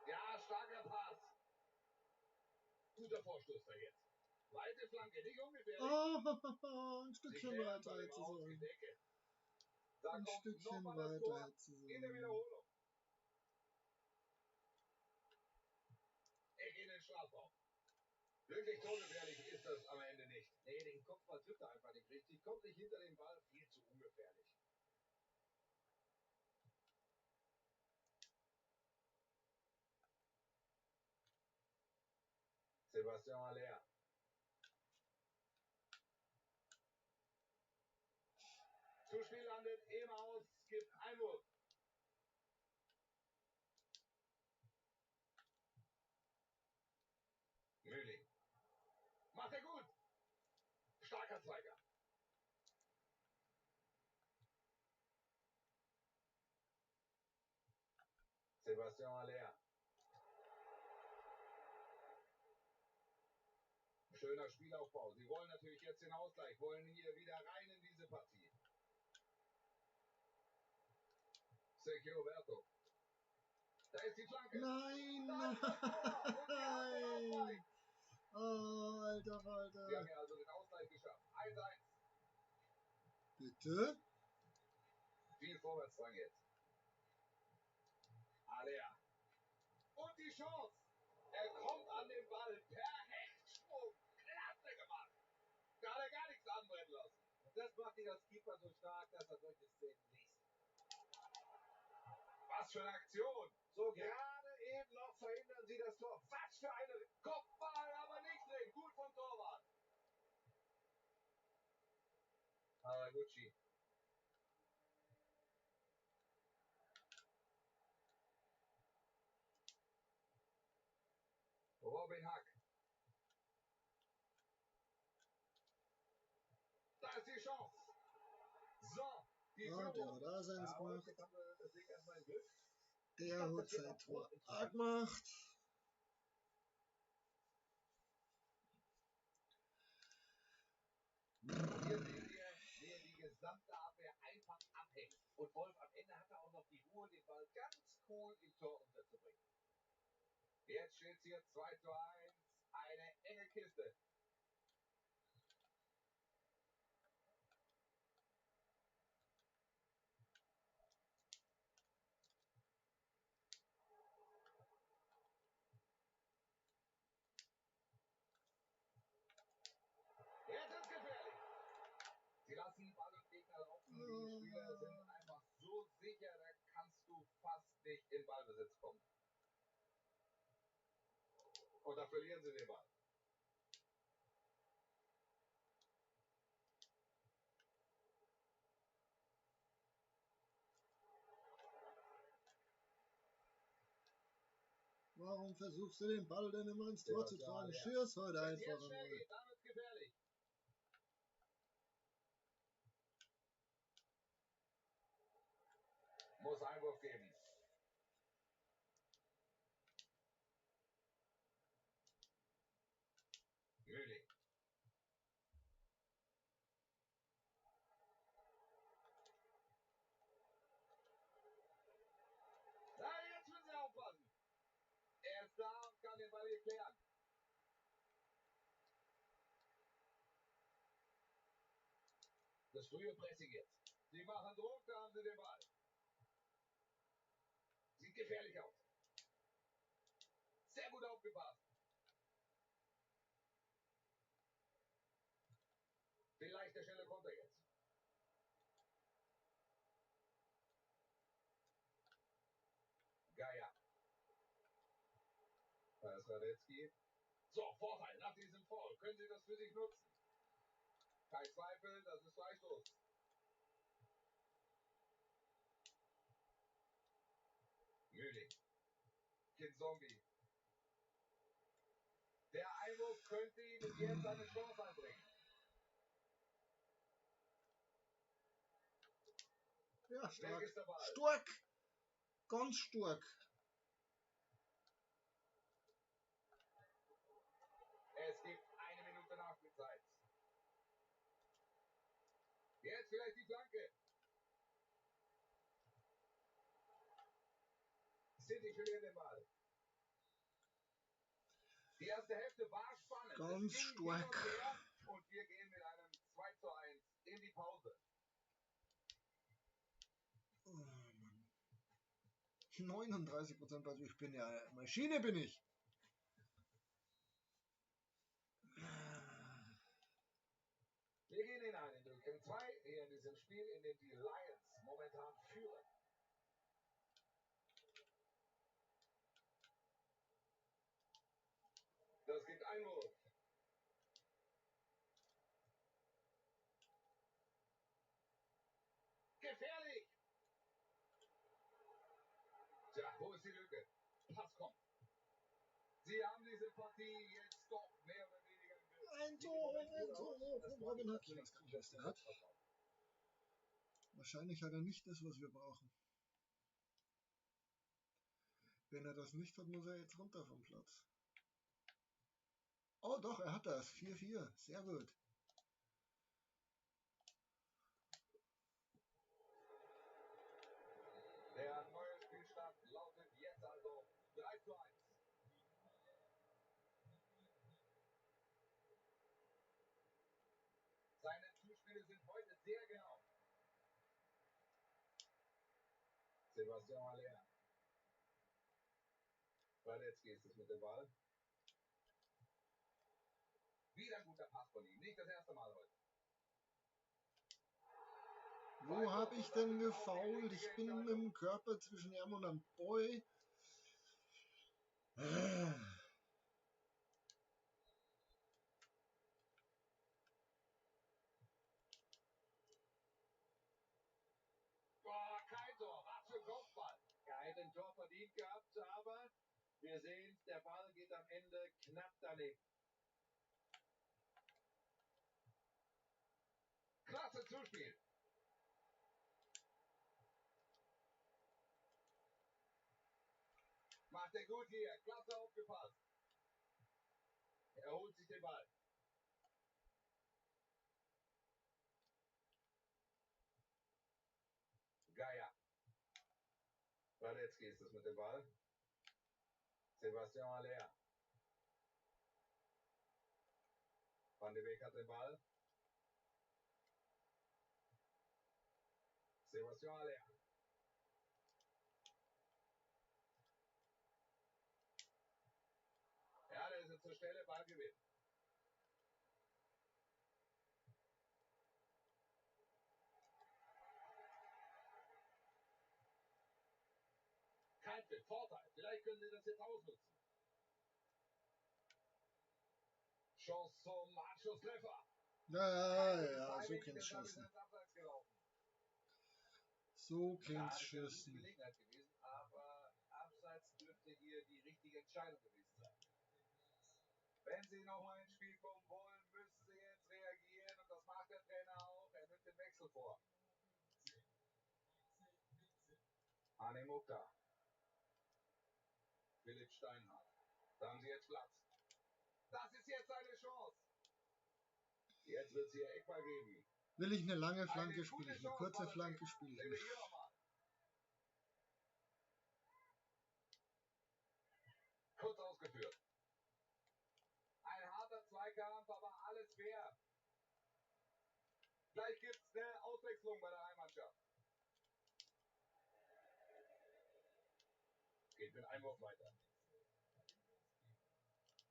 [SPEAKER 2] Ja, starker Pass. Guter Vorstoß da jetzt. Weite Flanke, nicht ungefährlich.
[SPEAKER 1] Oh, ein Stückchen weiter hätte sollen. Ein Stückchen weiter hätte
[SPEAKER 2] in der
[SPEAKER 1] sollen.
[SPEAKER 2] Wiederholung. Er geht in den Strafraum. Wirklich torgefährlich ist das am Ende nicht.
[SPEAKER 3] Nee, den Kopfball trifft er einfach nicht richtig. Kommt nicht hinter den Ball.
[SPEAKER 2] Viel zu ungefährlich. Sebastian Haller. Zuspiel landet im Aus, gibt Einwurf. Mühling. Macht er gut. Starker Zweiter. Sebastian Haller. Schöner Spielaufbau. Sie wollen natürlich jetzt den Ausgleich, wollen hier wieder rein in diese Partie. Sergio Roberto. Da ist die Flanke.
[SPEAKER 1] Nein,
[SPEAKER 2] Nein!
[SPEAKER 1] Oh, Alter,
[SPEAKER 2] Sie
[SPEAKER 1] Alter.
[SPEAKER 2] haben ja also den Ausgleich geschafft. 1-1.
[SPEAKER 1] Bitte?
[SPEAKER 2] Viel Vorwärtsdrang jetzt. Haller. Und die Chance. Er kommt an den Ball. Per Hechtsprung. Klasse gemacht. Da hat er gar nichts anbrennen lassen.
[SPEAKER 3] Und das macht ihn als Keeper so stark, dass er solche Szenen liest.
[SPEAKER 2] Was für eine Aktion.
[SPEAKER 3] So gerade eben noch verhindern sie das Tor. Was für eine...
[SPEAKER 2] Kopfball, aber nicht drin. Gut vom Torwart. Haraguchi. Robin Hack. Da ist die Chance. So, die
[SPEAKER 1] Ja, der
[SPEAKER 2] Führung.
[SPEAKER 1] hat da seins
[SPEAKER 3] Ja,
[SPEAKER 1] gemacht.
[SPEAKER 3] jetzt haben wir das Ding erstmal im Glück.
[SPEAKER 1] Der hat sein Tor gemacht.
[SPEAKER 2] Hier sehen wir, wie er die gesamte Abwehr einfach abhängt.
[SPEAKER 3] Und Wolf, am Ende hat er auch noch die Ruhe, den Ball ganz cool im Tor unterzubringen.
[SPEAKER 2] Jetzt steht es hier 2:1. Eine enge Kiste. Jetzt ist gefährlich. Sie lassen Ball und Gegner laufen. Die Spieler sind einfach so sicher, da kannst du fast nicht in Ballbesitz kommen. Und da verlieren sie den Ball.
[SPEAKER 1] Warum versuchst du den Ball denn immer ins Tor zu tragen? Schieß heute
[SPEAKER 2] Wenn es
[SPEAKER 1] einfach
[SPEAKER 2] jetzt schnell
[SPEAKER 1] einmal.
[SPEAKER 2] geht, dann wird es gefährlich. Muss Einwurf geben. Mühling. Na, jetzt müssen sie aufpassen. Er ist da und kann den Ball hier klären. Das frühe Pressing jetzt. Sie machen Druck, da haben sie den Ball. Sieht gefährlich aus. Sehr gut aufgepasst. Vielleicht der schnelle Konter jetzt. Geier. Da ist Radetzky. So, Vorteil nach diesem Foul. Können Sie das für sich nutzen? Kein Zweifel, das ist Freistoß. Mühling. Kinzombie. könnte Ihnen jetzt eine Chance einbringen.
[SPEAKER 1] Ja,
[SPEAKER 2] Weg
[SPEAKER 1] stark.
[SPEAKER 2] ist der Ball.
[SPEAKER 1] Stark. Ganz stark.
[SPEAKER 2] Es gibt 1 Minute Nachspielzeit. Jetzt vielleicht die Flanke. City verliert den Ball. Die erste Hälfte war spannend.
[SPEAKER 1] Ganz
[SPEAKER 2] es ging hin
[SPEAKER 1] stark.
[SPEAKER 2] und her und wir gehen mit einem 2:1 in die Pause.
[SPEAKER 1] Oh, Mann. 39%, also ich bin ja Maschine, bin ich.
[SPEAKER 2] Wir gehen hinein in Durchgang 2, hier in diesem Spiel, in dem die Lions momentan führen. Das gibt Einwurf. Gefährlich! Tja, wo ist die Lücke? Pass kommt. Sie haben diese Partie jetzt doch mehr oder weniger im Griff.
[SPEAKER 1] Ein Tor von Robin Hack. Ich weiß gar nicht, was der hat. Wahrscheinlich hat er nicht das, was wir brauchen. Wenn er das nicht hat, muss er jetzt runter vom Platz. Oh doch, er hat das. 4-4. Sehr gut.
[SPEAKER 2] Der neue Spielstand lautet jetzt also 3:1. Seine Zuspiele sind heute sehr genau. Sebastian Haller. Radetzky ist es mit dem Ball. Wieder ein guter Pass von ihm. Nicht das erste Mal heute.
[SPEAKER 1] Wo habe ich denn gefoult? Ich bin mit dem Körper zwischen ihm und einem Boy.
[SPEAKER 2] Boah, kein Tor. Was für ein Kopfball.
[SPEAKER 3] Er hätte ein Tor verdient gehabt, aber wir sehen, der Ball geht am Ende knapp daneben.
[SPEAKER 2] Klasse Zuspiel. Macht er gut hier. Klasse aufgepasst. Er holt sich den Ball. Geier. Radetzky ist es mit dem Ball. Sebastian Haller. Van de Beek hat den Ball. Sebastian Haller. Ja, der ist jetzt zur Stelle, Ballgewinn. Kein Vorteil. Vielleicht können sie das jetzt ausnutzen. Chance zum Anschlusstreffer.
[SPEAKER 1] Ja, so kann's schießen. So kann's
[SPEAKER 3] Eine gute
[SPEAKER 1] schießen.
[SPEAKER 3] Gelegenheit gewesen, aber abseits dürfte hier die richtige Entscheidung gewesen sein.
[SPEAKER 2] Wenn sie nochmal ins Spiel kommen wollen, müssen sie jetzt reagieren und das macht der Trainer auch. Er nimmt den Wechsel vor. Arne Mukta. Philipp Steinhardt. Da haben sie jetzt Platz. Das ist jetzt seine Chance. Jetzt wird es hier Eckball geben.
[SPEAKER 1] Will ich eine lange
[SPEAKER 2] Eine
[SPEAKER 1] Flanke,
[SPEAKER 2] gute
[SPEAKER 1] spiele ich. Eine
[SPEAKER 2] Chance,
[SPEAKER 1] kurze
[SPEAKER 2] Balotelli.
[SPEAKER 1] Flanke, spiele ich
[SPEAKER 2] Sehen wir
[SPEAKER 1] nicht.
[SPEAKER 2] hier nochmal. Kurz ausgeführt. Ein harter Zweikampf, aber alles fair. Gleich gibt es eine Auswechslung bei der Heimmannschaft. Geht mit Einwurf weiter.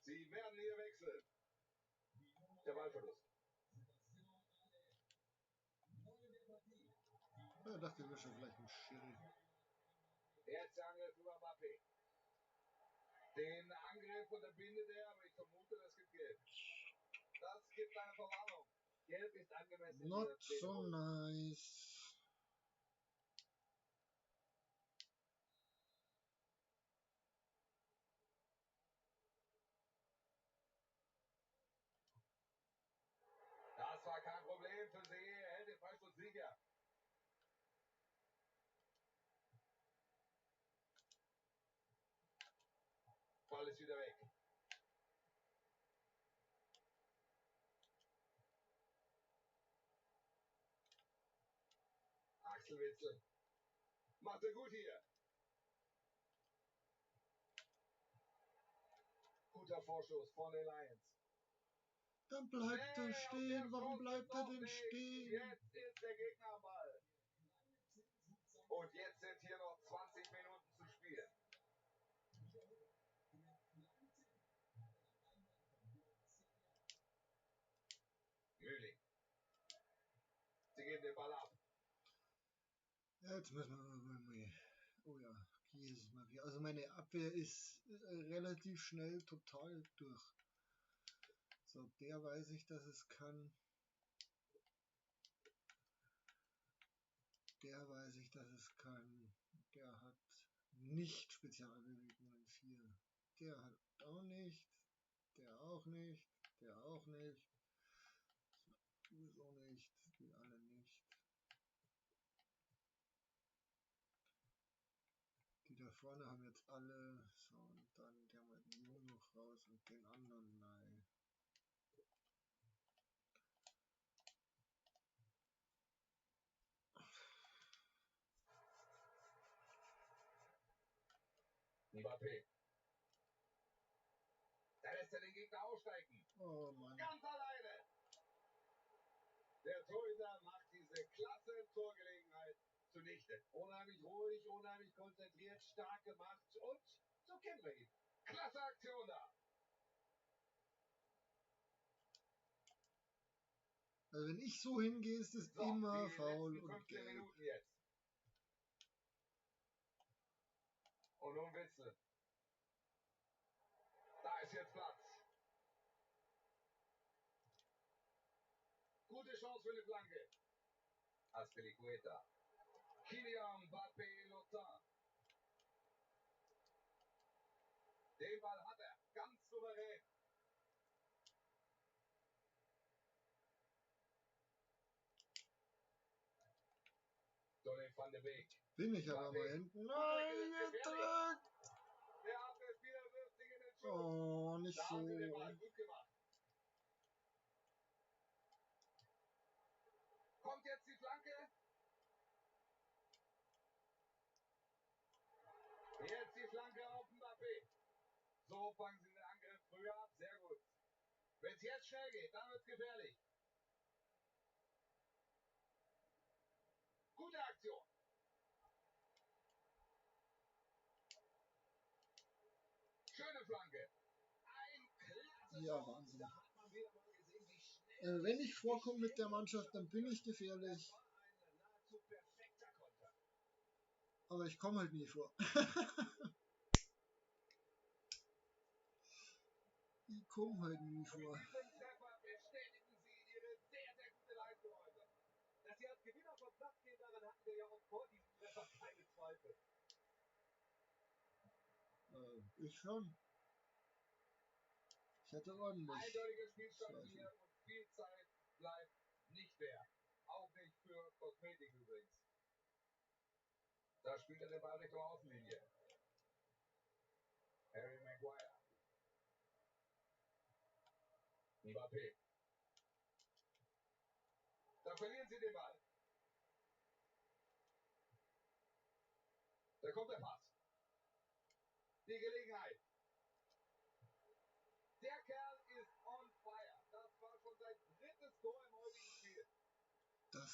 [SPEAKER 2] Sie werden hier wechseln. Der Ballverlust.
[SPEAKER 1] Ja, dachte ich mir schon vielleicht ein Schiri.
[SPEAKER 2] Jetzt der Angriff über Mbappé. Den Angriff unterbindet er, aber ich vermute, das gibt Gelb. Das gibt eine Verwarnung.
[SPEAKER 3] Gelb ist angemessen. in
[SPEAKER 1] Not
[SPEAKER 3] dieser
[SPEAKER 1] so
[SPEAKER 3] Szene.
[SPEAKER 1] nice.
[SPEAKER 2] wieder weg. Axel Witsel. Macht er gut hier. Guter Vorschuss von den Lions.
[SPEAKER 1] Dann bleibt er stehen. Warum bleibt er denn stehen?
[SPEAKER 2] Jetzt ist der Gegner am Ball. Und jetzt sind hier noch 20 Minuten zu spielen. Mühling. Sie geben den Ball ab.
[SPEAKER 1] Jetzt müssen wir mal. Oh ja, Jesus Maria. Also meine Abwehr ist relativ schnell total durch. So, der weiß ich, dass es kann. Der weiß ich, dass es kann. Der hat nicht Spezialbewegungen 4. Der hat auch nicht. Der auch nicht. Der auch nicht. Sowieso nicht. Die alle nicht. Die da vorne haben jetzt alle. So, und dann der mit dem Jungen noch raus und den anderen nein.
[SPEAKER 2] Mbappé. Da lässt er den Gegner aussteigen.
[SPEAKER 1] Oh Mann.
[SPEAKER 2] Ganz alleine. Der Torhüter macht diese klasse Torgelegenheit zunichte. Unheimlich ruhig, unheimlich konzentriert, stark gemacht und so kennen wir ihn. Klasse Aktion da.
[SPEAKER 1] Also wenn ich so hingehe, ist es
[SPEAKER 2] So,
[SPEAKER 1] immer
[SPEAKER 2] die
[SPEAKER 1] faul
[SPEAKER 2] letzten
[SPEAKER 1] und
[SPEAKER 2] 15
[SPEAKER 1] gelb.
[SPEAKER 2] Minuten jetzt. Und nun Witzel. Da ist jetzt Platz. Gute Chance für eine Flanke. Aspilicueta. Kylian Mbappé Lotin. Den Ball hat er. Ganz souverän. Donny van de Beek.
[SPEAKER 1] Bin ich aber mal hinten. Nein, gedrückt!
[SPEAKER 2] Der Abwehrspieler wirft sich in den Schuss.
[SPEAKER 1] Oh, nicht
[SPEAKER 2] Da haben sie den
[SPEAKER 1] so.
[SPEAKER 2] Ball gut gemacht. Kommt jetzt die Flanke. Jetzt die Flanke auf Mbappé. So fangen sie den Angriff früher ab. Sehr gut. Wenn es jetzt schnell geht, dann wird es gefährlich. Gute Aktion. Schöne Flanke. Ein klasse
[SPEAKER 1] Ja,
[SPEAKER 2] Tor.
[SPEAKER 1] Wahnsinn.
[SPEAKER 2] Da hat man wieder mal gesehen, wie schnell
[SPEAKER 1] Wenn ich vorkomme mit der Mannschaft, dann bin ich gefährlich.
[SPEAKER 2] das war ein nahezu perfekter Konter.
[SPEAKER 1] Aber ich komme halt nie vor. Ich komme halt nie
[SPEAKER 2] Mit
[SPEAKER 1] vor.
[SPEAKER 2] diesem Treffer bestätigen sie ihre sehr, sehr gute Leistung heute. Dass sie als Gewinner vom Platz gehen, daran hatten wir ja auch vor diesem Treffer keine Zweifel.
[SPEAKER 1] Ich schon. Ich hatte ordentlich.
[SPEAKER 2] Eindeutiger Spielstand
[SPEAKER 1] Zweifel.
[SPEAKER 2] hier und viel Zeit bleibt nicht mehr. Auch nicht für Kosmetik übrigens. Da spielt er den Ball Richtung Außenlinie. Harry Maguire. Mbappé. Da verlieren sie den Ball. Da kommt der Pass. Die Gelegenheit. Der Kerl ist on fire. Das war schon sein drittes Tor im heutigen Spiel.
[SPEAKER 1] Das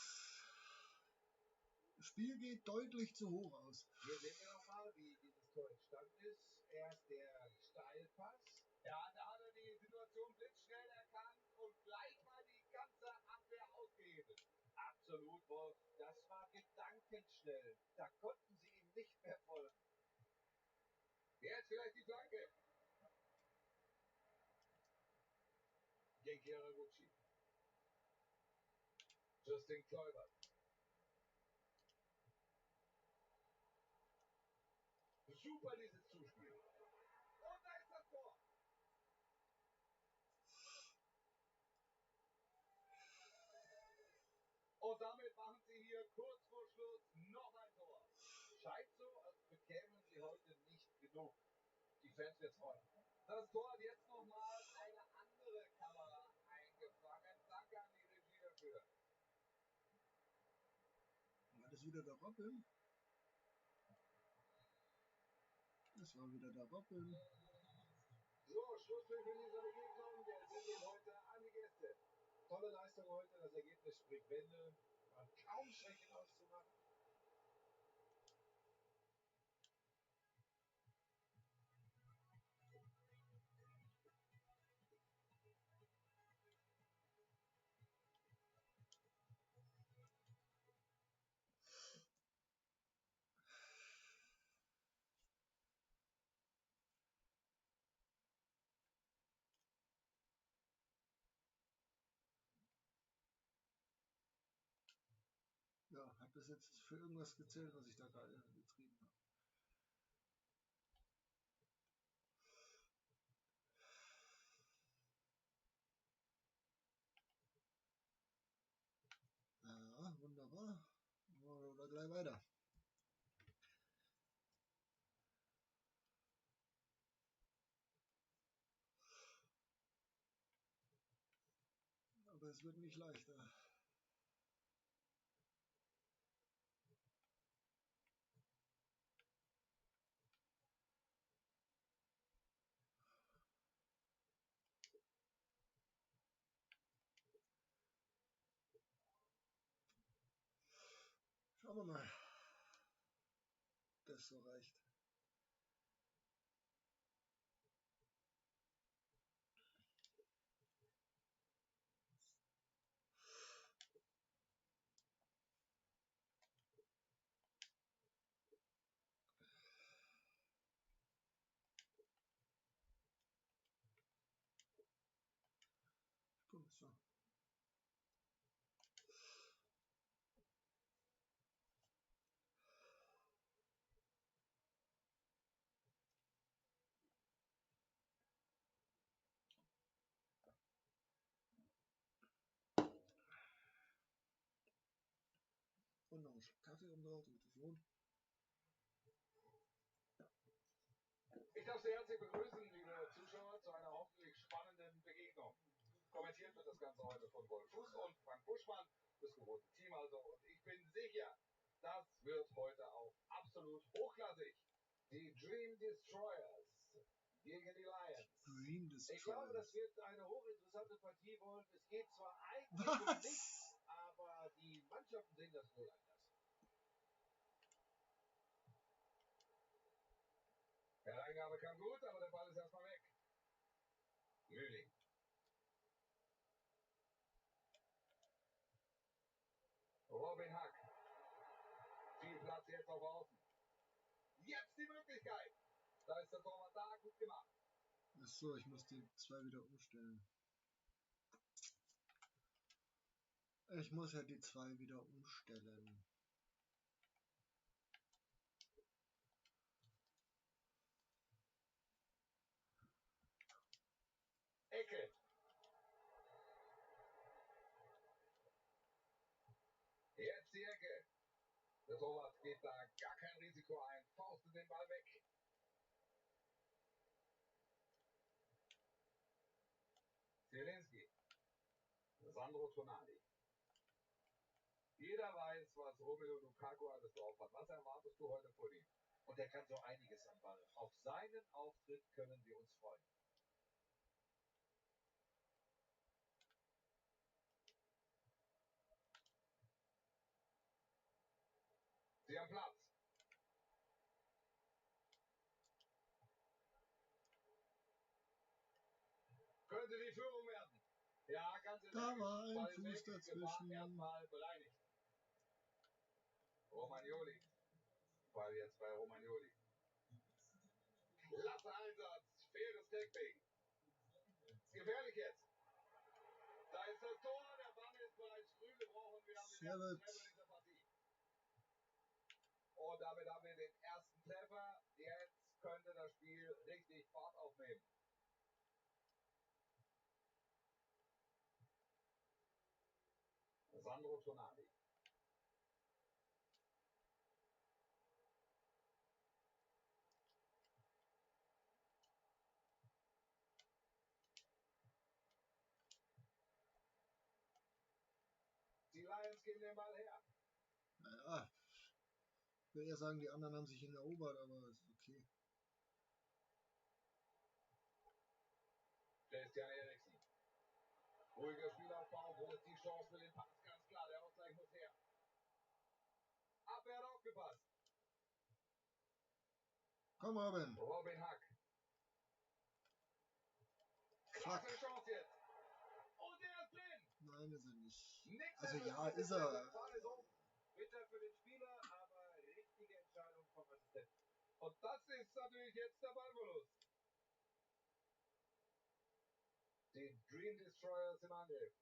[SPEAKER 1] Spiel geht deutlich zu hoch aus.
[SPEAKER 2] Hier sehen wir nochmal, wie dieses Tor entstanden ist. Erst der Steilpass. Ja, da hat er die Situation blitzschnell erkannt und gleich mal die ganze Abwehr ausgehebelt. Absolut, Wolf. Das war gedankenschnell. Da konnten sie ihm nicht mehr folgen. Jetzt vielleicht die Flanke. Genki Haraguchi. Justin Kluivert. Super dieses Zuspiel. Und da ist das Tor. Und damit machen sie hier kurz vor Schluss noch ein Tor. Scheint so, als bekämen sie heute nicht genug. Die Fans wird's freuen. Das Tor hat jetzt nochmal eine andere Kamera eingefangen. Danke an die Regie dafür.
[SPEAKER 1] War das wieder der Robin? Das war wieder der Robin.
[SPEAKER 4] So, Schlusspfiff in dieser Begegnung. Der Sieg geht heute an die Gäste. Tolle Leistung heute. Das Ergebnis spricht Bände. War kaum Schrecken auszumachen.
[SPEAKER 1] Ja, hat das jetzt für irgendwas gezählt, was ich da gerade getrieben habe? Ja, wunderbar. Oder gleich weiter. Aber es wird nicht leichter. Schauen wir mal, ob das so reicht. Komm, so. Und noch ein Schluck Kaffee um drauf, damit es lohnt.
[SPEAKER 2] Ich darf Sie herzlich begrüßen, liebe Zuschauer, zu einer hoffentlich spannenden Begegnung. Kommentiert wird das Ganze heute von Wolf Fuß und Frank Buschmann, das gewohnte Team also. Und ich bin sicher, das wird heute auch absolut hochklassig. Die Dream Destroyers gegen die Lions.
[SPEAKER 1] Dream
[SPEAKER 4] Ich glaube, das
[SPEAKER 1] Destroyers.
[SPEAKER 4] wird eine hochinteressante Partie, Wolf. Es geht zwar eigentlich um nichts,
[SPEAKER 1] Was?
[SPEAKER 4] aber die Mannschaften sehen das wohl anders.
[SPEAKER 2] Der Eingabe kam gut, aber der Ball ist erstmal weg. Mühling. Robin Hack. Viel Platz jetzt auf Außen. Jetzt die Möglichkeit. Da ist der Torwart da, gut gemacht.
[SPEAKER 1] Achso, ich muss die zwei wieder umstellen. Ich muss ja die zwei wieder umstellen.
[SPEAKER 2] Ecke. Jetzt die Ecke. Der Torwart geht da gar kein Risiko ein. Faustet den Ball weg. Zielinski. Sandro Tonali. Jeder weiß, was Romelu Lukaku alles drauf hat. Was erwartest du heute von ihm?
[SPEAKER 4] Und er kann so einiges am Ball. Auf seinen Auftritt können wir uns freuen.
[SPEAKER 2] Sie haben Platz. Könnte die Führung werden. Ja, ganz
[SPEAKER 1] Da war ein
[SPEAKER 2] Ball ist
[SPEAKER 1] Fuß
[SPEAKER 2] weg. Gefahr
[SPEAKER 1] dazwischen.
[SPEAKER 2] erstmal bereinigt. Romagnoli. Ball jetzt bei Romagnoli. Klasse Einsatz. Faires Tackling. Gefährlich jetzt. Da ist das Tor. Der Bann ist bereits früh gebrochen. Wir haben den
[SPEAKER 1] Sehr
[SPEAKER 2] ersten
[SPEAKER 1] gut.
[SPEAKER 2] Treffer dieser Partie. Und damit haben wir den ersten Treffer. Jetzt könnte das Spiel richtig Fahrt aufnehmen. Sandro Tonali. Fans geben den Ball her.
[SPEAKER 1] Naja, ich will eher sagen, die anderen haben sich ihn erobert, aber es ist okay.
[SPEAKER 2] Christian Eriksen. Ruhiger Spielaufbau, wo ist die Chance für den Pass? Ganz klar, der Ausgleich muss her. Abwehr hat aufgepasst.
[SPEAKER 1] Komm, Robin.
[SPEAKER 2] Robin Hack.
[SPEAKER 1] Fuck.
[SPEAKER 2] Klasse Chance jetzt. Und er ist drin.
[SPEAKER 1] Nein, ist er nicht.
[SPEAKER 2] Nix
[SPEAKER 1] Also
[SPEAKER 2] mehr
[SPEAKER 1] ja,
[SPEAKER 2] mit
[SPEAKER 1] ist
[SPEAKER 2] der
[SPEAKER 1] er.
[SPEAKER 2] Fahne ist hoch.
[SPEAKER 3] Bitter für den Spieler, aber richtige Entscheidung vom Assistenten.
[SPEAKER 2] Und das ist natürlich jetzt der Ballverlust. Die Dream Destroyers im Angriff.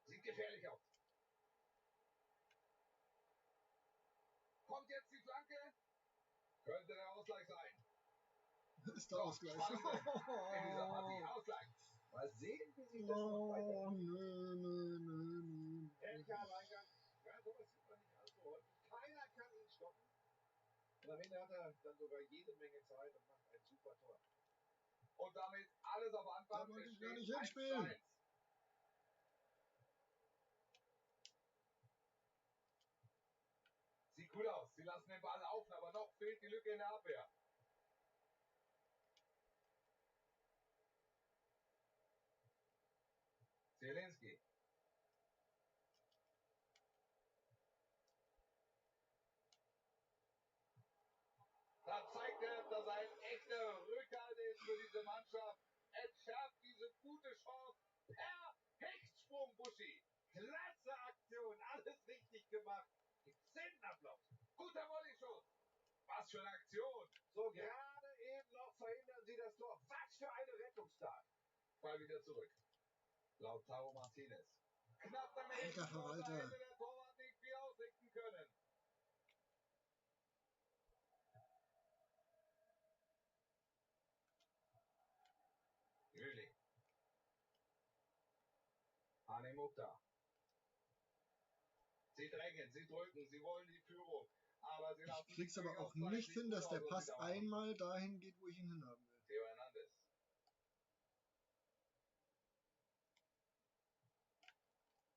[SPEAKER 2] Sieht gefährlich aus. Kommt jetzt die Flanke. Könnte der Ausgleich sein.
[SPEAKER 1] Ist der Ausgleich.
[SPEAKER 2] In dieser Partie. Ausgleich.
[SPEAKER 3] Mal sehen, wie sich das noch
[SPEAKER 1] Oh,
[SPEAKER 3] weiterentwickelt.
[SPEAKER 1] nö.
[SPEAKER 3] Herrlicher Alleingang. Ja, sowas sieht man nicht allzu häufig. Keiner kann ihn stoppen. Und am Ende hat er dann sogar jede Menge Zeit und macht ein super Tor.
[SPEAKER 2] Und damit alles auf Anfang.
[SPEAKER 1] Da wollte
[SPEAKER 2] Es
[SPEAKER 1] ich gar
[SPEAKER 2] steht
[SPEAKER 1] nicht
[SPEAKER 2] 1:1.
[SPEAKER 1] hinspielen.
[SPEAKER 2] Sieht gut aus. Sie lassen den Ball laufen, aber noch fehlt die Lücke in der Abwehr. Zielinski. Da zeigt er, dass er ein echter Rückhalt ist für diese Mannschaft. Entschärft diese gute Chance per Hechtsprung, Buschi.
[SPEAKER 3] Klasse Aktion, alles richtig gemacht. Gibt's den Applaus.
[SPEAKER 2] Guter Volleyschuss. Was für eine Aktion.
[SPEAKER 3] So gerade eben noch verhindern sie das Tor. Was für eine Rettungstat.
[SPEAKER 2] Ball wieder zurück. Lautaro Martinez. Knapp daneben.
[SPEAKER 1] Alter Verwalter.
[SPEAKER 2] Da hätte der Torwart nicht viel ausrichten können. Jüli. Hanemukta. Sie drängen, sie drücken, sie wollen die Führung. Aber sie lassen
[SPEAKER 1] Ich krieg's
[SPEAKER 2] sich
[SPEAKER 1] aber auch
[SPEAKER 2] durchaus
[SPEAKER 1] nicht
[SPEAKER 2] Zeit.
[SPEAKER 1] hin,
[SPEAKER 2] Sieht
[SPEAKER 1] dass
[SPEAKER 2] gut
[SPEAKER 1] der
[SPEAKER 2] aus, was
[SPEAKER 1] Pass
[SPEAKER 2] sie da machen.
[SPEAKER 1] einmal dahin geht, wo ich ihn hinhaben will.
[SPEAKER 2] Theo Hernandez.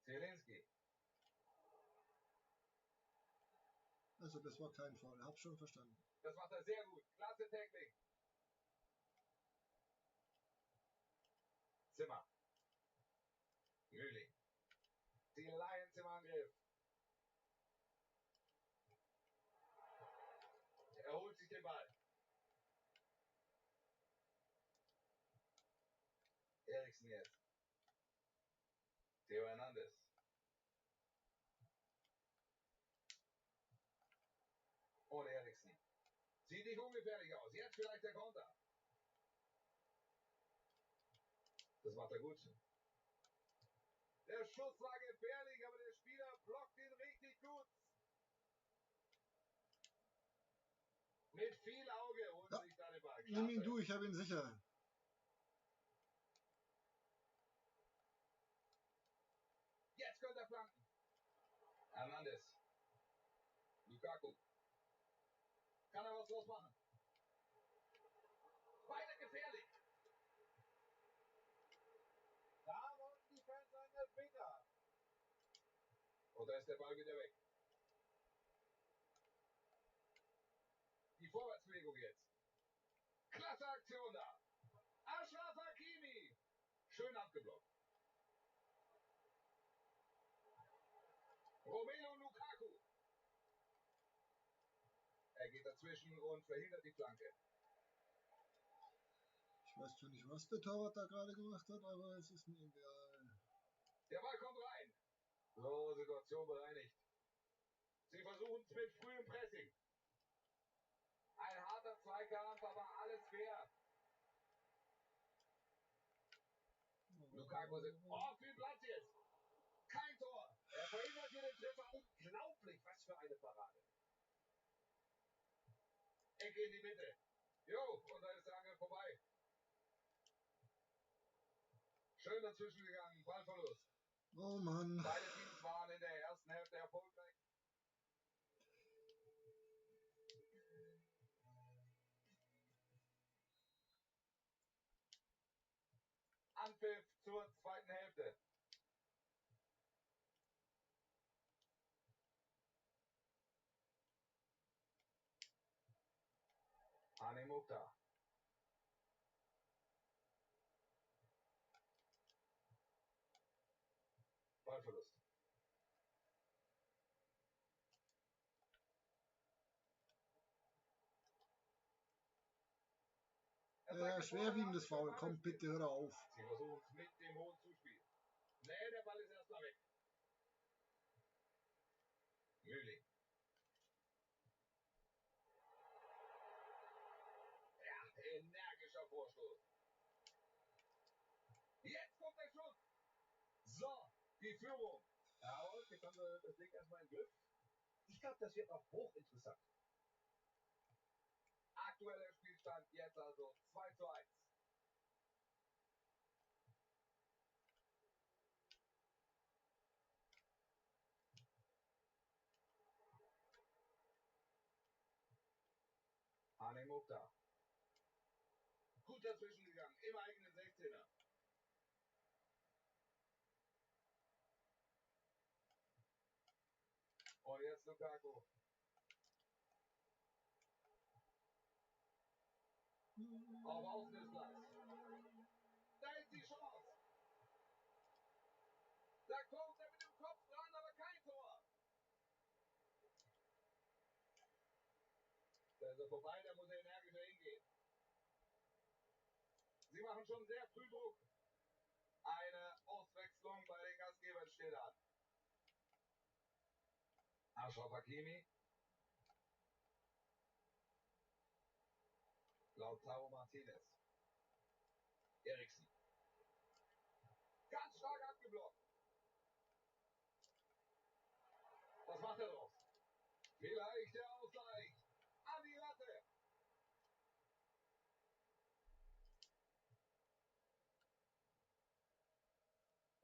[SPEAKER 2] Zielinski.
[SPEAKER 1] Also das war kein Foul, hab schon verstanden.
[SPEAKER 2] Das macht er sehr gut. Klasse Tackling. Zimmer. Jüli. Die Lions im Angriff. Er holt sich den Ball. Eriksen jetzt. Theo Hernandez. Und Eriksen. Sieht nicht ungefährlich aus. Jetzt vielleicht der Konter. Das macht er gut. Der Schuss war gefährlich, aber der Spieler blockt ihn richtig gut. Mit viel Auge holt
[SPEAKER 1] Ja,
[SPEAKER 2] sich da den Ball.
[SPEAKER 1] Nimm ihn
[SPEAKER 2] Klasse.
[SPEAKER 1] du, ich hab ihn sicher.
[SPEAKER 2] Jetzt könnte er flanken. Hernandez. Lukaku. Kann er was draus machen? Weiter gefährlich.
[SPEAKER 3] Da wollten die Fans einen Elfmeter.
[SPEAKER 2] Und da ist der Ball wieder weg. Die Vorwärtsbewegung jetzt. Klasse Aktion da. Achraf Hakimi. Schön abgeblockt. Romelu Lukaku. Er geht dazwischen und verhindert die Flanke.
[SPEAKER 1] Ich weiß zwar nicht, was der Torwart da gerade gemacht hat, aber es ist mir egal.
[SPEAKER 2] Der Ball kommt rein. So, Situation bereinigt. Sie versuchen es mit frühem Pressing. Ein harter Zweikampf, aber alles fair. Lukaku sind. Oh, viel Platz jetzt. Kein Tor.
[SPEAKER 3] Er verhindert hier den Treffer. Unglaublich, was für eine Parade.
[SPEAKER 2] Ecke in die Mitte. Jo, und da ist der Angriff vorbei. Schön dazwischen gegangen. Ballverlust.
[SPEAKER 1] Oh Mann.
[SPEAKER 2] Beide Teams waren in der ersten Hälfte erfolgreich. Anpfiff zur zweiten Hälfte. Hani Mukhtar. Ballverlust.
[SPEAKER 1] Schwerwiegendes Foul. Komm, bitte hör auf.
[SPEAKER 2] Sie versuchen es mit dem hohen Zuspiel. Nee, der Ball ist erstmal weg. Mühling. Ja, energischer Vorstoß. Jetzt kommt der Schuss. So, die Führung.
[SPEAKER 4] Ja, und jetzt haben wir das Ding erstmal im Griff. Ich glaube, das wird noch hochinteressant.
[SPEAKER 2] Aktueller Spielstand jetzt also 2:1. Hani Mukhtar. Gut dazwischen gegangen, im eigenen 16er. Und jetzt Lukaku. Auf Außen ist Platz. Da ist die Chance. Da kommt er mit dem Kopf dran, aber kein Tor. Da ist er vorbei, da muss er energischer hingehen. Sie machen schon sehr früh Druck. Eine Auswechslung bei den Gastgebern steht an. Achraf Hakimi. Lautaro Martinez. Eriksen. Ganz stark abgeblockt. Was macht er draus? Vielleicht der Ausgleich. An die Latte.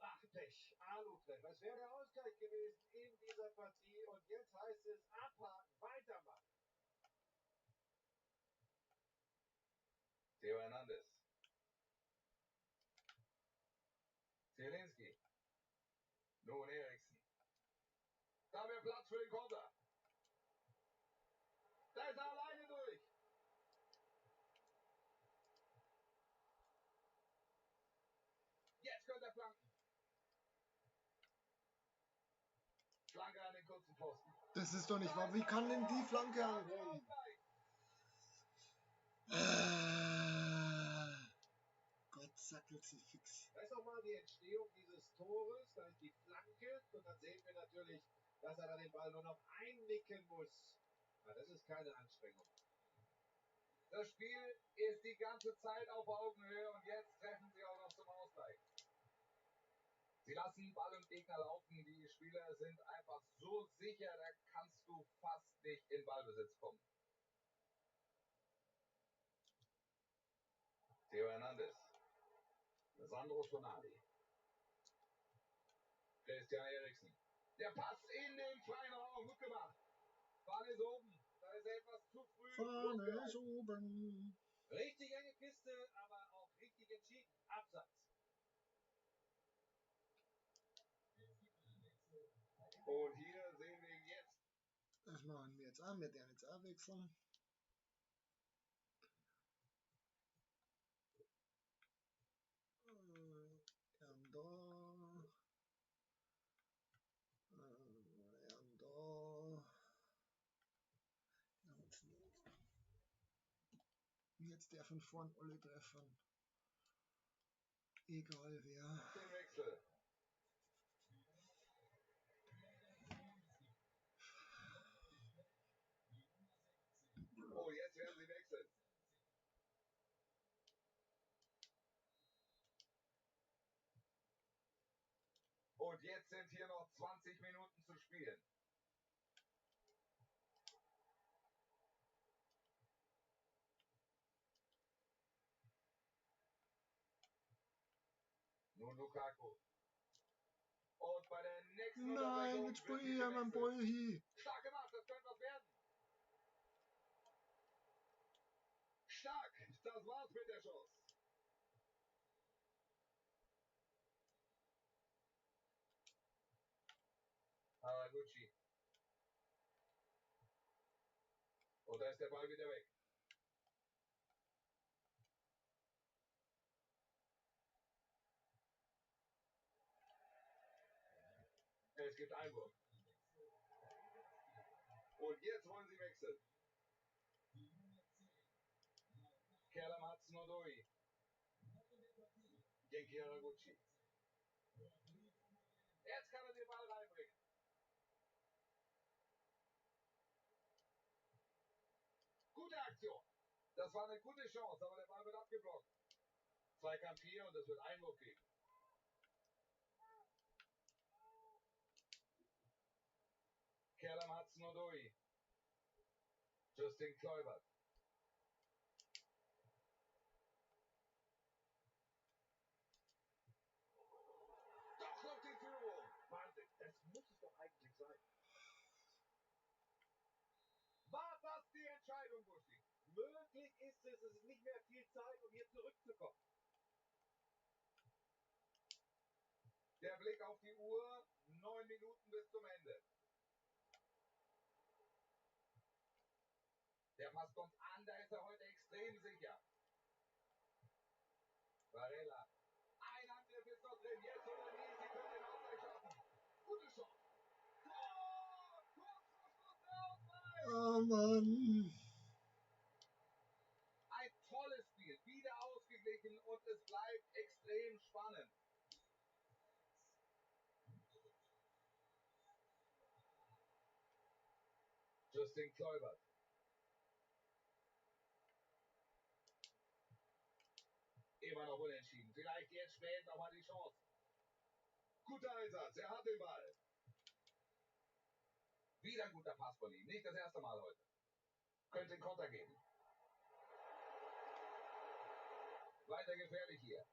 [SPEAKER 4] Ach, Pech. Alu-Treffer. Es wäre der Ausgleich gewesen in dieser Partie. Und jetzt heißt es abhaken, weitermachen.
[SPEAKER 2] Theo Hernandez. Zielinski. Nun Eriksen. Da wäre Platz für den Konter. Da ist er alleine durch. Jetzt könnte er flanken. Flanke an den kurzen Pfosten.
[SPEAKER 1] Das ist doch nicht wahr. Wie kann denn die Flanke ankommen? Gott sackelt sie fix.
[SPEAKER 4] Da ist nochmal die Entstehung dieses Tores. Da ist die Flanke. Und dann sehen wir natürlich, dass er dann den Ball nur noch einnicken muss. Ja, das ist keine Anstrengung.
[SPEAKER 2] Das Spiel ist die ganze Zeit auf Augenhöhe und jetzt treffen sie auch noch zum Ausgleich. Sie lassen Ball und Gegner laufen. Die Spieler sind einfach so sicher, da kannst du fast nicht in Ballbesitz kommen. Theo Hernandez. Sandro Tonali. Christian Eriksen. Der Pass in den freien Raum. Gut gemacht. Fahne ist oben. Da ist er etwas zu früh.
[SPEAKER 1] Fahne ist oben.
[SPEAKER 4] Richtig enge Kiste, aber auch richtig entschieden. Absatz.
[SPEAKER 2] Und hier sehen wir jetzt.
[SPEAKER 1] Das machen wir jetzt an. Wir werden jetzt auch wechseln. Und da. Und da. Jetzt der von vorn alle treffen. Egal wer.
[SPEAKER 2] Den Wechsel. Oh, jetzt werden sie wechseln. Und jetzt sind hier noch 20 Minuten zu spielen. Nun Lukaku. Und bei der nächsten
[SPEAKER 1] Nein, jetzt spiel ich ja mein Ball hier.
[SPEAKER 2] Stark gemacht, das könnte was werden. Stark, das war's mit der Chance. Haraguchi. Und da ist der Ball wieder weg. Es gibt Einwurf. Und jetzt wollen sie wechseln. Kerlam Hudson-Odoi. Genki Haraguchi. Jetzt kann er den Ball reinbringen. Gute Aktion. Das war eine gute Chance, aber der Ball wird abgeblockt. Zweikampf hier und es wird Einwurf geben. Kerlam Hudson-Odoi. Justin Kluivert. Doch noch die Führung.
[SPEAKER 4] Wahnsinn, das muss es doch eigentlich sein.
[SPEAKER 2] War das die Entscheidung, Buschi?
[SPEAKER 4] Möglich ist es, es ist nicht mehr viel Zeit, um hier zurückzukommen.
[SPEAKER 2] Der Blick auf die Uhr. 9 Minuten bis zum Ende. Der Pass kommt an, da ist er heute extrem sicher. Varela. Ein Angriff ist noch drin. Jetzt oder nie. Sie können den Ausgleich schaffen. Gute Chance. Tor! Kurz vor Schluss der Ausgleich.
[SPEAKER 1] Oh Mann.
[SPEAKER 2] Ein tolles Spiel. Wieder ausgeglichen und es bleibt extrem spannend. Justin Kluivert. Immer noch unentschieden. Vielleicht jetzt spät nochmal die Chance. Guter Einsatz. Er hat den Ball. Wieder ein guter Pass von ihm. Nicht das erste Mal heute. Könnte einen Konter geben. Weiter gefährlich hier.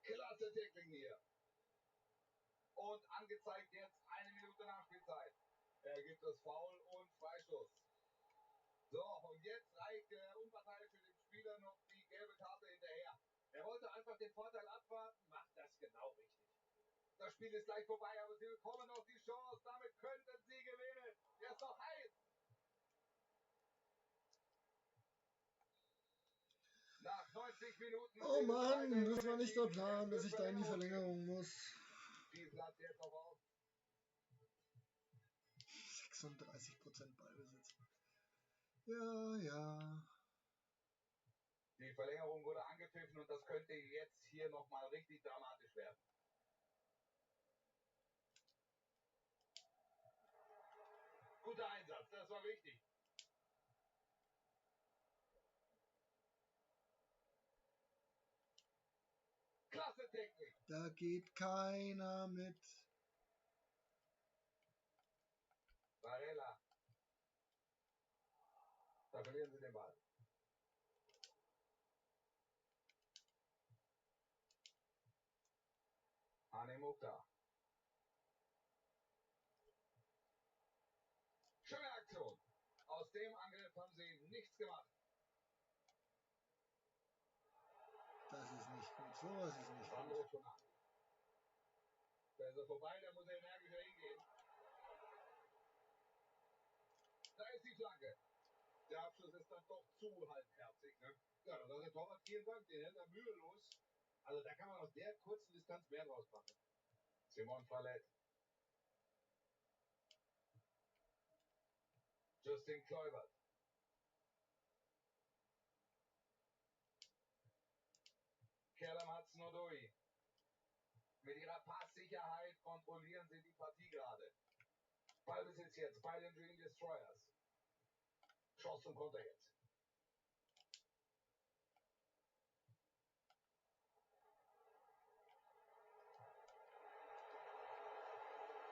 [SPEAKER 2] Klasse Tackling hier. Und angezeigt jetzt 1 Minute Nachspielzeit. Er gibt das Foul und Freistoß. So, und jetzt reicht der unparteiische dem Spieler noch die gelbe Karte hinterher. Er wollte einfach den Vorteil abwarten, macht das genau richtig. Das Spiel ist gleich vorbei, aber sie bekommen noch die Chance. Damit könnten sie gewinnen. Er ist noch heiß. Nach 90 Minuten.
[SPEAKER 1] Oh Mann, das war nicht der Plan, dass ich da in die Verlängerung muss.
[SPEAKER 2] Viel Platz jetzt noch auf.
[SPEAKER 1] 36% Ballbesitz. Ja.
[SPEAKER 2] Die Verlängerung wurde angepfiffen und das könnte jetzt hier nochmal richtig dramatisch werden. Guter Einsatz, das war wichtig. Klasse Technik.
[SPEAKER 1] Da geht keiner mit.
[SPEAKER 2] Varela. Da verlieren sie den Ball. Hanemukta. Schöne Aktion. Aus dem Angriff haben sie nichts gemacht.
[SPEAKER 1] Das ist nicht gut. Sowas ist nicht
[SPEAKER 2] Sandro
[SPEAKER 1] gut.
[SPEAKER 2] Tonali. Da ist er vorbei, da muss er energischer hingehen. Da ist die Flanke. Der Abschluss ist dann doch zu halbherzig, ne?
[SPEAKER 4] Ja, dann sagt der Torwart, vielen Dank, den hält er mühelos. Also da kann man aus der kurzen Distanz mehr draus machen.
[SPEAKER 2] Simon Fallet. Justin Kluivert. Kerlam Hudson-Odoi. Mit ihrer Passsicherheit kontrollieren sie die Partie gerade. Ballbesitz jetzt bei den Dream Destroyers. Chance zum Konter jetzt.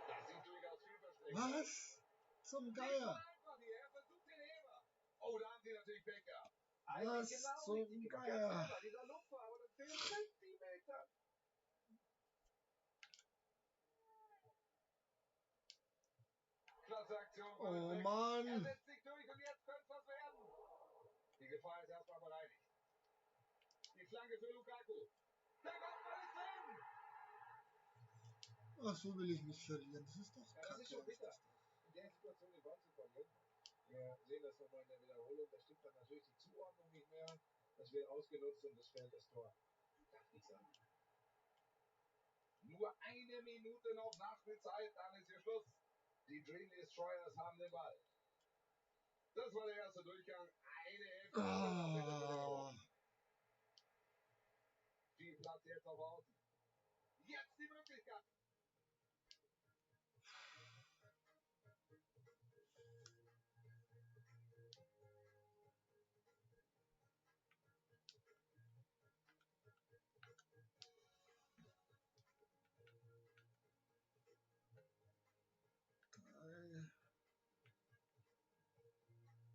[SPEAKER 2] Das sieht durchaus vielversprechend aus.
[SPEAKER 1] Was? Zum Geier.
[SPEAKER 2] Einfach hier. Er versucht den Heber. Oh, da haben sie natürlich Pech gehabt.
[SPEAKER 1] Was zum
[SPEAKER 4] richtig gemacht.
[SPEAKER 1] Geier?
[SPEAKER 4] Ja, selber, dieser Lupfer, aber das fehlen Zentimeter.
[SPEAKER 1] Oh
[SPEAKER 2] Er
[SPEAKER 1] Mann!
[SPEAKER 2] setzt sich durch und jetzt könnte es was werden. Die Gefahr ist erstmal bereinigt. Die Flanke für Lukaku. Der Kopfball ist drin.
[SPEAKER 1] Ach, so will ich nicht verlieren. Das ist doch
[SPEAKER 4] Ja, das ist schon
[SPEAKER 1] kacke.
[SPEAKER 4] bitter, in der Situation den Ball zu verlieren. Wir sehen das nochmal in der Wiederholung. Da stimmt dann natürlich die Zuordnung nicht mehr. Das wird ausgenutzt und es fällt das Tor. Darf nicht sein.
[SPEAKER 2] Nur eine Minute noch Nachspielzeit, dann ist hier Schluss. Die Dream Destroyers haben den Ball. Das war der erste Durchgang. Eine Hälfte noch in der Wiederholung. Viel Platz jetzt auf Außen. Jetzt die Möglichkeit.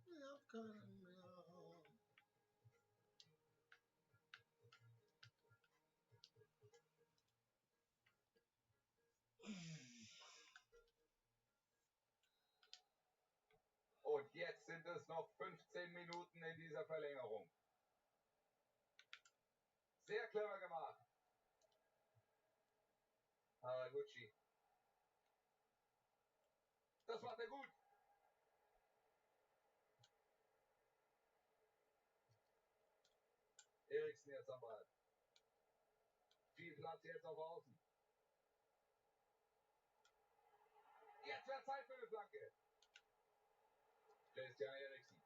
[SPEAKER 1] Ich hab keinen mehr.
[SPEAKER 2] Und jetzt sind es noch 15 Minuten in dieser Verlängerung. Sehr clever gemacht. Haraguchi. Das macht er gut. Eriksen jetzt am Ball. Viel Platz jetzt auf Außen. Jetzt wird Zeit für eine Flanke. Christian Eriksen.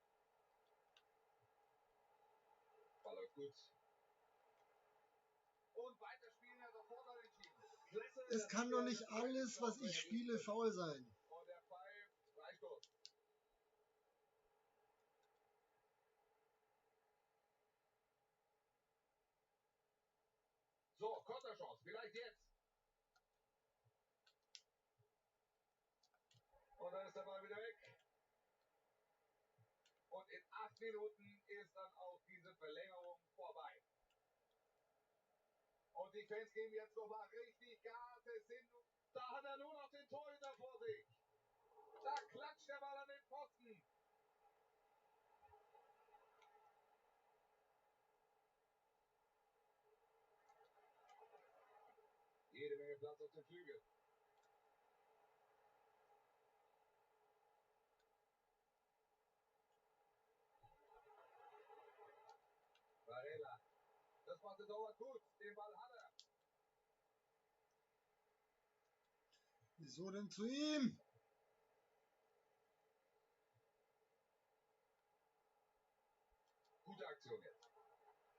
[SPEAKER 2] Ball läuft gut. Und weiterspielen er sofort entschieden. Klasse,
[SPEAKER 1] Es kann doch nicht alles, was ich spiele, faul sein.
[SPEAKER 2] Und der Pfeif, Freistoß. So, Konterchance, vielleicht jetzt. Und dann ist der Ball wieder weg. Und in 8 Minuten ist dann auch diese Verlängerung vorbei. Und die Fans geben jetzt nochmal richtig Gas. Da hat er nur noch den Torhüter vor sich. Da klatscht der Ball an den Pfosten. Jede Menge Platz auf dem Flügel. Varela. Das machte dauert gut. Den Ball hat er.
[SPEAKER 1] Wieso denn zu ihm?
[SPEAKER 2] Gute Aktion jetzt.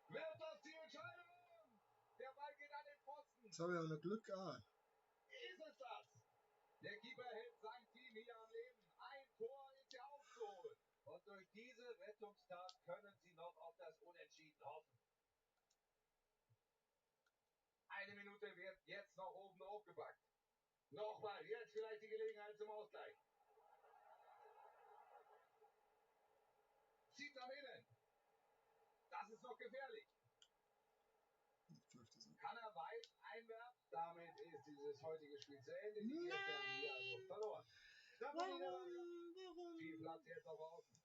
[SPEAKER 2] Wird das die Entscheidung? Der Ball geht an den Pfosten.
[SPEAKER 1] Jetzt habe ich auch noch Glück.
[SPEAKER 2] Ist es das? Der Keeper hält sein Team hier am Leben. Ein Tor ist ja aufzuholen.
[SPEAKER 3] Und durch diese Rettungstat können sie noch auf das Unentschieden hoffen.
[SPEAKER 2] Eine Minute wird jetzt noch oben aufgepackt. Nochmal, jetzt vielleicht die Gelegenheit zum Ausgleich. Zieht nach innen. Das ist noch gefährlich. Kann er weit einwerfen? Damit ist dieses heutige Spiel zu Ende. Die Gäste haben hier also verloren.
[SPEAKER 1] Warum?
[SPEAKER 2] Viel Platz jetzt auf Außen.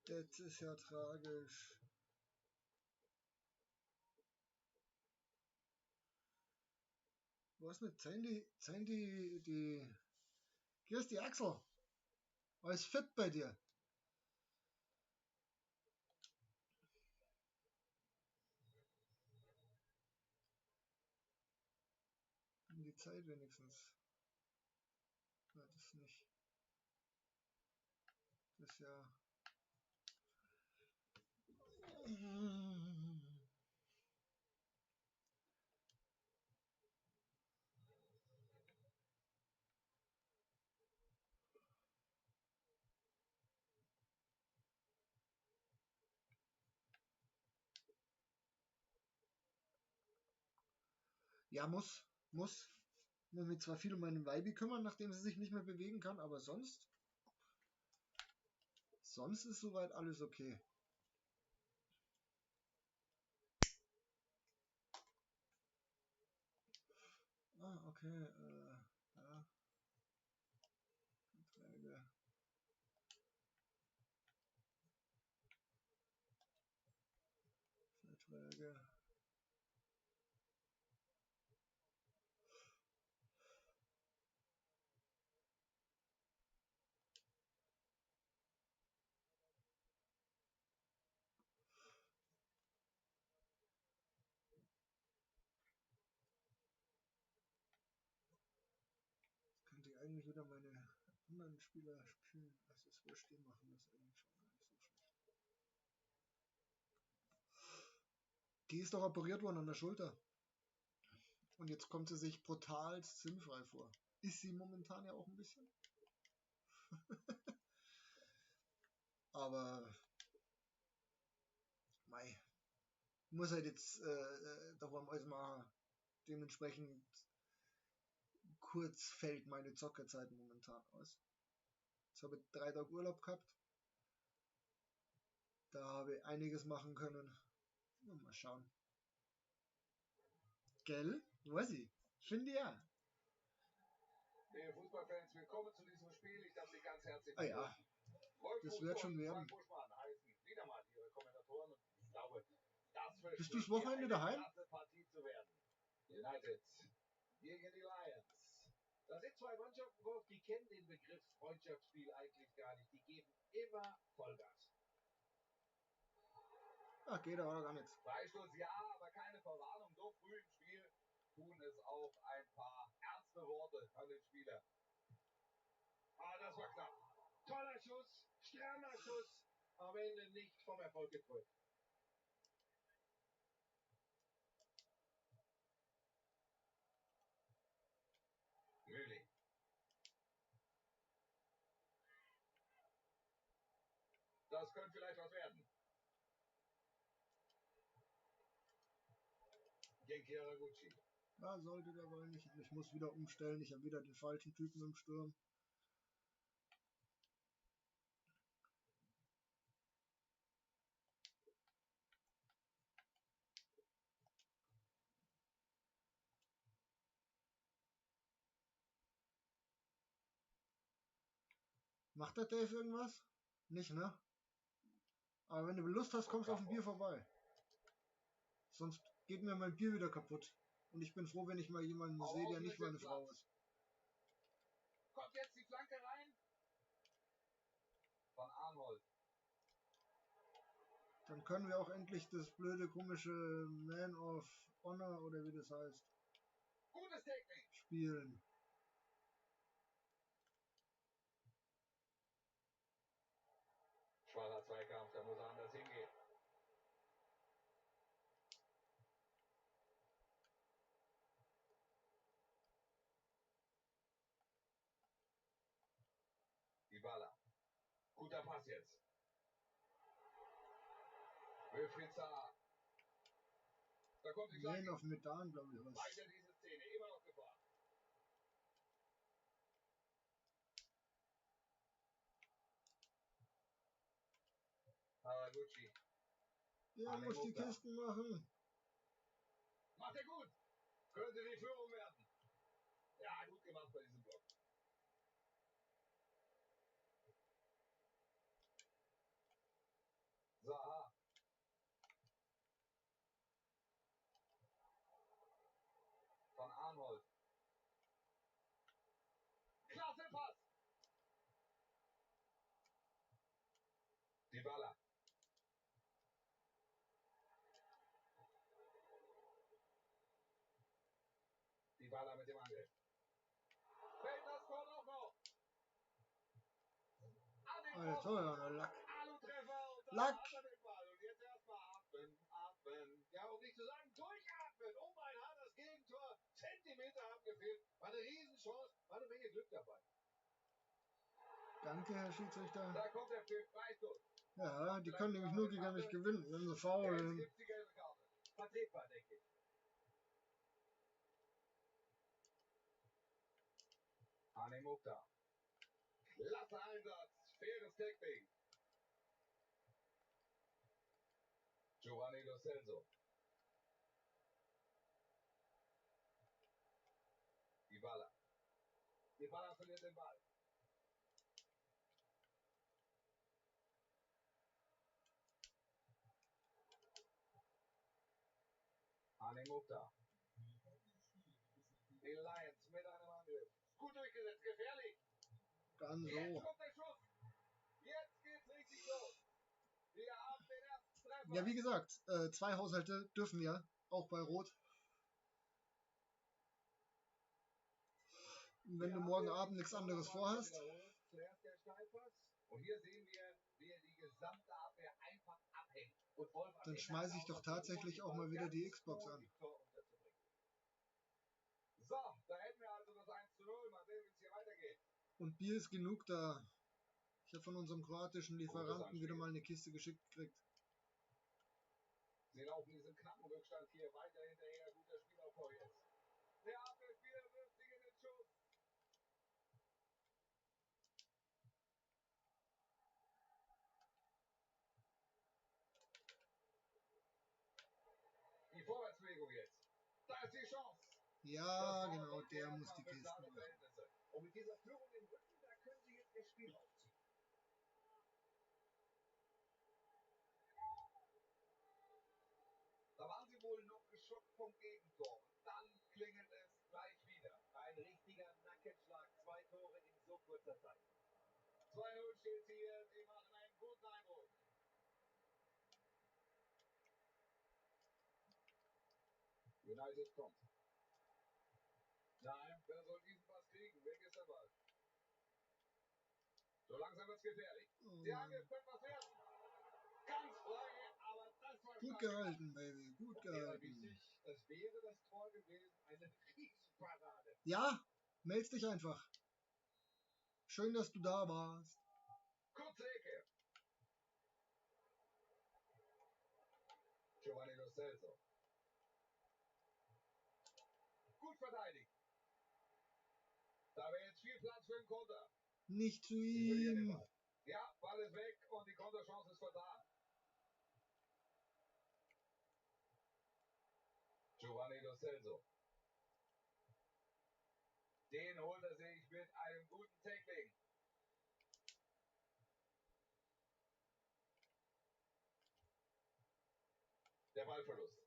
[SPEAKER 1] Jetzt ist ja tragisch. Was mit Sandy? Hier ist die Axel. Alles fit bei dir? Um die Zeit wenigstens. Ja, das nicht. Das ist ja. Ja, muss. Muss mich zwar viel um meinen Weibi kümmern, nachdem sie sich nicht mehr bewegen kann, aber sonst Sonst ist soweit alles okay. Ah, okay. Ja. Verträge. Könnte ich eigentlich wieder meine anderen Spieler spielen. Also es wurscht, die machen das eigentlich schon gar nicht so schlecht. Die ist doch operiert worden an der Schulter. Und jetzt kommt sie sich brutal sinnfrei vor. Ist sie momentan ja auch ein bisschen. Aber mei, muss halt jetzt darum alles machen. Dementsprechend kurz fällt meine Zockerzeit momentan aus. Jetzt habe ich 3 Tage Urlaub gehabt. Da habe ich einiges machen können. Mal schauen. Gell? Weiß ich. Finde ja.
[SPEAKER 2] Liebe Fußballfans, willkommen zu diesem Spiel. Ich darf Sie ganz herzlich
[SPEAKER 1] ja. Das wird schon werden.
[SPEAKER 2] heißen wieder mal Ihre Kommentatoren und ich glaube, das
[SPEAKER 1] bist du das Wochenende daheim?
[SPEAKER 2] Partie zu werden. United gegen die Lions. Da sind zwei Mannschaften drauf, die kennen den Begriff Freundschaftsspiel eigentlich gar nicht. Die geben immer Vollgas.
[SPEAKER 1] Ach, geht aber gar nichts.
[SPEAKER 2] Freistoß ja, aber keine Verwarnung. So früh im Spiel tun es auch ein paar ernste Worte an den Spieler. Ah, das war knapp. Toller Schuss, strammer Schuss, am Ende nicht vom Erfolg gekrönt. Mühling. Das könnte vielleicht was werden. Genki Haraguchi.
[SPEAKER 1] Ja, sollte der wohl nicht. Ich muss wieder umstellen. Ich habe wieder den falschen Typen im Sturm. Macht der Dave irgendwas? Nicht, ne? Aber wenn du Lust hast, kommst du auf ein Bier vorbei. Sonst geht mir mein Bier wieder kaputt. Und ich bin froh, wenn ich mal jemanden sehe, der nicht meine Frau ist.
[SPEAKER 2] Kommt jetzt die Flanke rein? Von Arnold.
[SPEAKER 1] Dann können wir auch endlich das blöde, komische Man of Honor oder wie das heißt,
[SPEAKER 2] Gutes Technik.
[SPEAKER 1] Spielen.
[SPEAKER 2] Schwacher Zweikampf, da muss er anders hingehen. Dybala. Guter Pass jetzt. Wilfried Zaha. Da kommt die
[SPEAKER 1] Man of Medan, glaube ich. Was.
[SPEAKER 2] Weiter diese Szene, immer noch Gefahr. Haraguchi.
[SPEAKER 1] Der muss die Kisten machen.
[SPEAKER 2] Macht er gut. Könnte die Führung werden. Ja, gut gemacht bei diesem Block. Zaha. Von Arnold. Klasse Pass. Dybala. Dybala mit dem Angriff. Fällt das Tor doch noch.
[SPEAKER 1] Alter, ja, Lack.
[SPEAKER 2] Alu-Treffer und dann
[SPEAKER 1] Lack.
[SPEAKER 2] hat er den Ball. Und jetzt erstmal atmen. Ja, um nicht zu sagen, durchatmen. Oh mein Herr, das Gegentor. Zentimeter haben gefehlt. War eine Riesenchance. War eine Menge Glück dabei.
[SPEAKER 1] Danke, Herr Schiedsrichter.
[SPEAKER 2] Da kommt der Freistoß.
[SPEAKER 1] Ja, die können nämlich nur gegen mich gewinnen, wenn sie faulen.
[SPEAKER 2] Jetzt gibt's die gelbe Karte. Vertretbar, denke ich. Arne Mukta. Klasse Einsatz. Faires Technik. Giovanni Lo Celso. Dybala. Dybala verliert den Ball. Anemukta. Die Lions mit einem Angriff. Gut durchgesetzt, gefährlich.
[SPEAKER 1] Dann
[SPEAKER 2] Jetzt
[SPEAKER 1] so.
[SPEAKER 2] kommt der Schuss. Jetzt geht's richtig los. Wir haben den ersten Treffer.
[SPEAKER 1] Ja, wie gesagt, 2 Haushalte dürfen wir, auch bei Rot. Und wenn du morgen Abend nichts anderes vorhast,
[SPEAKER 2] Zuerst der Steilpass. Und hier sehen wir, wie er die gesamte Abwehr einfach abhängt. Und Wolf am
[SPEAKER 1] dann
[SPEAKER 2] Ende
[SPEAKER 1] schmeiße ich
[SPEAKER 2] hat
[SPEAKER 1] doch
[SPEAKER 2] auch noch
[SPEAKER 1] tatsächlich auch
[SPEAKER 2] versucht,
[SPEAKER 1] mal wieder die
[SPEAKER 2] ganz
[SPEAKER 1] Xbox
[SPEAKER 2] gut
[SPEAKER 1] an.
[SPEAKER 2] im Tor unterzubringen. So, da hätten wir also das 1:0. Mal sehen, wie es hier weitergeht.
[SPEAKER 1] Und Bier ist genug da. Ich habe von unserem kroatischen Lieferanten
[SPEAKER 2] Anspiel.
[SPEAKER 1] wieder mal eine Kiste geschickt gekriegt.
[SPEAKER 2] Sie laufen diesen knappen Rückstand hier weiter hinterher. Guter Spielaufbau jetzt. Der Abwehrspieler wirft sich in den Schuss. Die Vorwärtsbewegung jetzt. Da ist die Chance.
[SPEAKER 1] Ja, genau, der muss die Kisten machen.
[SPEAKER 2] Verhältnisse. Und mit dieser Führung im Rücken, da können sie jetzt ihr Spiel aufziehen. Da waren sie wohl noch geschockt vom Gegentor. Und dann klingelt es gleich wieder.
[SPEAKER 3] Ein richtiger Nackenschlag. 2 Tore in so kurzer Zeit.
[SPEAKER 2] 2:0 steht hier. Sie machen einen guten Eindruck. United kommt. Nein, wer soll diesen Pass kriegen? Weg ist der Ball. So langsam wird's gefährlich.
[SPEAKER 1] Oh
[SPEAKER 2] Der
[SPEAKER 1] Mann.
[SPEAKER 2] Angriff könnte was werden. Ganz frei, aber das war
[SPEAKER 1] Gut
[SPEAKER 2] stark
[SPEAKER 1] gehalten, Baby, gut
[SPEAKER 3] Und immer
[SPEAKER 1] gehalten.
[SPEAKER 3] wichtig, das wäre das Tor gewesen. Eine Riesenparade.
[SPEAKER 1] Ja, meld dich einfach. Schön, dass du da warst.
[SPEAKER 2] Kurze Ecke. Giovanni Lo Celso. Gut verteidigt. Da wäre jetzt viel Platz für den Konter.
[SPEAKER 1] Nicht zu
[SPEAKER 2] Die verlieren den
[SPEAKER 1] ihm.
[SPEAKER 2] Ball. Ja, Ball ist weg und die Konterchance ist vertan. Giovanni Lo Celso. Den holt er sich mit einem guten Tackling. Der Ballverlust.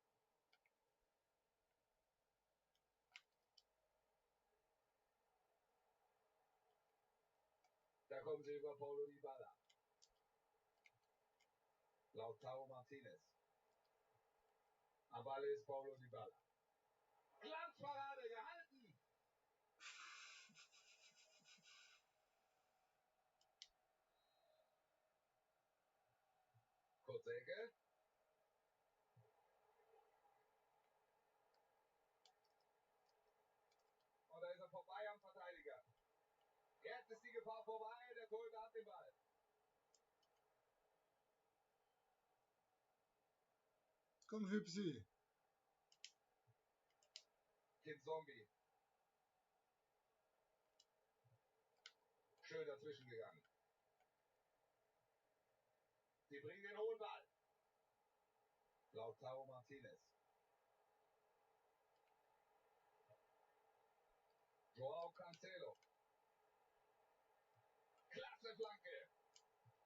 [SPEAKER 2] Da kommen sie über Paulo Dybala. Lautaro Martinez. Am Ball ist Paulo Dybala. Glanzparade gehalten. Kurze Ecke. Und da ist er vorbei am Verteidiger. Jetzt ist die Gefahr vorbei. Der Torhüter hat den Ball.
[SPEAKER 1] Komm, Hübsi.
[SPEAKER 2] Kind Zombie. Schön dazwischen gegangen. Sie bringen den hohen Ball. Lautaro Martinez. Joao Cancelo. Klasse Flanke.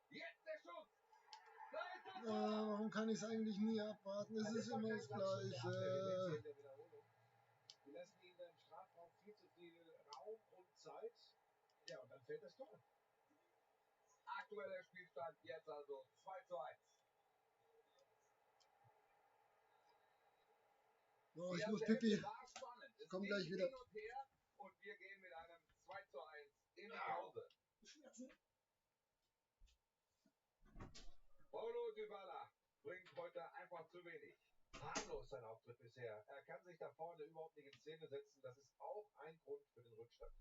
[SPEAKER 2] Jetzt der Schuss. Da ist das Tor.
[SPEAKER 1] Warum kann ich es eigentlich nie abwarten? Es ist immer das Gleiche.
[SPEAKER 3] Wir lassen ihnen im Strafraum viel zu viel Raum und Zeit. Ja, und dann fällt das Tor.
[SPEAKER 2] Aktueller Spielstand jetzt also 2:1.
[SPEAKER 1] Oh,
[SPEAKER 2] Die
[SPEAKER 1] ich muss
[SPEAKER 2] erste Hälfte
[SPEAKER 1] pipi.
[SPEAKER 2] war spannend. Es
[SPEAKER 1] Komm
[SPEAKER 2] ging
[SPEAKER 1] gleich wieder.
[SPEAKER 2] hin und her und wir gehen mit einem 2:1 in die Pause. Paulo Dybala bringt heute einfach zu wenig.
[SPEAKER 3] Harmlos sein Auftritt bisher. Er kann sich da vorne überhaupt nicht in Szene setzen. Das ist auch ein Grund für den Rückstand.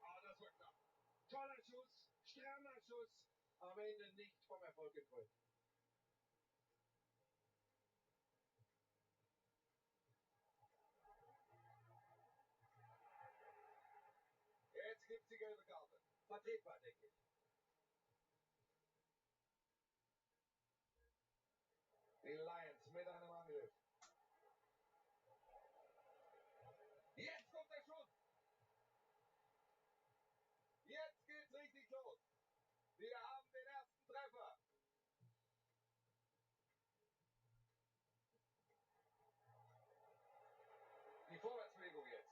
[SPEAKER 2] Ah, das war knapp.
[SPEAKER 3] Toller Schuss, strammer Schuss.
[SPEAKER 4] am Ende nicht vom Erfolg gekrönt.
[SPEAKER 2] Jetzt gibt's die gelbe Karte.
[SPEAKER 4] Vertretbar, denke ich.
[SPEAKER 2] Die Lions mit einem Angriff. Jetzt kommt der Schuss. Jetzt geht's richtig los. Wir haben den ersten Treffer. Die Vorwärtsbewegung jetzt.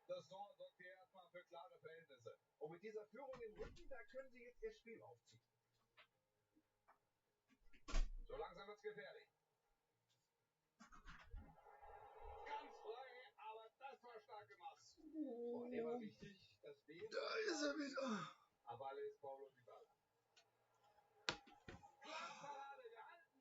[SPEAKER 2] Das Tor sorgt hier erstmal für klare Verhältnisse.
[SPEAKER 4] Und mit dieser Führung im Rücken, da können sie jetzt ihr Spiel aufziehen.
[SPEAKER 2] So langsam wird's gefährlich. Ganz frei, aber das war stark gemacht.
[SPEAKER 4] Boah, der war wichtig. Das B.
[SPEAKER 1] Da ist er wieder.
[SPEAKER 2] Am Ball ist Paulo Dybala. Glanzparade gehalten.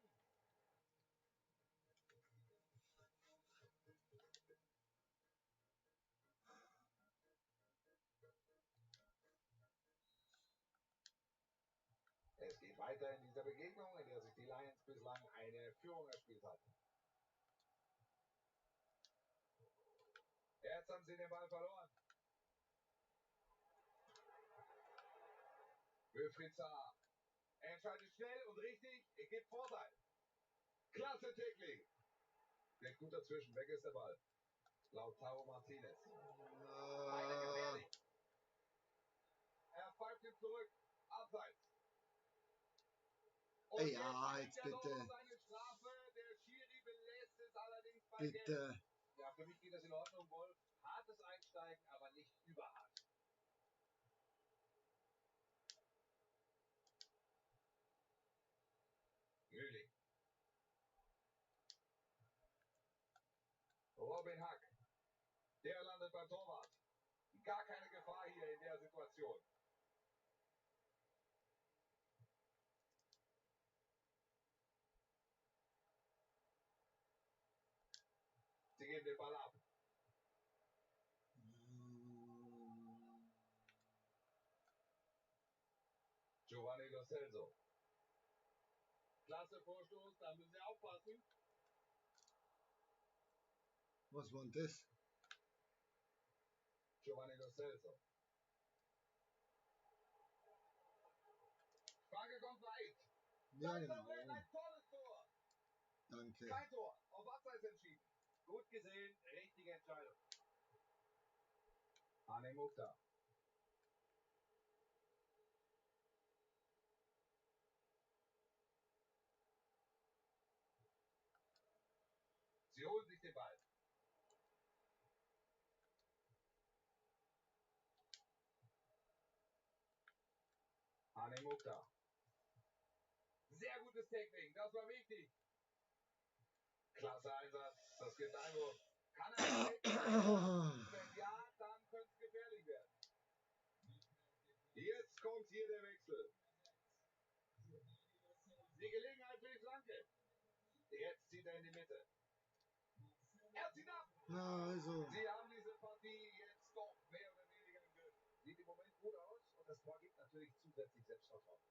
[SPEAKER 2] Es geht weiter in dieser Begegnung, in der sich die Lions bislang eine Führung erspielt hatten. Jetzt haben sie den Ball verloren. Wilfried Zaha. Er entscheidet schnell und richtig. Er gibt Vorteil. Klasse Tackling. Geht gut dazwischen. Weg ist der Ball. Lautaro Martinez. Beide gefährlich. Er pfeift ihn zurück. Abseits. Und
[SPEAKER 1] Ja,
[SPEAKER 2] jetzt
[SPEAKER 1] jetzt
[SPEAKER 2] kriegt er
[SPEAKER 1] bitte.
[SPEAKER 2] noch seine Strafe. Der Schiri belässt es allerdings bei Gelb.
[SPEAKER 1] Bitte.
[SPEAKER 4] Ja, für mich geht das in Ordnung, Wolf. Hartes Einsteigen, aber nicht überhart.
[SPEAKER 2] Mühling. Robin Hack. Der landet beim Torwart. Gar keine Gefahr hier in der Situation. Sie geben den Ball ab. Giovanni Lo Celso.
[SPEAKER 4] Klasse Vorstoß, da müssen sie aufpassen.
[SPEAKER 1] Was war denn das?
[SPEAKER 2] Giovanni Lo Celso. Frage kommt weit.
[SPEAKER 1] Ja,
[SPEAKER 2] Bleibt drin,
[SPEAKER 1] genau.
[SPEAKER 2] ein tolles Tor.
[SPEAKER 1] Danke.
[SPEAKER 2] Kein Tor, auf Abseits entschieden.
[SPEAKER 4] Gut gesehen, richtige Entscheidung.
[SPEAKER 2] Hane Mukhtar. Sie holen sich den Ball. Hane Mukhtar. Sehr gutes Tackling, das war wichtig. Klasse Einsatz, das gibt Einwurf. Kann er halten? Wenn ja, dann könnte es gefährlich werden. Jetzt kommt hier der Wechsel. Die Gelegenheit für die Flanke. Jetzt zieht er in die Mitte. Er zieht ab.
[SPEAKER 1] Na, also.
[SPEAKER 2] Sie haben diese Partie jetzt doch mehr oder weniger im Griff.
[SPEAKER 4] Sieht im Moment gut aus und das Tor gibt natürlich zusätzlich Selbstvertrauen.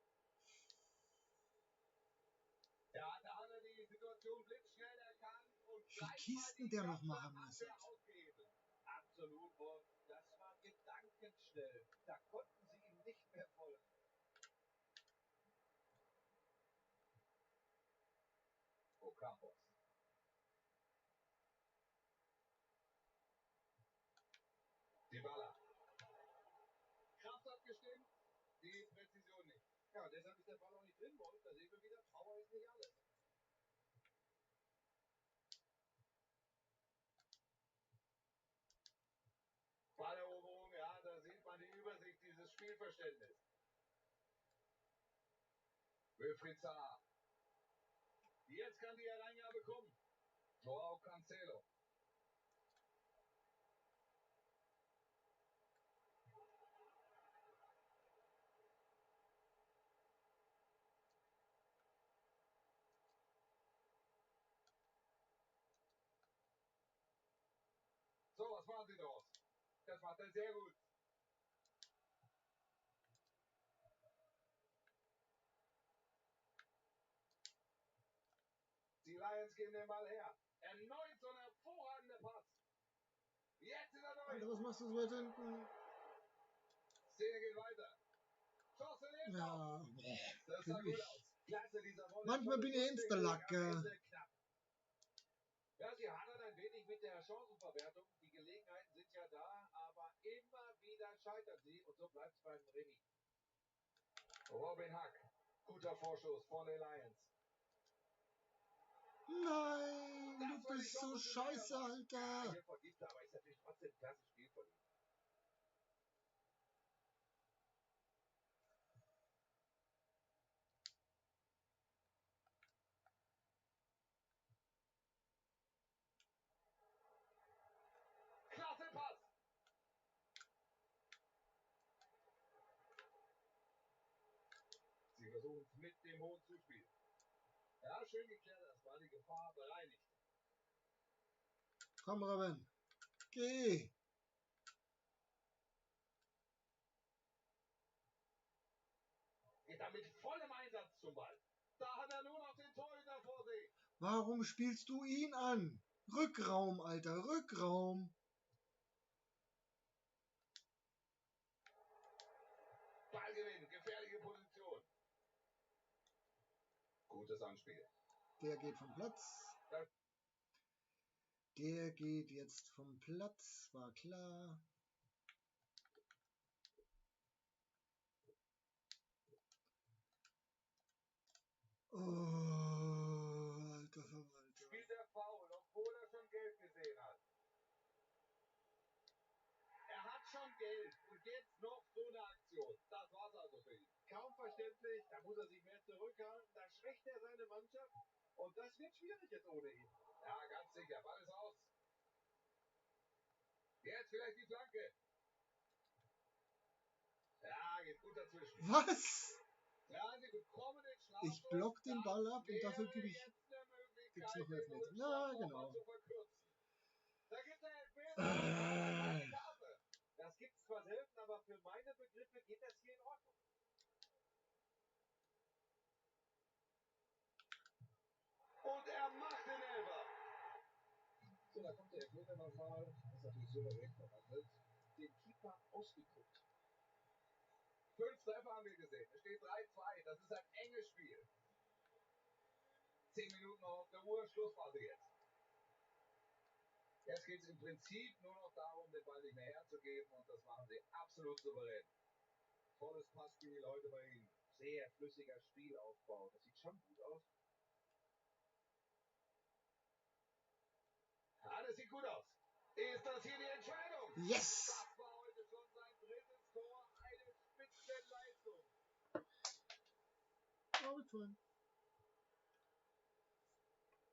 [SPEAKER 2] Da hat der Haller die Situation blitzschnell erkannt und
[SPEAKER 1] Wie viel Kisten der noch machen müssen.
[SPEAKER 2] ausgehebelt.
[SPEAKER 4] Absolut, Wolf. Das war gedankenschnell. Da konnten sie ihm nicht mehr folgen.
[SPEAKER 2] Ocampos. Dybala. Kraft hat gestimmt, die Präzision nicht.
[SPEAKER 4] Ja, deshalb ist der Ball auch nicht drin, Wolf. Da sehen wir wieder, Power ist nicht alles.
[SPEAKER 2] Balleroberung, ja, da sieht man die Übersicht, dieses Spielverständnis. Wilfried Zaha. Jetzt kann die Hereingabe kommen. Joao Cancelo. So, was machen Sie daraus? Das macht er sehr gut. Lions geben den Ball her. Erneut so ein hervorragender Pass. Jetzt ist er neu.
[SPEAKER 1] Alter, was machst du so weit hinten?
[SPEAKER 2] Szene geht weiter. Chance lebt noch.
[SPEAKER 1] Ja,
[SPEAKER 2] Das sah
[SPEAKER 1] find
[SPEAKER 2] gut
[SPEAKER 1] ich.
[SPEAKER 2] aus. Klasse dieser Volley.
[SPEAKER 1] Manchmal bin ich Insta-Lacke.
[SPEAKER 2] Am Ende knapp. Ja, sie hadern ein wenig mit der Chancenverwertung. Die Gelegenheiten sind ja da, aber immer wieder scheitern sie und so bleibt es beim Remis. Robin Hack. Guter Vorschuss von den Lions.
[SPEAKER 1] Nein,
[SPEAKER 2] Das
[SPEAKER 1] du
[SPEAKER 2] war die
[SPEAKER 1] bist so
[SPEAKER 2] Chance für
[SPEAKER 1] scheiße,
[SPEAKER 2] Feuerbach. Ja,
[SPEAKER 1] Alter.
[SPEAKER 2] hier vergibt er, aber ist natürlich trotzdem ein klasse Spiel von ihm. Klasse Pass. Sie versuchen es mit dem hohen Zuspiel. Ja, schön geklärt, das war die Gefahr bereinigt.
[SPEAKER 1] Komm, Robin. Geh.
[SPEAKER 2] Geht da mit vollem Einsatz zum Ball. Da hat er nur noch den Torhüter vor sich.
[SPEAKER 1] Warum spielst du ihn an? Rückraum, Alter, Rückraum.
[SPEAKER 2] Ballgewinn, gefährliche Position. Gutes Anspiel.
[SPEAKER 1] Der geht vom Platz. Der geht jetzt vom Platz, war klar. Oh, alter Verwalter.
[SPEAKER 2] Spielt er faul, obwohl er schon Geld gesehen hat. Er hat schon Geld und jetzt noch so eine Aktion. Das war's also für ihn.
[SPEAKER 4] Kaum verständlich, da muss er sich mehr zurückhalten, da schwächt er seine Mannschaft und das wird schwierig jetzt ohne ihn.
[SPEAKER 2] Ja, ganz sicher. Ball ist aus. Jetzt vielleicht die Flanke. Ja, geht gut dazwischen.
[SPEAKER 1] Was?
[SPEAKER 2] Ja, sie bekommen den Strafstoß.
[SPEAKER 1] Ich block den Ball ab und
[SPEAKER 2] Das
[SPEAKER 1] dafür
[SPEAKER 2] wäre
[SPEAKER 1] gebe ich.
[SPEAKER 2] jetzt eine Möglichkeit,
[SPEAKER 1] Gibt's noch
[SPEAKER 2] den
[SPEAKER 1] Elfmeter? Ja,
[SPEAKER 2] Strafraum
[SPEAKER 1] genau.
[SPEAKER 2] zu verkürzen. Da gibt er Elfmeter.
[SPEAKER 4] Das gibt's zwar selten, aber für meine Begriffe geht das hier in Ordnung.
[SPEAKER 2] Und er macht den Elfer.
[SPEAKER 4] So, da kommt der Elfmeter nochmal. Das ist natürlich souverän verwandelt. Den Keeper ausgeguckt.
[SPEAKER 2] 5 Treffer haben wir gesehen. Es steht 3-2. Das ist ein enges Spiel. 10 Minuten noch auf der Uhr. Schlussphase jetzt. Jetzt geht es im Prinzip nur noch darum, den Ball nicht mehr herzugeben. Und das machen sie absolut souverän. Volles Passspiel heute bei ihnen.
[SPEAKER 4] Sehr flüssiger Spielaufbau. Das sieht schon gut aus.
[SPEAKER 2] Ja, das sieht gut aus. Ist das hier die Entscheidung?
[SPEAKER 1] Yes!
[SPEAKER 2] Das war heute schon sein drittes Tor. Eine Spitzenleistung.
[SPEAKER 1] Oh, mit vorhin.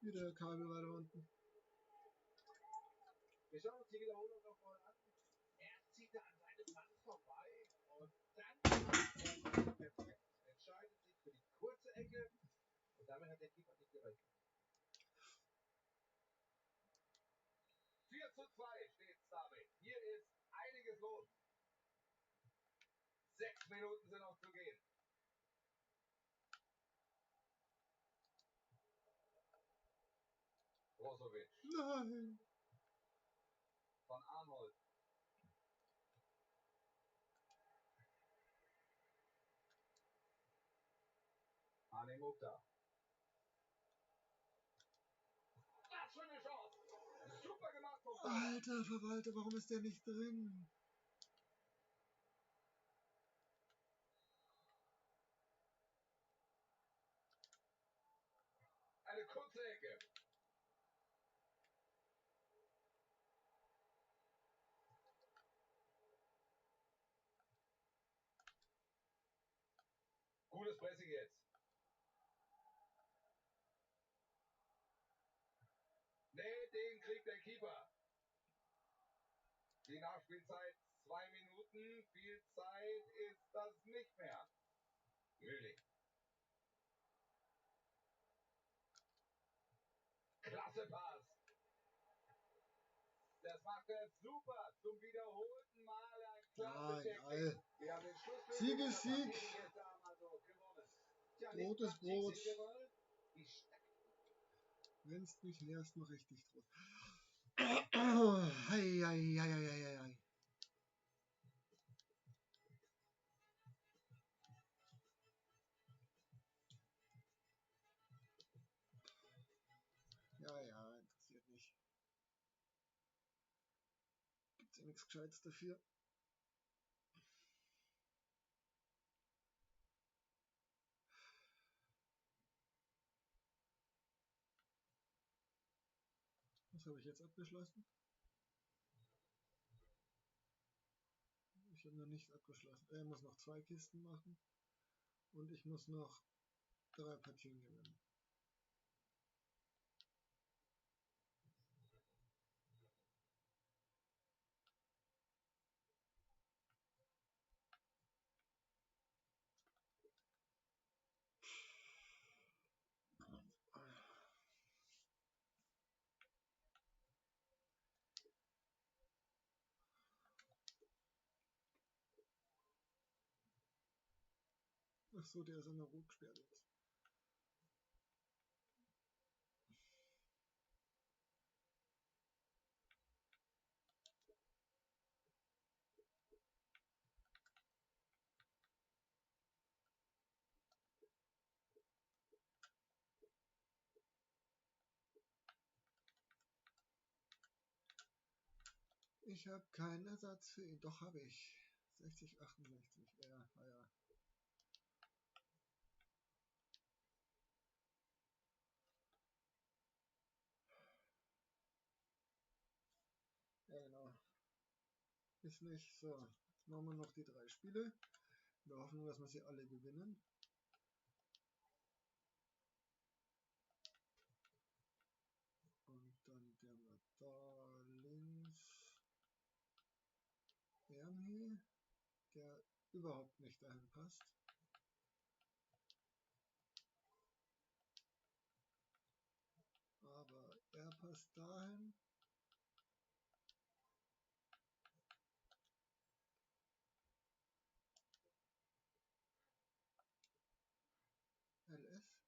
[SPEAKER 1] Wieder Kabel weiter unten.
[SPEAKER 4] Wir schauen uns die Wiederholung nochmal an. Er zieht da an seinem Mann vorbei und dann perfekt. Entscheidet sich für die kurze Ecke und damit hat der Keeper nicht gerechnet.
[SPEAKER 2] 4:2 steht es damit. Hier ist einiges los. 6 Minuten sind noch zu gehen. Brozovic
[SPEAKER 1] Nein!
[SPEAKER 2] von Arnold. Arne Mukta. Das für eine Chance. Super gemacht vom Tor.
[SPEAKER 1] Alter Verwalter, warum ist der nicht drin?
[SPEAKER 2] Eine kurze Ecke. Gutes Pressing jetzt. Nee, den kriegt der Keeper. Die Nachspielzeit 2 Minuten. Viel Zeit ist das nicht mehr. Mühling. Klasse Pass. Das macht er super. Zum wiederholten Mal ein klasse Technik. Wir haben den Schluss.
[SPEAKER 1] Sieg ist Sieg.
[SPEAKER 2] Also gewonnen.
[SPEAKER 4] Tja,
[SPEAKER 1] Brot ist Brot.
[SPEAKER 4] Wie stark.
[SPEAKER 1] Rennst mich erstmal richtig drauf. Hei, hei, hei, hei, hei. Ja, ja, interessiert mich. Gibt's ja nichts Gescheites dafür. Was habe ich jetzt abgeschlossen? Ich habe noch nicht abgeschlossen. Er muss noch 2 Kisten machen. Und ich muss noch 3 Partien gewinnen. Ach so, der ist an der Rot gesperrt jetzt. Ich habe keinen Ersatz für ihn. Doch habe ich. 60, 68. Ja, ja. Ja, genau. Ist nicht so. Jetzt machen wir noch die 3 Spiele. Wir hoffen, dass wir sie alle gewinnen. Und dann der da links. Ermi, der überhaupt nicht dahin passt. Aber er passt dahin. LS.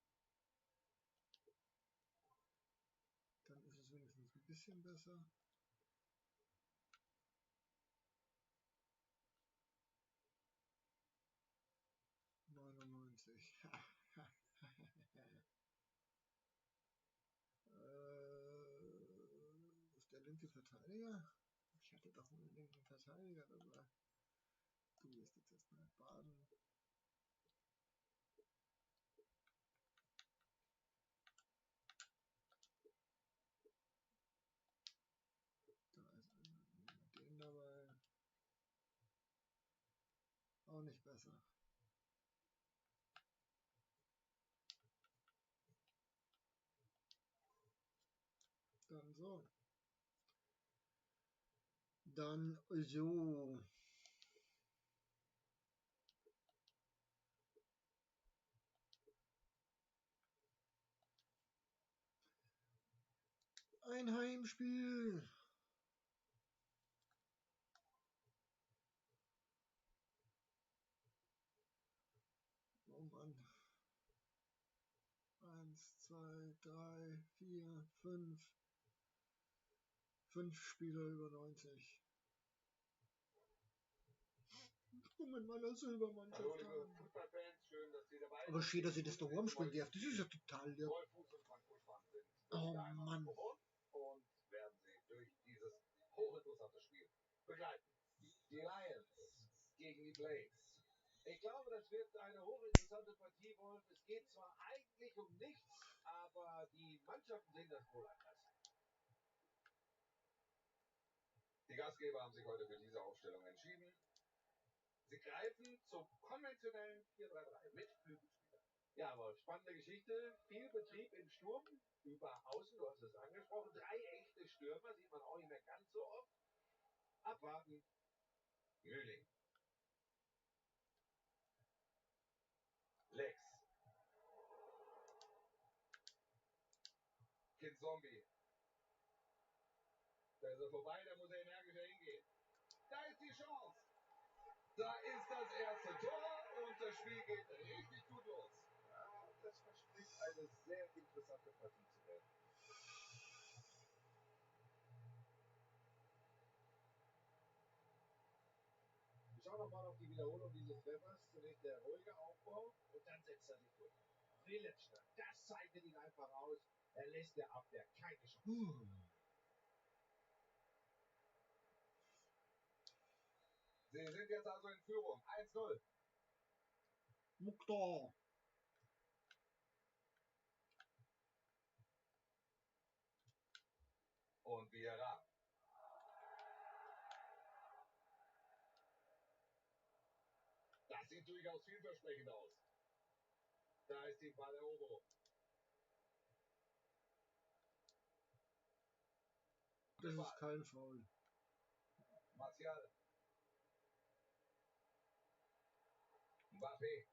[SPEAKER 1] Dann ist es wenigstens ein bisschen besser. Ist der linke Verteidiger? Ich hatte doch einen linken Verteidiger dabei. Du wirst jetzt erstmal baden. Da ist den dabei. Auch nicht besser. Dann so. Dann so. Ein Heimspiel. Oh Mann. 1, 2, 3, 4, 5. 5 Spieler über 90. Mit meiner Silbermannschaft.
[SPEAKER 2] Hallo liebe Fußballfans, schön, dass Sie dabei sind.
[SPEAKER 1] Aber schön, dass ihr das daheim spielen dürft. Das ist ja total lieb.
[SPEAKER 2] Wolfuß und Frank Buschmann sind
[SPEAKER 1] Oh
[SPEAKER 2] wieder einmal am
[SPEAKER 1] Mann.
[SPEAKER 2] Mikrofon und werden Sie durch dieses hochinteressante Spiel begleiten. Die Lions gegen die Blades. Ich glaube, das wird eine hochinteressante Partie, Wolf. Es geht zwar eigentlich um nichts, aber die Mannschaften sehen das wohl anders. Die Gastgeber haben sich heute für diese Aufstellung entschieden. Sie greifen zum konventionellen 4-3-3 mit Flügelspieler. Ja, aber spannende Geschichte. Viel Betrieb im Sturm, über außen, du hast es angesprochen. 3 echte Stürmer, sieht man auch nicht mehr ganz so oft. Abwarten. Mühling. Lex. Kid Zombie. Da ist er vorbei, da muss er energischer hingehen. Da ist die Chance. Da ist das erste Tor und das Spiel geht richtig gut los. Ja, das verspricht eine sehr interessante Partie zu werden.
[SPEAKER 4] nochmal auf die Wiederholung dieses Treffers. Zunächst der ruhige Aufbau und dann setzt er sich durch. Brillentstark. Das zeichnet ihn einfach aus. Er lässt der Abwehr keine Chance.
[SPEAKER 2] Sie sind jetzt also in Führung. 1-0.
[SPEAKER 1] Mukta.
[SPEAKER 2] Und Vieira. Das sieht durchaus vielversprechend aus. Da ist die Balleroberung.
[SPEAKER 1] Das ist kein Foul.
[SPEAKER 2] Martial. Mbappé.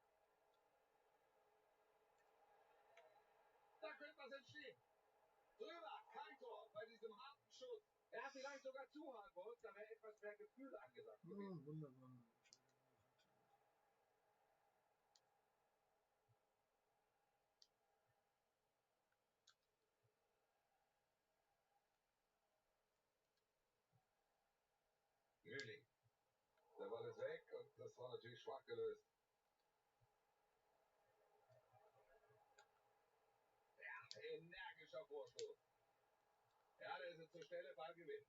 [SPEAKER 2] Da könnte was entstehen. Drüber, kein Tor bei diesem harten Schuss.
[SPEAKER 4] Er vielleicht sogar zu hart, Wolf, da wäre etwas mehr Gefühl angesagt gewesen.
[SPEAKER 1] Oh, wunderbar.
[SPEAKER 2] Mühling. Der Ball ist weg und das war natürlich schwach gelöst. Ja, energischer Vorstoß. Ja, der ist jetzt zur Stelle, Ballgewinn.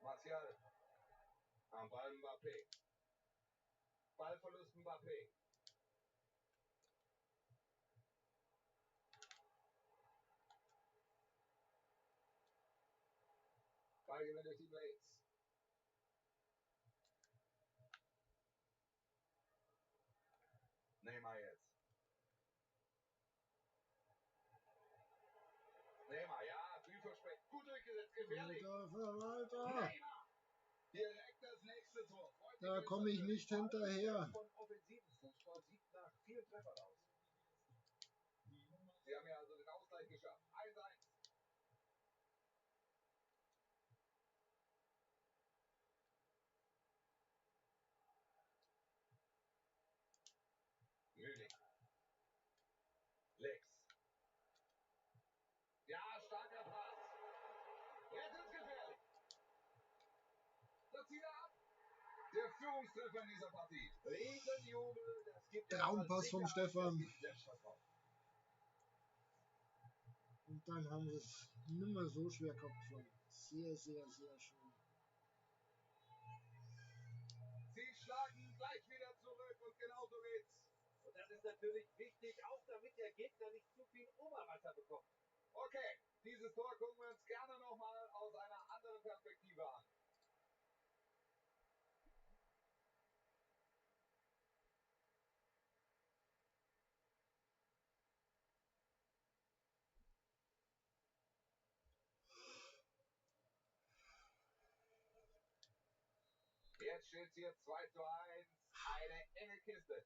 [SPEAKER 2] Martial. Am Ball Mbappé. Ballverlust Mbappé. Ballgewinn durch die Blades. Neymar jetzt. Neymar, ja, vielversprechend. Gut durchgesetzt, gefährlich.
[SPEAKER 1] Verwalter.
[SPEAKER 2] Neymar. Direkt das nächste Tor.
[SPEAKER 1] Da komme ich nicht hinterher.
[SPEAKER 4] Von offensiven Fußball sieht nach vielen Treffern aus.
[SPEAKER 2] Sie haben ja also den Ausgleich geschafft. 1-1. Mühling. Lex. Ja, starker Pass. Jetzt ist gefährlich. Das zieht er ab. Der Führungstreffer in dieser Partie.
[SPEAKER 4] Riesenjubel, das gibt
[SPEAKER 1] Traumpass vom Stefan.
[SPEAKER 4] das gibt Selbstvertrauen.
[SPEAKER 1] Und dann haben sie es nicht mehr so schwer gehabt. Sehr, sehr, sehr schön.
[SPEAKER 2] Sie schlagen gleich wieder zurück und genau so geht's.
[SPEAKER 4] Und das ist natürlich wichtig, auch damit der Gegner nicht zu viel Oberwasser bekommt.
[SPEAKER 2] Okay, dieses Tor gucken wir uns gerne nochmal aus einer anderen Perspektive an. Jetzt steht es hier 2-1. Eine enge Kiste.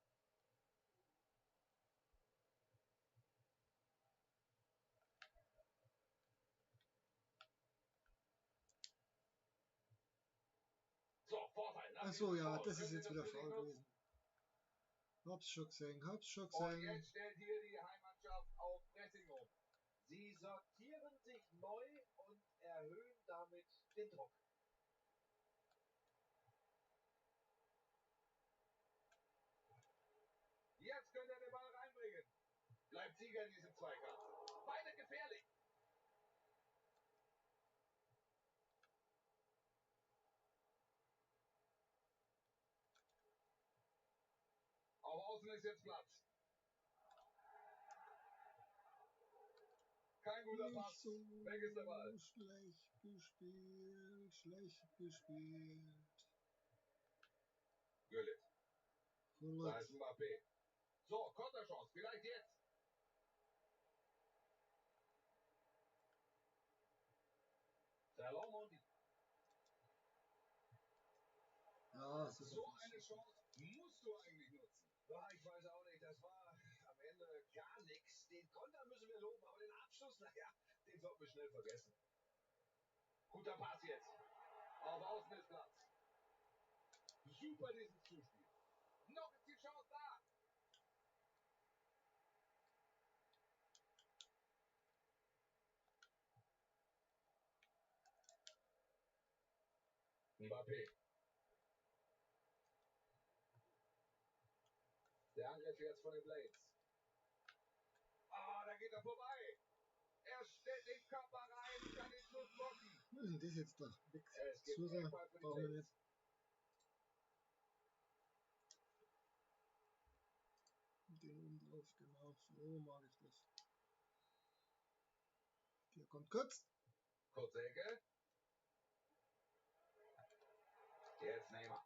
[SPEAKER 2] So, Vorteil.
[SPEAKER 1] Ach so, ja, das ist jetzt wieder faul gewesen. Hab's schon gesehen, hab's schon
[SPEAKER 2] Und
[SPEAKER 1] gesehen.
[SPEAKER 2] jetzt stellt hier die Heimmannschaft auf Pressing um.
[SPEAKER 4] Sie sortieren sich neu und erhöhen damit den Druck.
[SPEAKER 2] Jetzt könnte er den Ball reinbringen. Bleibt Sieger in diesem Zweikampf. Beide gefährlich. Auf Außen ist jetzt Platz. Kein guter
[SPEAKER 1] Nicht
[SPEAKER 2] Pass.
[SPEAKER 1] so
[SPEAKER 2] Weg ist der Ball.
[SPEAKER 1] schlecht gespielt, schlecht gespielt.
[SPEAKER 2] Güllit. Da ist
[SPEAKER 1] Gut.
[SPEAKER 2] Mbappé. So, Konterchance. Vielleicht jetzt.
[SPEAKER 4] Salomon,
[SPEAKER 1] Ja,
[SPEAKER 2] So
[SPEAKER 1] super.
[SPEAKER 2] eine Chance musst du eigentlich nutzen.
[SPEAKER 4] ja, ich weiß auch nicht, das war am Ende gar nichts. Den Konter müssen wir loben, aber den Abschluss, naja, den sollten wir schnell vergessen.
[SPEAKER 2] Guter Pass jetzt. Auf Außen ist Platz. Super dieses Zuspiel. Noch ist die Chance da. Mbappé. Der Angriff jetzt von den Blades. Ah, da geht er vorbei. Er stellt den Körper rein, kann den Schuss blocken.
[SPEAKER 1] Was ist denn das jetzt da? Weg.
[SPEAKER 2] Es gibt
[SPEAKER 1] Zusa
[SPEAKER 2] Eckball für die
[SPEAKER 1] brauchen wir
[SPEAKER 2] Blades.
[SPEAKER 1] nicht. Den oben drauf, genau. So mag ich das. Hier kommt kurz.
[SPEAKER 2] Kurze Ecke. Jetzt Neymar.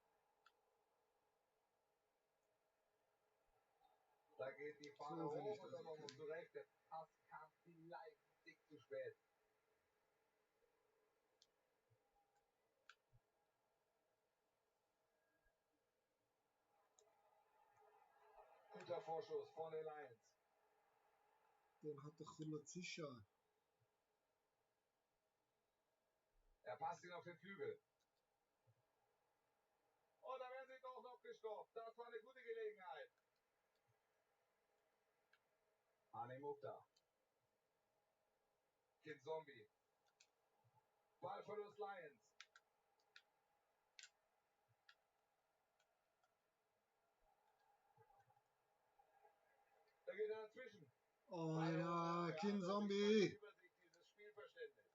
[SPEAKER 2] Da geht die Fahne
[SPEAKER 1] So finde
[SPEAKER 2] hoch
[SPEAKER 1] ich
[SPEAKER 2] und
[SPEAKER 1] das,
[SPEAKER 2] dann noch
[SPEAKER 1] okay.
[SPEAKER 2] zurecht. Der Pass kam vielleicht ein Tick zu spät. Guter Vorschuss von den Lions.
[SPEAKER 1] Den hat der Chulazischa.
[SPEAKER 2] Er passt ihn auf den Flügel. Oh, da werden sie doch noch gestoppt. Das war eine gute Gelegenheit. Hani Mukta. Kid Zombie. Ballverlust Lions. Da geht er dazwischen.
[SPEAKER 1] Oh,
[SPEAKER 2] Ja,
[SPEAKER 1] ja,
[SPEAKER 2] das
[SPEAKER 1] Kind
[SPEAKER 2] ist
[SPEAKER 1] Zombie.
[SPEAKER 2] meine Übersicht, dieses Spielverständnis.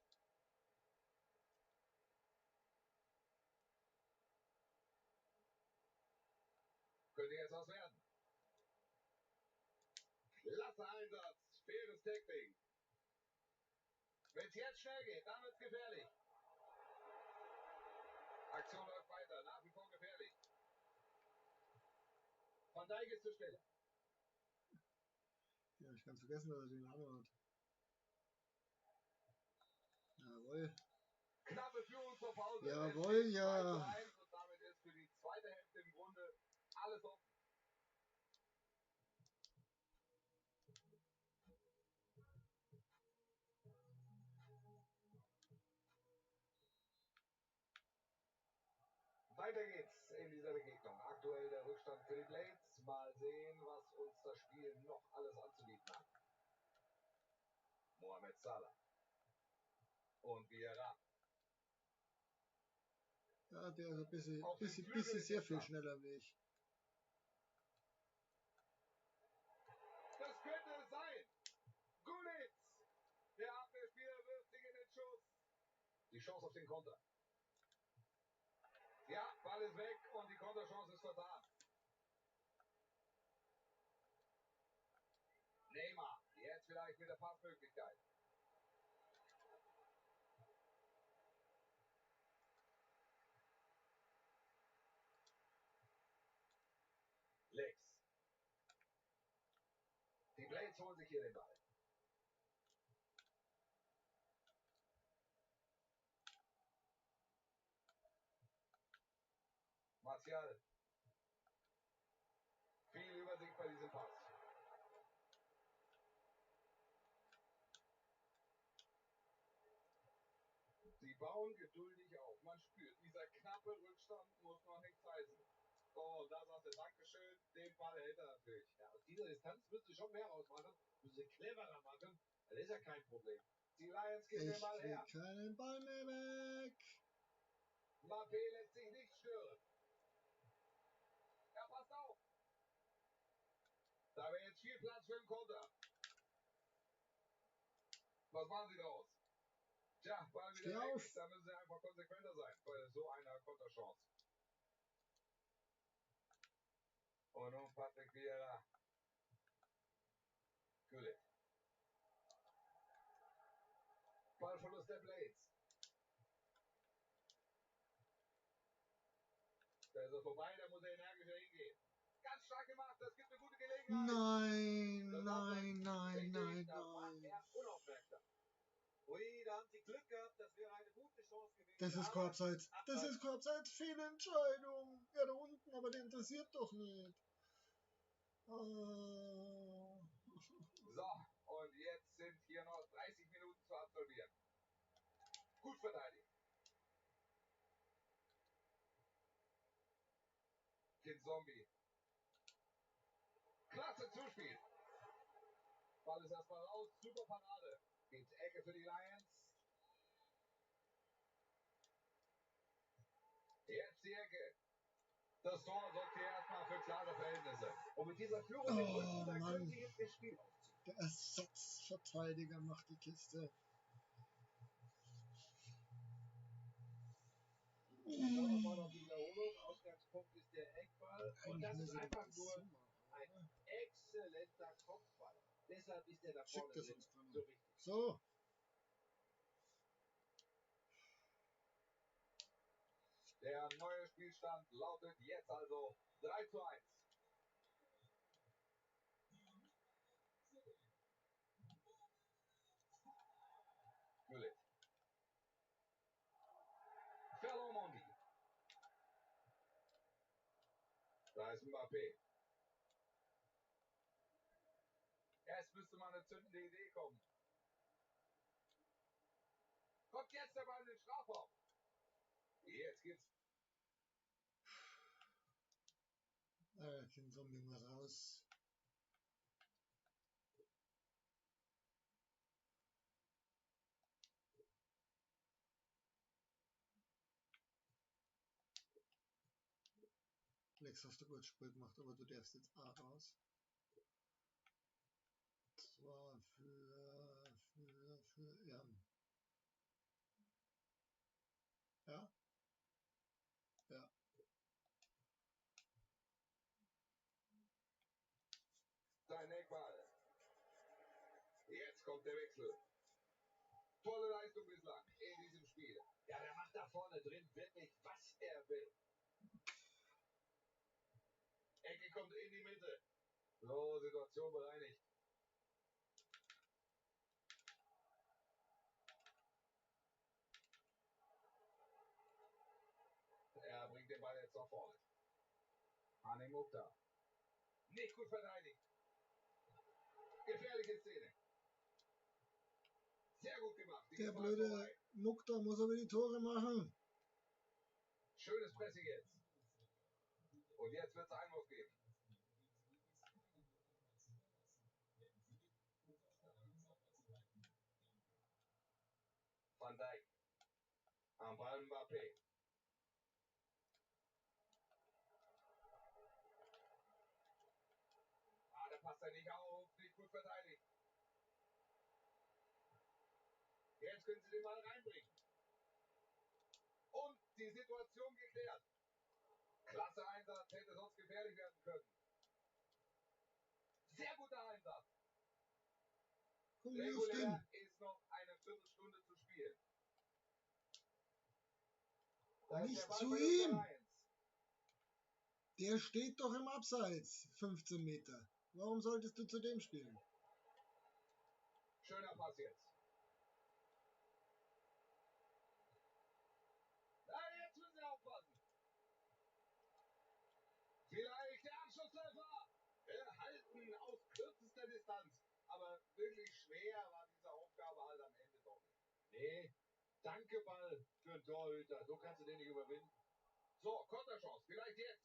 [SPEAKER 2] Könnte jetzt was werden. Klasse Einsatz. Faires Tackling. Wenn es jetzt schnell geht, dann wird es gefährlich. Aktion läuft weiter. Nach wie vor gefährlich. Van Dijk ist zur Stelle.
[SPEAKER 1] Ja, ich kann vergessen, dass er den Namen hat. Jawohl.
[SPEAKER 2] Knappe Führung zur Pause.
[SPEAKER 1] Jawohl,
[SPEAKER 2] Es steht
[SPEAKER 1] ja.
[SPEAKER 2] 2:1 und damit ist für die zweite Hälfte im Grunde alles offen. Weiter geht's in dieser Begegnung. Aktuell der Rückstand für die Blades. Mal sehen, was uns das Spiel noch alles anzubieten hat. Mohamed Salah. Und Vieira.
[SPEAKER 1] Ja, der ist ein bisschen,
[SPEAKER 2] Auf den
[SPEAKER 1] bisschen
[SPEAKER 2] Flügel
[SPEAKER 1] sehr
[SPEAKER 2] ist
[SPEAKER 1] viel
[SPEAKER 2] Platz.
[SPEAKER 1] schneller wie ich.
[SPEAKER 2] Das könnte es sein. Gulitz. Der Abwehrspieler wirft sich in den Schuss. Die Chance auf den Konter. Ja, Ball ist weg und die Konterchance ist vertan. Neymar. Jetzt vielleicht mit der Passmöglichkeit. Lex. Die Blades holen sich hier den Ball. Martial. Viel Übersicht bei diesem Pass. Sie bauen geduldig auf. Man spürt, dieser knappe Rückstand muss noch nichts heißen. Oh, und da sagt er Dankeschön, den Ball hält er natürlich.
[SPEAKER 4] Ja, aus dieser Distanz müsst ihr schon mehr rausmachen, müsst ihr cleverer machen. Das ist ja kein Problem.
[SPEAKER 2] Die Lions geben den
[SPEAKER 1] Ich
[SPEAKER 2] Ball her.
[SPEAKER 1] krieg keinen Ball mehr weg.
[SPEAKER 2] Mbappé lässt sich nicht stören. Er passt auf. Da wäre jetzt viel Platz für einen Konter. Was machen Sie daraus? Tja, Ball
[SPEAKER 1] Steh
[SPEAKER 2] wieder weg.
[SPEAKER 1] auf.
[SPEAKER 2] Da müssen Sie einfach konsequenter sein bei so einer Konterchance. Und nun Patrick Vieira. Gullit. Ballverlust der Blades. Da ist er vorbei, da muss er energischer hingehen. Ganz stark gemacht, das gibt eine gute Gelegenheit.
[SPEAKER 1] Nein,
[SPEAKER 2] Das war's
[SPEAKER 1] nein,
[SPEAKER 2] dann.
[SPEAKER 1] nein,
[SPEAKER 2] Richtig,
[SPEAKER 1] nein,
[SPEAKER 2] da war
[SPEAKER 1] nein.
[SPEAKER 2] er unaufmerksam.
[SPEAKER 4] Ui, da haben sie Glück gehabt, das wäre eine gute Chance gewesen.
[SPEAKER 1] Das ist
[SPEAKER 4] aber
[SPEAKER 1] Korbseits. Das
[SPEAKER 4] Abseits.
[SPEAKER 1] ist Korbseits. Fehlentscheidung. Ja, da unten, aber der interessiert doch nicht. Oh.
[SPEAKER 2] So, und jetzt sind hier noch 30 Minuten zu absolvieren. Gut verteidigt. Kid Zombie. Klasse Zuspiel. Ball ist erstmal raus, super Parade. Gibt's Ecke für die Lions. Das Tor sorgt hier erstmal für klare Verhältnisse.
[SPEAKER 3] Und mit dieser Führung im Rücken, da
[SPEAKER 1] Mann.
[SPEAKER 3] können sie jetzt das Spiel aufziehen.
[SPEAKER 1] Der Ersatzverteidiger macht die Kiste.
[SPEAKER 3] Schauen wir mal auf die Wiederholung. Ausgangspunkt ist der Eckball. Und
[SPEAKER 1] Eigentlich
[SPEAKER 3] das ist
[SPEAKER 1] müsste
[SPEAKER 3] einfach
[SPEAKER 1] das
[SPEAKER 3] nur
[SPEAKER 1] so machen,
[SPEAKER 3] ein
[SPEAKER 1] oder?
[SPEAKER 3] exzellenter Kopfball. Deshalb ist er da vorne
[SPEAKER 1] Schickt das
[SPEAKER 3] drin
[SPEAKER 1] uns dran.
[SPEAKER 3] so wichtig.
[SPEAKER 1] So,
[SPEAKER 2] Der neue Spielstand lautet jetzt also 3:1. Gullit. Ferland Mendy. Da ist Mbappé. Erst müsste mal eine zündende Idee kommen. Kommt jetzt der Ball in den Strafraum. Jetzt geht's.
[SPEAKER 1] den Zombie mal raus. Lex, hast du gut Spiel gemacht, aber du darfst jetzt A raus. Zwar für Jan. Ja? Ja.
[SPEAKER 2] Sein Eckball. Jetzt kommt der Wechsel. Tolle Leistung bislang in diesem Spiel.
[SPEAKER 3] Ja, der macht da vorne drin wirklich, was er will.
[SPEAKER 2] Ecke kommt in die Mitte. So, Situation bereinigt. Er bringt den Ball jetzt nach vorne. Hanim Mukhtar. Nicht gut verteidigt. Gefährliche Szene. Sehr gut gemacht.
[SPEAKER 1] Der blöde Mukhtar muss aber die Tore machen.
[SPEAKER 2] Schönes Pressing jetzt. Und jetzt wird es Einwurf geben. Van Dijk. Am Ball Mbappé. Da passt er nicht auf. Nicht gut verteidigt. Jetzt können sie den Ball reinbringen. Und die Situation geklärt. Klasse Einsatz, hätte sonst gefährlich werden können. Sehr guter Einsatz.
[SPEAKER 1] Komm, wirf
[SPEAKER 2] Regulär
[SPEAKER 1] den.
[SPEAKER 2] ist noch eine Viertelstunde zu spielen. Da ist der
[SPEAKER 1] Nicht
[SPEAKER 2] Ball
[SPEAKER 1] zu
[SPEAKER 2] bei
[SPEAKER 1] ihm.
[SPEAKER 2] den Lions.
[SPEAKER 1] Der steht doch im Abseits. 15 Meter. Warum solltest du zu dem spielen?
[SPEAKER 2] Schöner Pass jetzt. Jetzt müssen sie aufpassen. Vielleicht der Anschlusstreffer. Halten aus kürzester Distanz. Aber wirklich schwer war diese Aufgabe halt am Ende doch nicht.
[SPEAKER 3] Nee, danke Ball für einen Torhüter. So kannst du den nicht überwinden.
[SPEAKER 2] So, Konterchance. Vielleicht jetzt.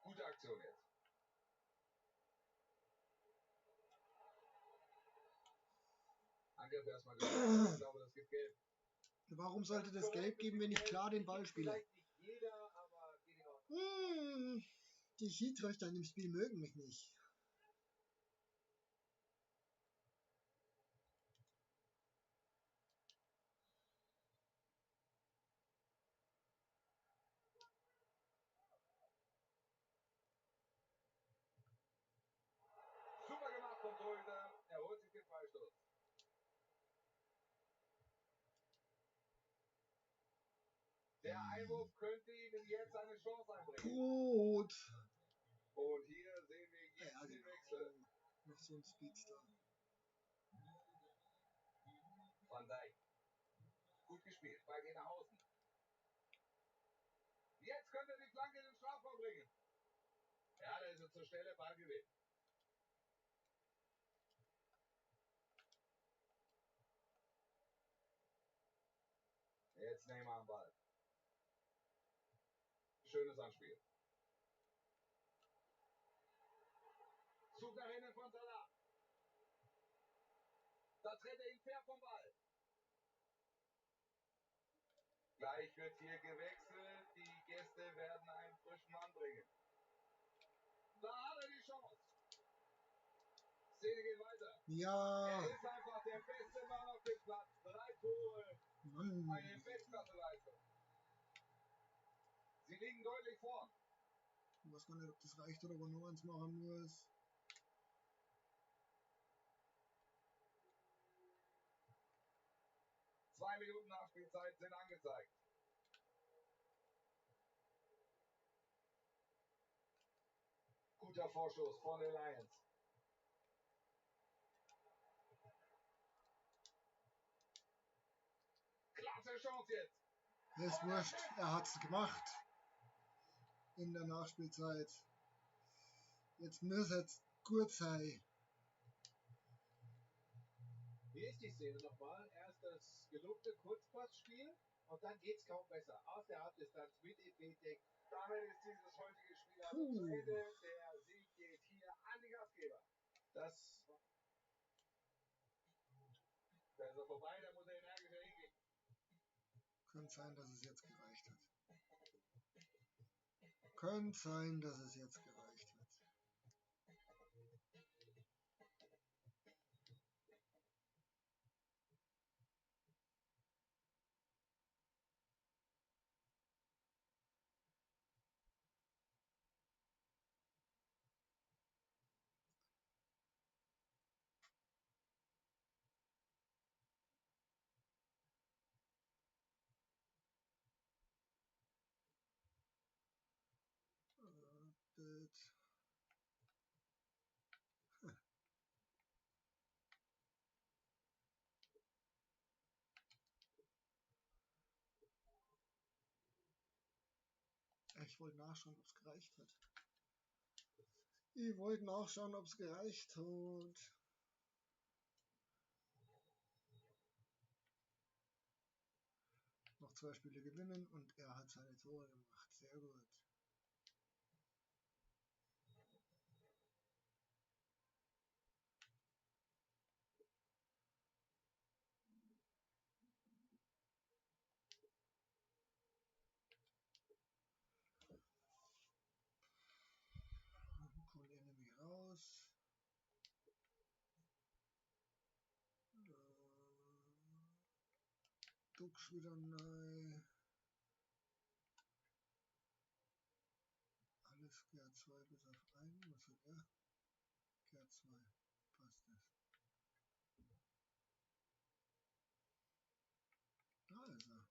[SPEAKER 2] Gute Aktion jetzt. Angriff erstmal gemacht. Ich glaube, das gibt Gelb.
[SPEAKER 1] Warum sollte das Gelb geben, wenn ich klar den Ball spiele?
[SPEAKER 3] Vielleicht nicht jeder, aber geht in Ordnung.
[SPEAKER 1] Die Schiedsrichter in dem Spiel mögen mich nicht.
[SPEAKER 2] Super gemacht vom Torhüter. Er holt sich den Freistoß. Der Einwurf könnte ihm jetzt eine Chance einbringen.
[SPEAKER 1] Gut.
[SPEAKER 2] Und hier sehen wir jetzt
[SPEAKER 1] Ja,
[SPEAKER 2] den Wechsel.
[SPEAKER 1] genau. Noch so ein Speedster.
[SPEAKER 2] Van Dijk. Gut gespielt. Ball geht nach außen. Jetzt könnte er die Flanke in den Strafraum bringen. Ja, da ist er zur Stelle. Ballgewinn. Jetzt Neymar am Ball. Schönes Anspiel. Zug nach innen von Salah. Da trennt er ihn fair vom Ball. Gleich wird hier gewechselt. Die Gäste werden einen frischen Mann bringen. Da hat er die Chance. Szene geht weiter.
[SPEAKER 1] Ja.
[SPEAKER 2] Er ist einfach der beste Mann auf dem Platz. 3 Tore.
[SPEAKER 1] Mann.
[SPEAKER 2] Eine Weltklasse-Leistung. Sie liegen deutlich vor.
[SPEAKER 1] Ich weiß gar nicht, ob das reicht oder ob er noch eins machen muss.
[SPEAKER 2] Zwei Minuten Nachspielzeit sind angezeigt. Guter Vorschuss von den Lions. Klasse Chance jetzt.
[SPEAKER 1] Ist wurscht, er hat's gemacht. In der Nachspielzeit. Jetzt muss es gut sein.
[SPEAKER 4] Hier ist die Szene nochmal. Erst das gelobte Kurzpassspiel und dann geht's kaum besser. Aus der Halbdistanz mit EP-Deck.
[SPEAKER 2] Damit ist dieses heutige Spiel also zu Ende. Der Sieg geht hier an die Gastgeber.
[SPEAKER 4] Das
[SPEAKER 2] Da ist er vorbei, da muss er energischer hingehen.
[SPEAKER 1] Könnte sein, dass es jetzt gereicht hat. Könnte sein, dass es jetzt gereicht hat. Ich wollte nachschauen, ob es gereicht hat. Ich wollte nachschauen, ob es gereicht hat. Noch 2 Spiele gewinnen und er hat seine Tore gemacht. Sehr gut. Cool Enemy raus. Dux wieder neu. Alles GR2 bis auf einen. Was hat er? GR2. Passt das. Da ist er.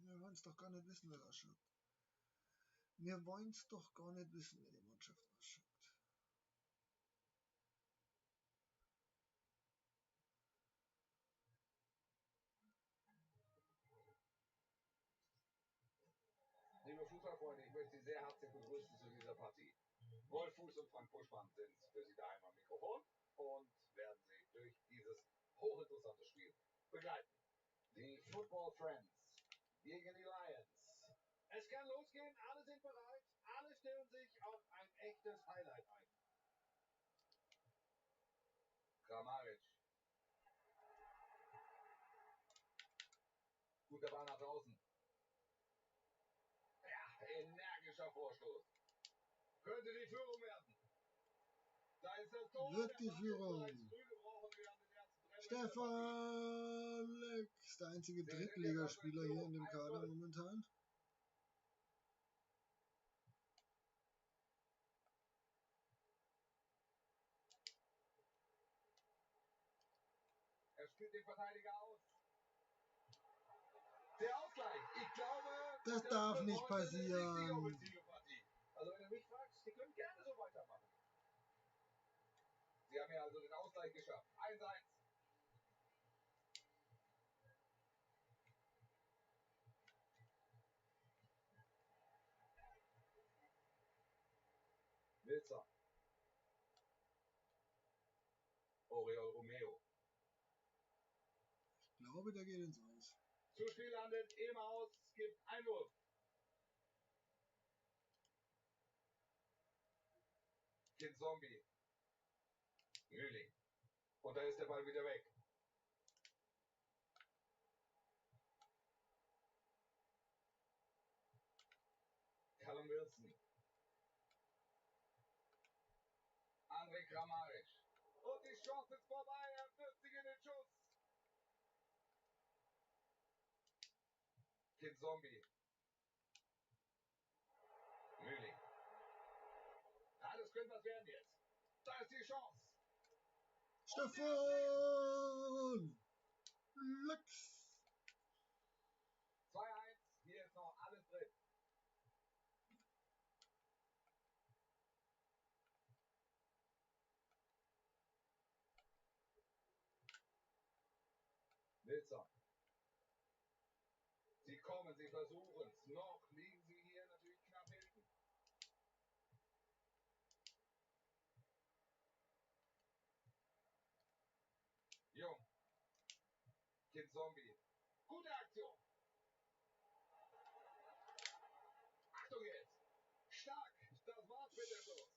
[SPEAKER 1] Wir wollen es doch gar nicht wissen, wer das ausschaut. Wir wollen es doch gar nicht wissen, wie die Mannschaft ausschaut.
[SPEAKER 2] Liebe Fußballfreunde, ich möchte Sie sehr herzlich begrüßen zu dieser Partie. Wolf Fuß und Frank Buschmann sind für Sie daheim am Mikrofon und werden Sie durch dieses hochinteressante Spiel begleiten. Die Football Friends gegen die Lions.
[SPEAKER 4] Es kann losgehen, alle sind bereit, alle stellen sich auf ein echtes Highlight ein.
[SPEAKER 2] Kramaric. Guter Ball nach draußen. Ja, energischer Vorstoß. Könnte die Führung werden. Da ist das Tor.
[SPEAKER 1] Wird die Führung. Stefan Leck ist der einzige Drittligaspieler hier in dem Kader momentan.
[SPEAKER 2] Er spielt den Verteidiger aus. Der Ausgleich. Ich glaube,
[SPEAKER 1] das darf nicht passieren.
[SPEAKER 2] Also wenn du mich fragst, die können gerne so weitermachen. Sie haben ja also den Ausgleich geschafft. 1-1. Wilson. Oriol Romeo.
[SPEAKER 1] Ich glaube, der geht ins Aus.
[SPEAKER 2] Zuspiel landet im Aus, gibt Einwurf. Kind Zombie. Mühling. Und da ist der Ball wieder weg. Callum Wilson. André Kramaric. Und die Chance ist vorbei. Er wirft sich in den Schuss. Kind Zombie. Mühling. Ja, das könnte was werden jetzt. Da ist die Chance.
[SPEAKER 1] Stefan! Lex!
[SPEAKER 2] 2-1. Hier ist noch alles drin. Wilson. Sie kommen, sie versuchen es. Noch liegen sie hier natürlich knapp hinten. Jung. Kind Zombie. Gute Aktion. Achtung jetzt. Stark. Das war's mit der Schuss.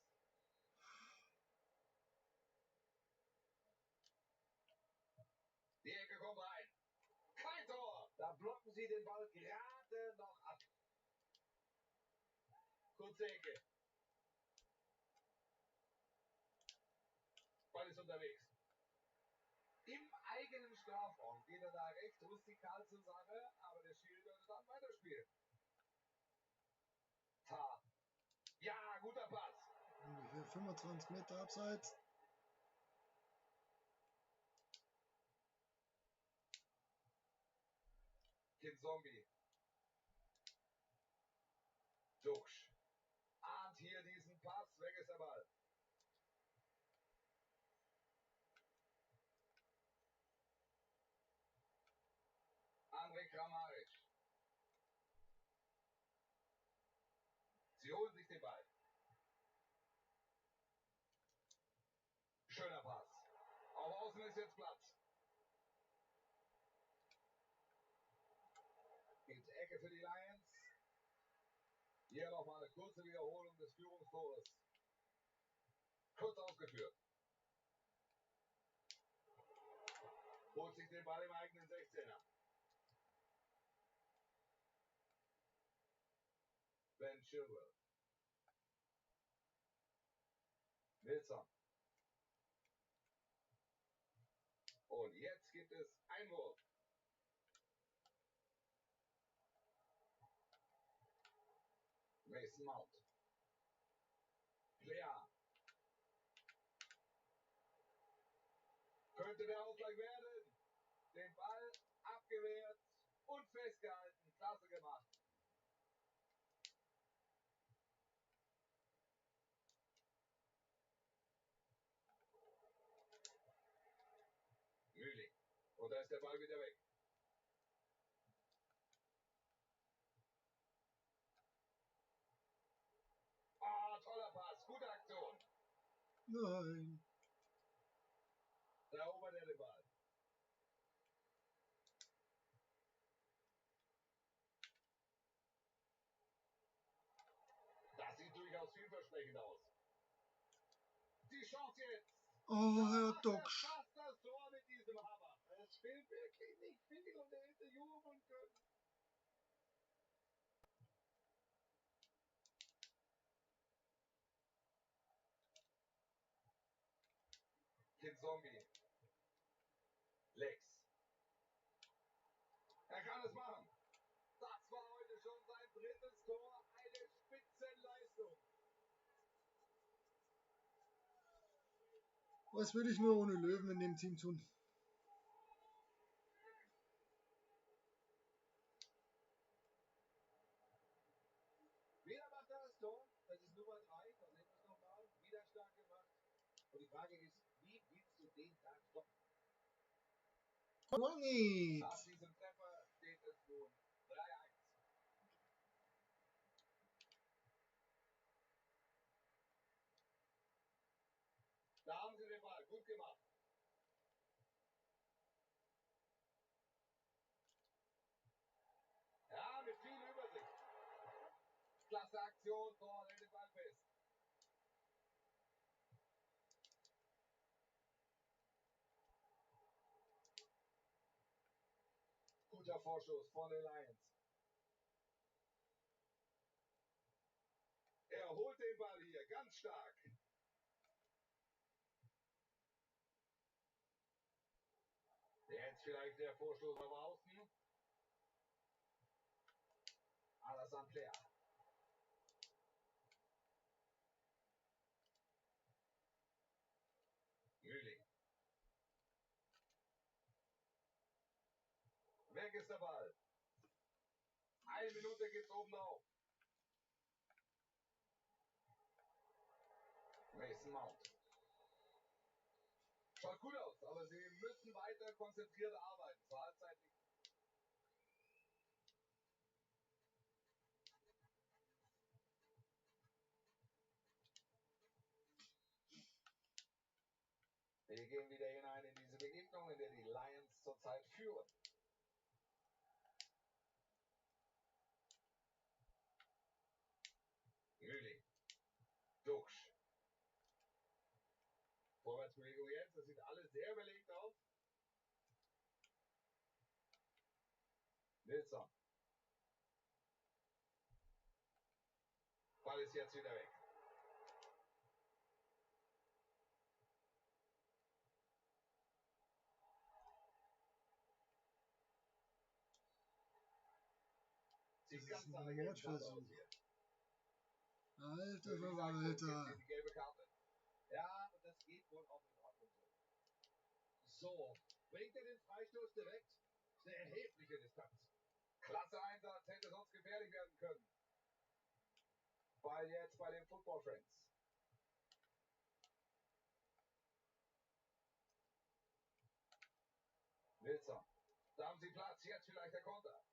[SPEAKER 2] Die Ecke kommt rein. Kein Tor. Da blocken sie den Ball gerade noch ab. Kurze Ecke. Ball ist unterwegs. Im eigenen Strafraum geht er da recht rustikal zur Sache, aber der Schiri sollte dann weiterspielen. Ta. Ja, guter Pass.
[SPEAKER 1] Ungefähr 25 Meter abseits.
[SPEAKER 2] Kind Zombie. Duxch. Ahnt hier diesen Pass. Weg ist der Ball. André Kramaric. Sie holen sich den Ball. Schöner Pass. Auf Außen ist jetzt Platz. Gibt Ecke für die Lions. Hier nochmal eine kurze Wiederholung des Führungstores. Kurz ausgeführt. Holt sich den Ball im eigenen 16er. Ben Chilwell. Wilson. Und jetzt gibt es Einwurf. Mason Mount. Player. Könnte der Ausgleich werden. Den Ball abgewehrt und festgehalten. Klasse gemacht. Mühling. Und da ist der Ball wieder weg. Ah, toller Pass. Gute Aktion.
[SPEAKER 1] Nein.
[SPEAKER 2] Da erobert er den Ball. Das sieht durchaus vielversprechend aus. Die Chance jetzt.
[SPEAKER 1] Oh, Herr
[SPEAKER 2] Da
[SPEAKER 1] Duxch.
[SPEAKER 2] fast das Tor mit diesem Hammer. Es fehlt wirklich nicht viel und er hätte jubeln können. Kind Zombie. Lex. Er kann es machen. Das war heute schon sein drittes Tor. Eine Spitzenleistung.
[SPEAKER 1] Was würde ich nur ohne Löwen in dem Team tun?
[SPEAKER 3] Wieder macht er das Tor. Das ist Nummer 3. Da sehen wir es nochmal. Wieder stark gemacht. Und die Frage ist, wie
[SPEAKER 1] Wangit.
[SPEAKER 2] Nach diesem Treffer steht es nun 3-1. Da haben sie den Ball. Gut gemacht. Ja, mit viel Übersicht. Klasse Aktion, Tor, hält den Ball fest. Guter Vorschuss von den Lions. Er holt den Ball hier, ganz stark. Jetzt vielleicht der Vorstoß auf Außen. Alassane Player. Mühling. Weg ist der Ball. 1 Minute geht's oben drauf. Mason Mount. Schaut gut aus, aber sie müssen weiter konzentriert arbeiten. Zur Halbzeit nicht. Wir gehen wieder hinein in diese Begegnung, in der die Lions zurzeit führen. Mühling. Duxch. Vorwärtsbewegung jetzt. Das sieht alles sehr überlegt aus. Nilsson. Ball ist jetzt wieder weg. Sieht ganz nach einer gelben Karte aus hier.
[SPEAKER 1] Alter Verwalter.
[SPEAKER 2] Die gelbe Karte.
[SPEAKER 4] Ja, und das geht wohl auch in Ordnung so. So, bringt er den Freistoß direkt? Das ist eine erhebliche Distanz.
[SPEAKER 2] Klasse Einsatz, hätte sonst gefährlich werden können. Ball jetzt bei den Football Friends. Nilsson. Da haben sie Platz, jetzt vielleicht der Konter.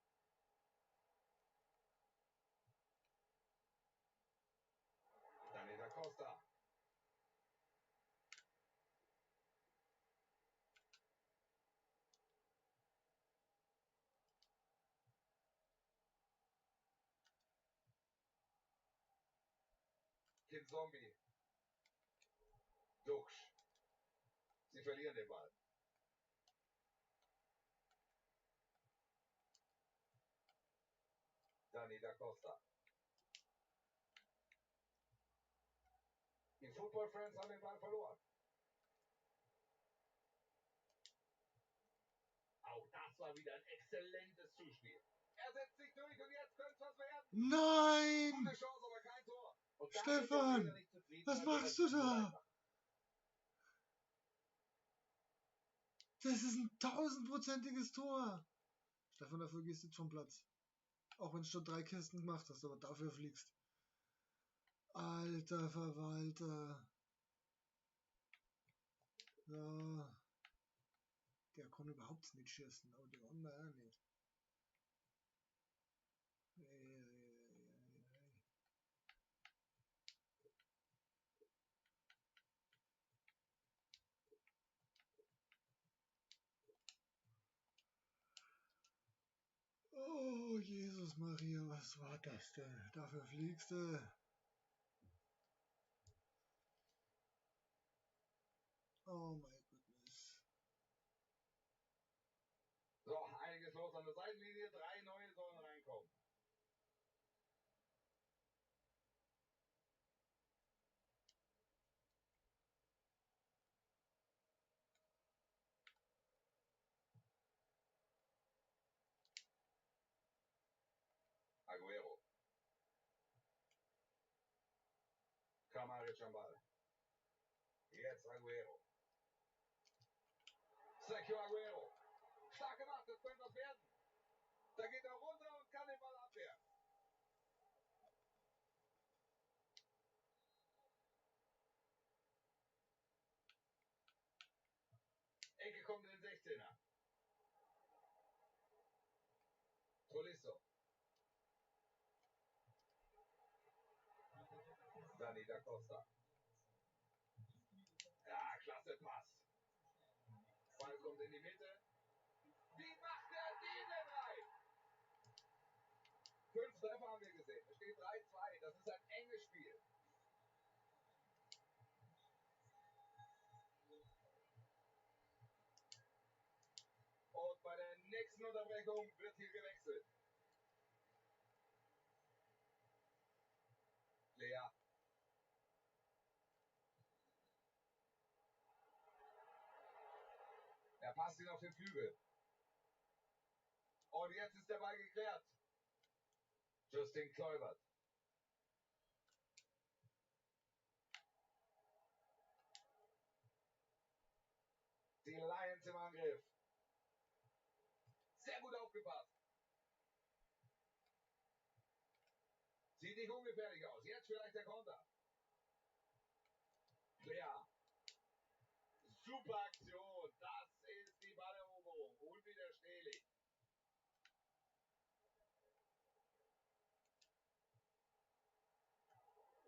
[SPEAKER 2] Danny Costa. Kid Zombie. Duxch. Sie verlieren den Ball. Danny Costa. Die Football Friends haben den Ball verloren. Auch das war wieder ein exzellentes Zuspiel. Er setzt sich durch und jetzt könnte es was werden.
[SPEAKER 1] Nein!
[SPEAKER 2] Gute Chance, aber kein Tor.
[SPEAKER 4] Und da
[SPEAKER 1] Stefan,
[SPEAKER 4] wird der Trainer nicht zufrieden
[SPEAKER 1] was
[SPEAKER 4] sein, wenn
[SPEAKER 1] machst
[SPEAKER 4] das
[SPEAKER 1] du
[SPEAKER 4] so
[SPEAKER 1] da?
[SPEAKER 4] einfach.
[SPEAKER 1] Das ist ein 1000-prozentiges Tor. Stefan, dafür gehst du jetzt vom Platz. Auch wenn du schon 3 Kisten gemacht hast, aber dafür fliegst. Alter Verwalter. Ja. Der kann überhaupt nicht schießen, aber der andere auch nicht. Oh, Jesus Maria, was war das denn? Dafür fliegst du. Oh my goodness.
[SPEAKER 2] So, einiges los an der Seitenlinie. 3 neue sollen reinkommen. Aguero. Kramaric am Ball. Jetzt Aguero. Sergio Aguero. Stark gemacht, das könnte was werden. Da geht er runter und kann den Ball abwehren. Ecke kommt in den 16er. Costa. Ja, klasse Pass. Ball kommt in die Mitte. Wie macht er den denn rein? 5 Treffer haben wir gesehen. Es steht 3-2. Das ist ein enges Spiel. Und bei der nächsten Unterbrechung wird hier gewechselt. Lea. Er passt ihn auf den Flügel. Und jetzt ist der Ball geklärt. Justin Kluivert. Die Lions im Angriff. Sehr gut aufgepasst. Sieht nicht ungefährlich aus. Jetzt vielleicht der Konter. Lea. Super Aktion. Das ist die Balleroberung. Unwiderstehlich.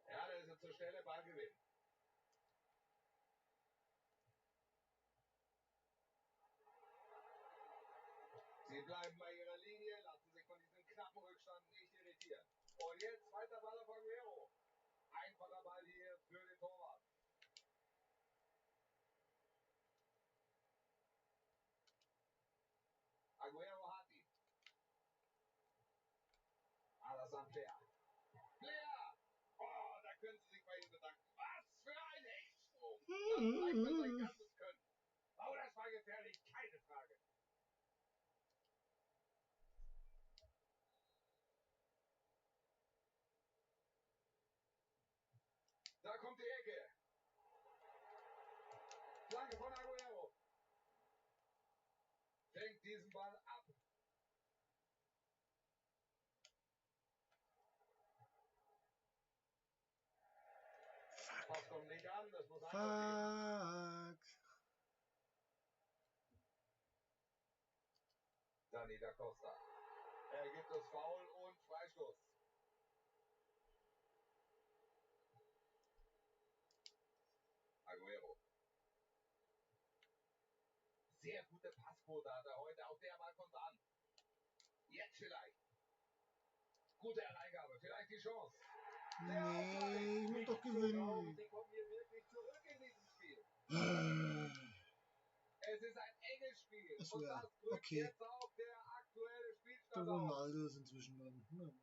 [SPEAKER 2] Ja, da ist er zur Stelle, Ballgewinn. Sie bleiben bei ihrer Linie, lassen sich von diesem knappen Rückstand nicht irritieren. Und jetzt weiter Ball auf Aguero. Einfacher Ball hier für den Torwart. Aguero hat ihn. Alassane Player. Player! Oh, da können Sie sich bei ihm bedanken. Was für ein Hechtsprung! Das zeigt er sein ganzes Können. Oh, das war gefährlich, keine Frage. Da kommt die Ecke. Flanke von Aguero. Fängt diesen Ball ab. Pass kommt nicht an, das muss
[SPEAKER 1] Fuck.
[SPEAKER 2] Dani da Costa. Er gibt das Foul und Freistoß. Aguero. Sehr gute Passquote hat er heute. Auch der Ball kommt an. Jetzt vielleicht. Gute Hereingabe. Vielleicht die Chance.
[SPEAKER 1] Nee, ich muss doch gewinnen.
[SPEAKER 2] Sie kommen hier wirklich zurück in diesem Spiel. Es ist ein enges Spiel.
[SPEAKER 1] Achso,
[SPEAKER 2] Und
[SPEAKER 1] ja.
[SPEAKER 2] das drückt
[SPEAKER 1] Okay.
[SPEAKER 2] jetzt auch der aktuelle
[SPEAKER 1] Der
[SPEAKER 2] Spielstand aus.
[SPEAKER 1] Ronaldo ist inzwischen dran. Na, wunderbar.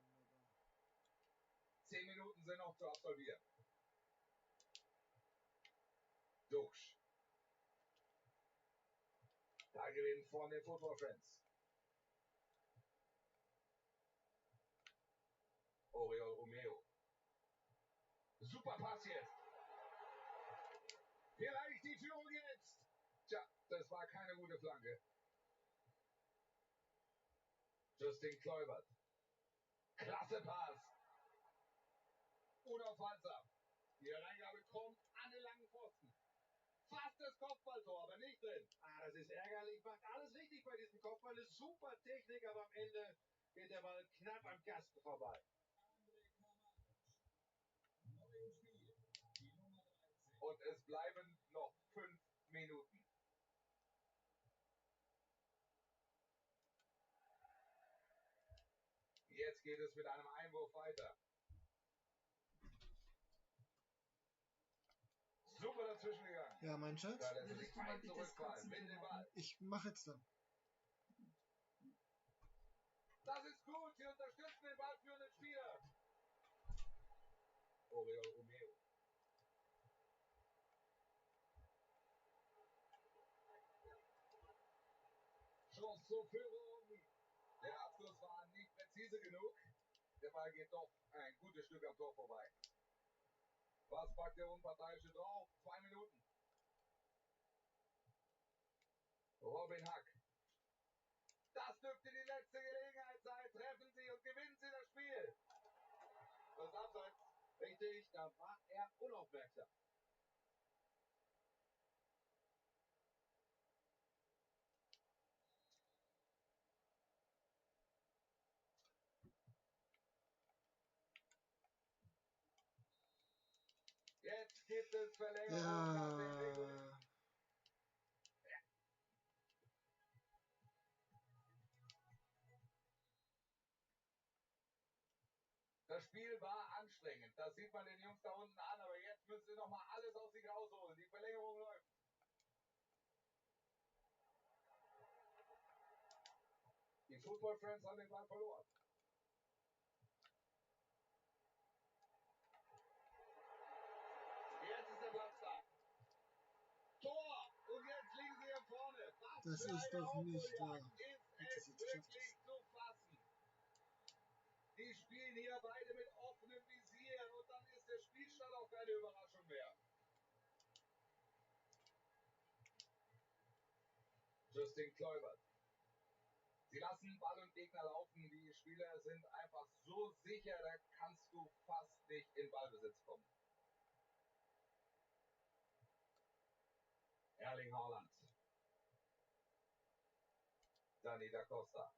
[SPEAKER 2] 10 Minuten sind noch zu absolvieren. Duxch. Da gewinnt von den Football Friends. Oriol Romeo. Super Pass jetzt. Vielleicht die Führung jetzt. Tja, das war keine gute Flanke. Justin Kluivert. Klasse Pass. Unaufhaltsam. Die Hereingabe kommt an den langen Pfosten. Fast das Kopfballtor, aber nicht drin.
[SPEAKER 4] Ah, das ist ärgerlich. Macht alles richtig bei diesem Kopfball. Ist super Technik, aber am Ende geht der Ball knapp am Kasten vorbei.
[SPEAKER 2] Und es bleiben noch 5 Minuten. Jetzt geht es mit einem Einwurf weiter. Super dazwischen gegangen.
[SPEAKER 1] Ja, mein Schatz.
[SPEAKER 2] Da lässt er sich weit zurückfallen. Mit dem Ball.
[SPEAKER 1] Ich mach jetzt dann.
[SPEAKER 2] Das ist gut. Sie unterstützen den ballführenden Spieler. Oriol Romeo. Chance zur Führung. Der Abschluss war nicht präzise genug. Der Ball geht doch ein gutes Stück am Tor vorbei. Was packt der Unparteiische drauf? 2 Minuten. Robin Hack. Das dürfte die letzte Gelegenheit sein. Treffen Sie und gewinnen Sie das Spiel. Das ist abseits.
[SPEAKER 4] Richtig, da war er unaufmerksam.
[SPEAKER 2] Jetzt gibt es Verlängerung nach den Regeln.
[SPEAKER 1] Ja.
[SPEAKER 2] Das Spiel war anstrengend. Das sieht man den Jungs da unten an. Aber jetzt müssen sie nochmal alles aus sich rausholen. Die Verlängerung läuft. Die Football Friends haben den Ball verloren. Jetzt ist der Platz da. Tor! Und jetzt liegen sie hier vorne. Was
[SPEAKER 1] Das
[SPEAKER 2] für
[SPEAKER 1] ist
[SPEAKER 2] eine
[SPEAKER 1] doch nicht wahr.
[SPEAKER 2] Aufholjagd.
[SPEAKER 1] Hat
[SPEAKER 2] Ist
[SPEAKER 1] das
[SPEAKER 2] es
[SPEAKER 1] jetzt geschafft?
[SPEAKER 2] wirklich zu fassen? Die spielen hier beide mit offenem Visier und dann ist der Spielstand auch keine Überraschung mehr. Justin Kluivert. Sie lassen Ball und Gegner laufen. Die Spieler sind einfach so sicher, da kannst du fast nicht in Ballbesitz kommen. Erling Haaland. Dani da Costa.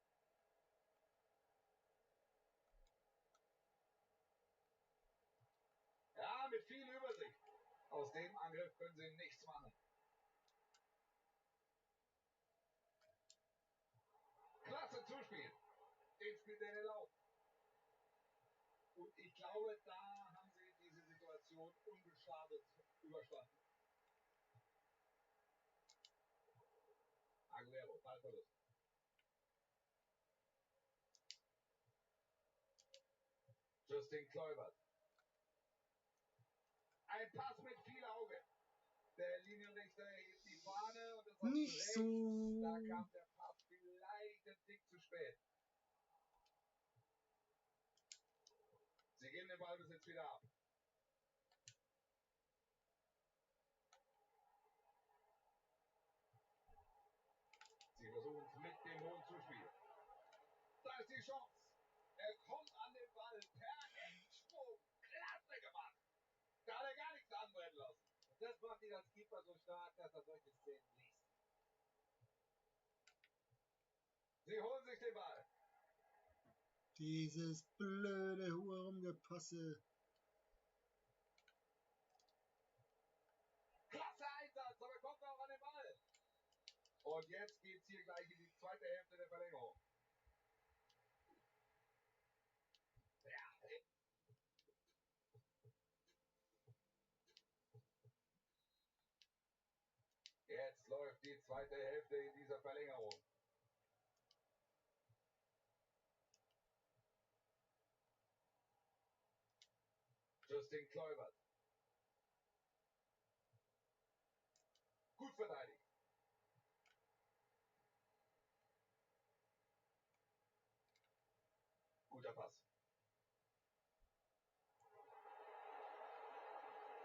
[SPEAKER 2] Ja, mit viel Übersicht. Aus dem Angriff können sie nichts machen. Klasse Zuspiel. Den spielt er den Lauf. Und ich glaube, da haben sie diese Situation unbeschadet überstanden. Aguero, Ballverlust. Justin Kluivert. Ein Pass mit viel Auge. Der Linienrichter hebt die Fahne und das war
[SPEAKER 1] Nicht
[SPEAKER 2] zu Recht.
[SPEAKER 1] so.
[SPEAKER 2] Da kam der Pass vielleicht ein Tick zu spät. Sie geben den Ballbesitz wieder ab. Sie versuchen es mit dem hohen Zuspiel. Da ist die Chance. Er kommt an den Ball per Hechtsprung. Klasse gemacht. Da hat er gar nichts anbrennen lassen.
[SPEAKER 3] Und das macht ihn als Keeper so stark, dass er solche Szenen liest.
[SPEAKER 2] Sie holen sich den Ball.
[SPEAKER 1] Dieses blöde Rumgepasse.
[SPEAKER 2] Klasse Einsatz, aber kommt auch an den Ball. Und jetzt geht es hier gleich in die zweite Hälfte der Verlängerung. Ja. Jetzt läuft die zweite Hälfte in dieser Verlängerung. Justin Kluivert. Gut verteidigt. Guter Pass.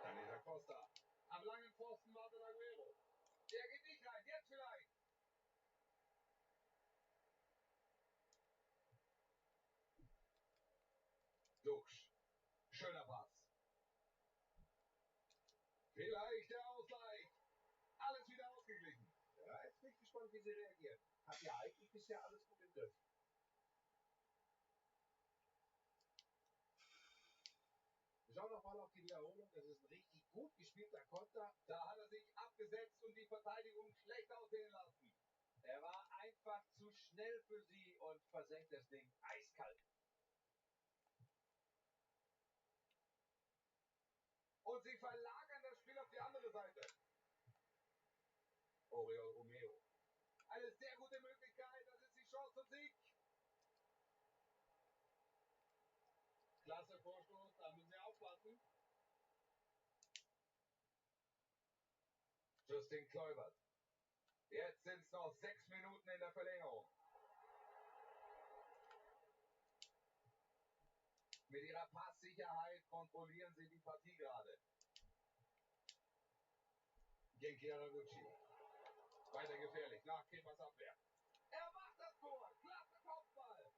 [SPEAKER 2] Dani da Costa. Am langen Pfosten wartet Aguero. Der geht nicht rein. Jetzt vielleicht. Duxch. Schöner Pass. Vielleicht der Ausgleich. Alles wieder ausgeglichen.
[SPEAKER 3] Ja, jetzt bin ich gespannt, wie sie reagieren. Hat ja eigentlich bisher alles gut im Griff. Schau noch mal auf die Wiederholung. Das ist ein richtig gut gespielter Konter.
[SPEAKER 2] Da hat er sich abgesetzt und die Verteidigung schlecht aussehen lassen.
[SPEAKER 3] Er war einfach zu schnell für sie und versenkt das Ding eiskalt.
[SPEAKER 2] Und sie verlagern das Spiel auf die andere Seite. Oriol Romeo. Eine sehr gute Möglichkeit. Das ist die Chance zum Sieg. Klasse Vorstoß. Da müssen sie aufpassen. Justin Kluivert. Jetzt sind es noch 6 Minuten in der Verlängerung. Mit ihrer Passsicherheit kontrollieren sie die Partie gerade. Genki Haraguchi. Weiter gefährlich. Nach Kepers Abwehr. Er macht das Tor. Klasse Kopfball.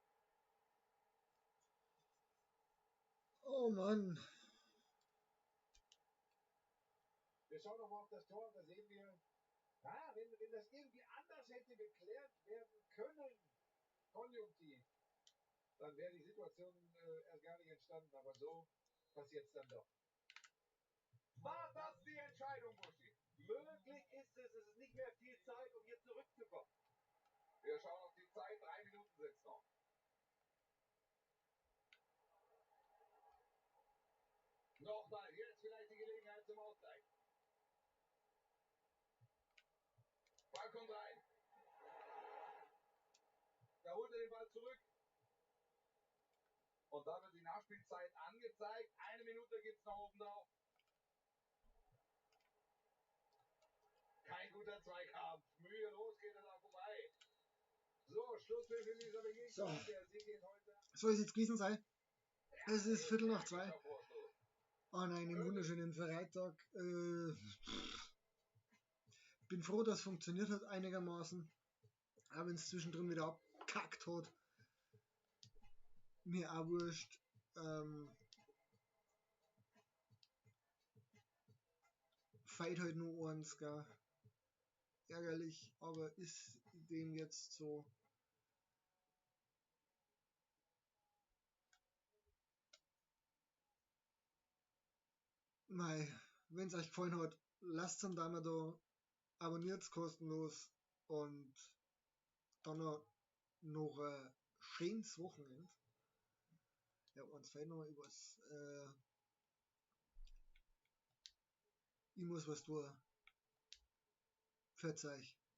[SPEAKER 1] Oh Mann.
[SPEAKER 3] Wir schauen noch mal auf das Tor. Da sehen wir, ja, wenn das irgendwie anders hätte geklärt werden können, konjunktiv, dann wäre die Situation erst gar nicht entstanden. Aber so passiert es dann doch.
[SPEAKER 2] War das die Entscheidung, Buschi?
[SPEAKER 4] Möglich ist es, es ist nicht mehr viel Zeit, um hier zurückzukommen.
[SPEAKER 2] Wir schauen auf die Zeit, 3 Minuten sind es noch. Nochmal, jetzt vielleicht die Gelegenheit zum Ausgleich. Ball kommt rein. Da holt er den Ball zurück. Und da wird die Nachspielzeit angezeigt. 1 Minute gibt es noch oben drauf. Kein guter Zweikampf. Mühelos geht er da vorbei. So, Schlusspfiff in dieser Begegnung.
[SPEAKER 1] So.
[SPEAKER 2] Der Sieg geht heute.
[SPEAKER 1] Soll es jetzt gewesen sein? Es ist Viertel nach 2
[SPEAKER 2] energischer Vorstoß.
[SPEAKER 1] an einem wunderschönen Freitag. Bin froh, dass es funktioniert hat einigermaßen. Auch wenn es zwischendrin wieder abkackt hat. Mir auch wurscht. Feit halt nur eins, gell. Ärgerlich, aber ist dem jetzt so. Mei, wenn es euch gefallen hat, lasst einen Daumen da, abonniert es kostenlos und dann noch ein schönes Wochenende. Ja, uns fällt noch übers. Ich muss was tun. Pfiat euch.